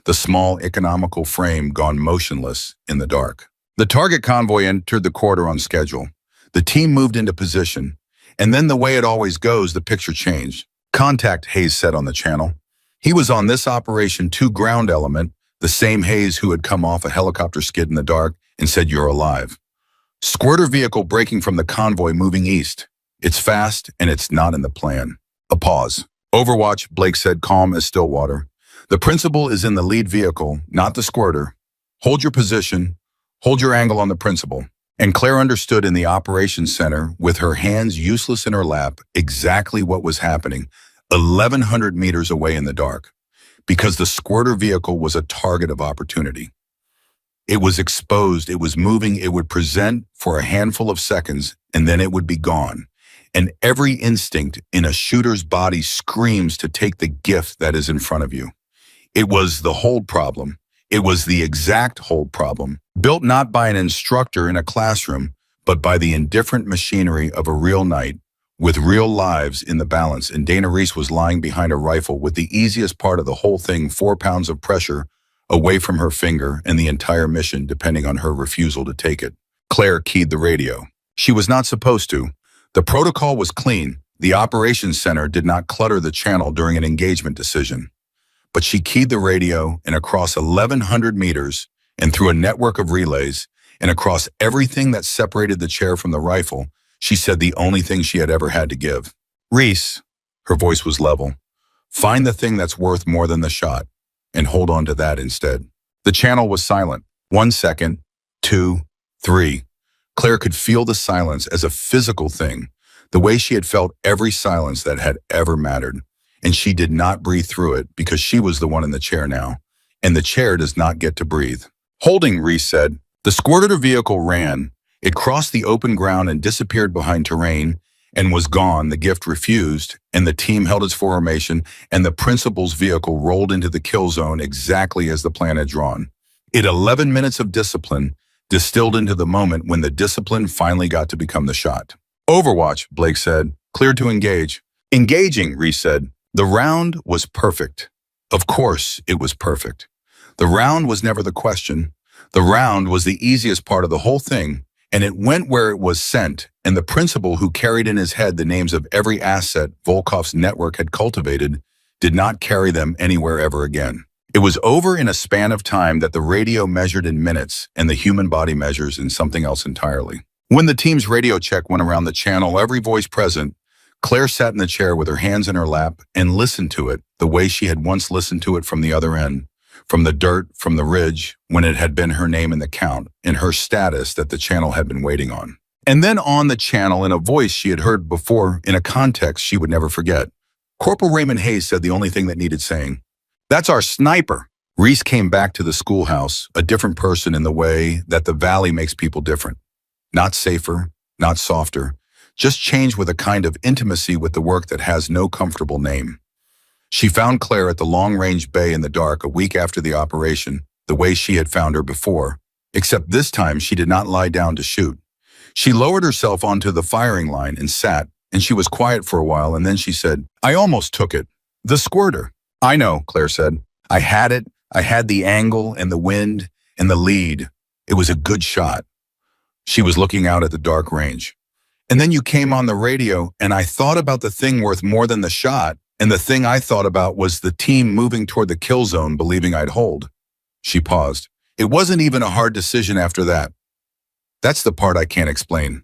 the small economical frame gone motionless in the dark. The target convoy entered the corridor on schedule. The team moved into position, and then the way it always goes, the picture changed. Contact, Hayes said on the channel. He was on this Operation 2 ground element, the same Hayes who had come off a helicopter skid in the dark and said, "You're alive." Squirter vehicle breaking from the convoy moving east. It's fast and it's not in the plan. A pause. Overwatch, Blake said, calm as still water. The principal is in the lead vehicle, not the squirter. Hold your position. Hold your angle on the principal. And Claire understood in the operations center, with her hands useless in her lap, exactly what was happening 1,100 meters away in the dark. Because the squirter vehicle was a target of opportunity. It was exposed, it was moving, it would present for a handful of seconds, and then it would be gone. And every instinct in a shooter's body screams to take the gift that is in front of you. It was the hold problem. It was the exact hold problem, built not by an instructor in a classroom, but by the indifferent machinery of a real night, with real lives in the balance. And Dana Reese was lying behind a rifle with the easiest part of the whole thing, 4 pounds of pressure away from her finger, and the entire mission depending on her refusal to take it. Claire keyed the radio. She was not supposed to. The protocol was clean. The operations center did not clutter the channel during an engagement decision. But she keyed the radio, and across 1,100 meters, and through a network of relays, and across everything that separated the chair from the rifle, she said the only thing she had ever had to give. "Reese," her voice was level, "find the thing that's worth more than the shot, and hold on to that instead." The channel was silent. 1 second, 2, 3. Claire could feel the silence as a physical thing, the way she had felt every silence that had ever mattered. And she did not breathe through it because she was the one in the chair now, and the chair does not get to breathe. "Holding," Reese said. The squirter vehicle ran. It crossed the open ground and disappeared behind terrain and was gone. The gift refused, and the team held its formation, and the principal's vehicle rolled into the kill zone exactly as the plan had drawn. It 11 minutes of discipline distilled into the moment when the discipline finally got to become the shot. "Overwatch," Blake said. "Cleared to engage." "Engaging," Reese said. The round was perfect. Of course it was perfect. The round was never the question. The round was the easiest part of the whole thing, and it went where it was sent, and the principal who carried in his head the names of every asset Volkov's network had cultivated did not carry them anywhere ever again. It was over in a span of time that the radio measured in minutes and the human body measures in something else entirely. When the team's radio check went around the channel, every voice present, Claire sat in the chair with her hands in her lap and listened to it the way she had once listened to it from the other end, from the dirt, from the ridge, when it had been her name in the count, in her status that the channel had been waiting on. And then on the channel, in a voice she had heard before, in a context she would never forget. Corporal Raymond Hayes said the only thing that needed saying. "That's our sniper." Reese came back to the schoolhouse, a different person in the way that the valley makes people different. Not safer, not softer, just changed with a kind of intimacy with the work that has no comfortable name. She found Claire at the long-range bay in the dark a week after the operation, the way she had found her before, except this time she did not lie down to shoot. She lowered herself onto the firing line and sat, and she was quiet for a while, and then she said, "I almost took it. The squirter." "I know," Claire said. "I had it. I had the angle and the wind and the lead. It was a good shot." She was looking out at the dark range. "And then you came on the radio, and I thought about the thing worth more than the shot, and the thing I thought about was the team moving toward the kill zone, believing I'd hold." She paused. "It wasn't even a hard decision after that. That's the part I can't explain.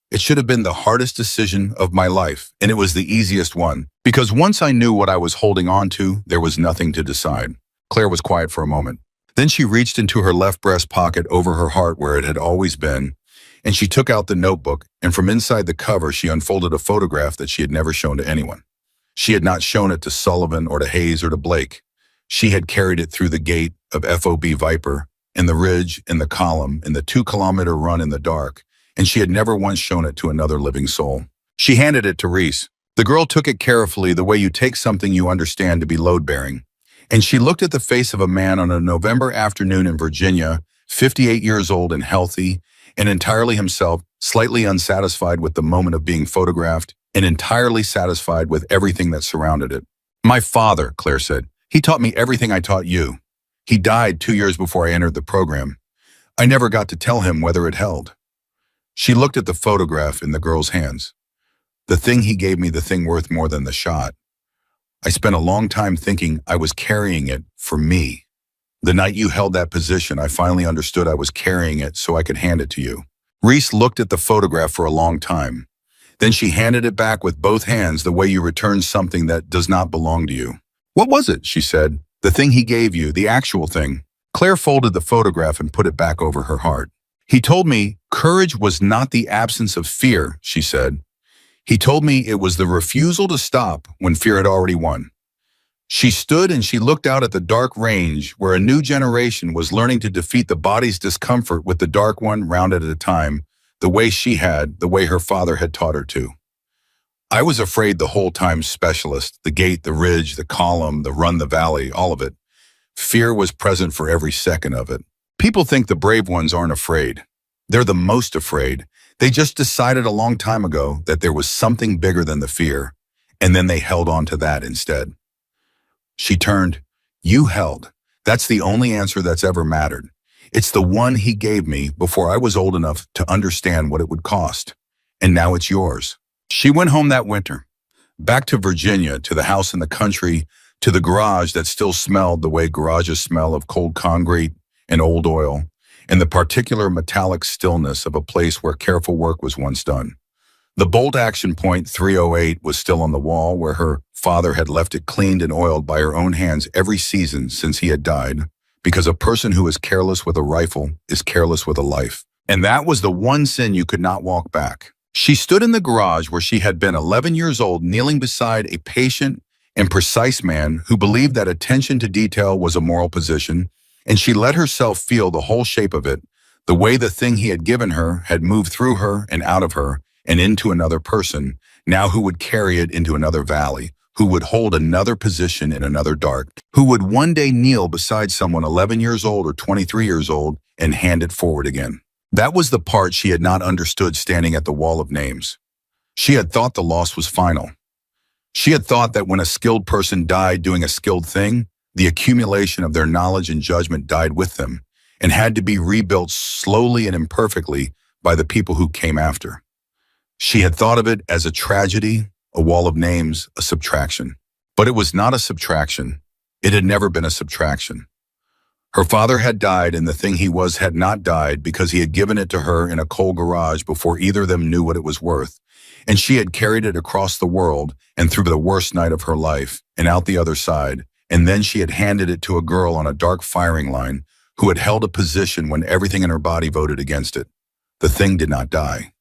It should have been the hardest decision of my life, and it was the easiest one, because once I knew what I was holding on to, there was nothing to decide." Claire was quiet for a moment. Then she reached into her left breast pocket over her heart where it had always been, and she took out the notebook, and from inside the cover she unfolded a photograph that she had never shown to anyone. She had not shown it to Sullivan or to Hayes or to Blake. She had carried it through the gate of FOB Viper, in the ridge, in the column, in the 2-kilometer run in the dark, and she had never once shown it to another living soul. She handed it to Reese. The girl took it carefully, the way you take something you understand to be load-bearing, and she looked at the face of a man on a November afternoon in Virginia, 58 years old and healthy, and entirely himself, slightly unsatisfied with the moment of being photographed, and entirely satisfied with everything that surrounded it. My father, Claire said. He taught me everything I taught you. He died 2 years before I entered the program. I never got to tell him whether it held. She looked at the photograph in the girl's hands. The thing he gave me, the thing worth more than the shot. I spent a long time thinking I was carrying it for me. The night you held that position, I finally understood I was carrying it so I could hand it to you. Reese looked at the photograph for a long time. Then she handed it back with both hands the way you return something that does not belong to you. What was it? She said. The thing he gave you, the actual thing. Claire folded the photograph and put it back over her heart. He told me courage was not the absence of fear, she said. He told me it was the refusal to stop when fear had already won. She stood and she looked out at the dark range where a new generation was learning to defeat the body's discomfort with the dark one round at a time, the way she had, the way her father had taught her to. I was afraid the whole time, specialist, the gate, the ridge, the column, the run, the valley, all of it. Fear was present for every second of it. People think the brave ones aren't afraid. They're the most afraid. They just decided a long time ago that there was something bigger than the fear, and then they held on to that instead. She turned. You held. That's the only answer that's ever mattered. It's the one he gave me before I was old enough to understand what it would cost. And now it's yours. She went home that winter, back to Virginia, to the house in the country, to the garage that still smelled the way garages smell of cold concrete and old oil, and the particular metallic stillness of a place where careful work was once done. The bolt action point 308 was still on the wall where her father had left it cleaned and oiled by her own hands every season since he had died, because a person who is careless with a rifle is careless with a life. And that was the one sin you could not walk back. She stood in the garage where she had been 11 years old, kneeling beside a patient and precise man who believed that attention to detail was a moral position, and she let herself feel the whole shape of it, the way the thing he had given her had moved through her and out of her and into another person, now who would carry it into another valley, who would hold another position in another dark, who would one day kneel beside someone 11 years old or 23 years old and hand it forward again. That was the part she had not understood standing at the wall of names. She had thought the loss was final. She had thought that when a skilled person died doing a skilled thing, the accumulation of their knowledge and judgment died with them and had to be rebuilt slowly and imperfectly by the people who came after. She had thought of it as a tragedy, a wall of names, a subtraction. But it was not a subtraction. It had never been a subtraction. Her father had died, and the thing he was had not died because he had given it to her in a cold garage before either of them knew what it was worth. And she had carried it across the world and through the worst night of her life and out the other side. And then she had handed it to a girl on a dark firing line who had held a position when everything in her body voted against it. The thing did not die.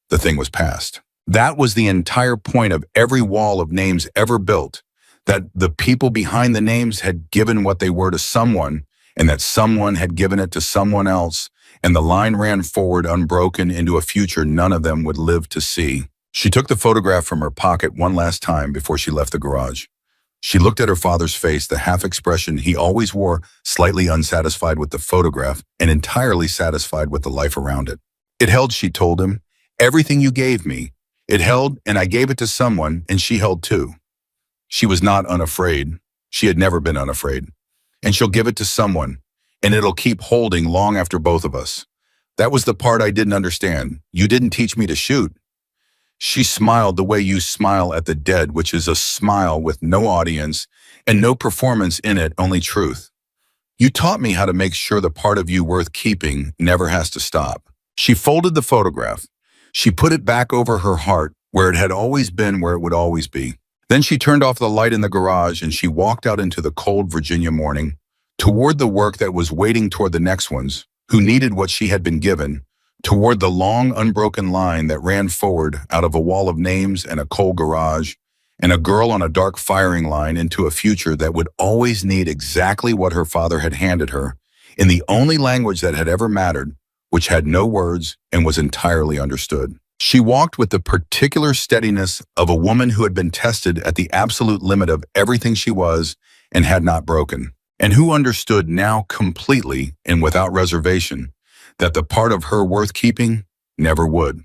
The thing was past. That was the entire point of every wall of names ever built, that the people behind the names had given what they were to someone, and that someone had given it to someone else, and the line ran forward unbroken into a future none of them would live to see. She took the photograph from her pocket one last time before she left the garage. She looked at her father's face, the half expression he always wore, slightly unsatisfied with the photograph and entirely satisfied with the life around it. It held, she told him, everything you gave me. It held, and I gave it to someone, and she held too. She was not unafraid. She had never been unafraid. And she'll give it to someone, and it'll keep holding long after both of us. That was the part I didn't understand. You didn't teach me to shoot. She smiled the way you smile at the dead, which is a smile with no audience and no performance in it, only truth. You taught me how to make sure the part of you worth keeping never has to stop. She folded the photograph. She put it back over her heart, where it had always been, where it would always be. Then she turned off the light in the garage and she walked out into the cold Virginia morning, toward the work that was waiting toward the next ones, who needed what she had been given, toward the long, unbroken line that ran forward out of a wall of names and a cold garage, and a girl on a dark firing line into a future that would always need exactly what her father had handed her, in the only language that had ever mattered, which had no words and was entirely understood. She walked with the particular steadiness of a woman who had been tested at the absolute limit of everything she was and had not broken, and who understood now completely and without reservation that the part of her worth keeping never would.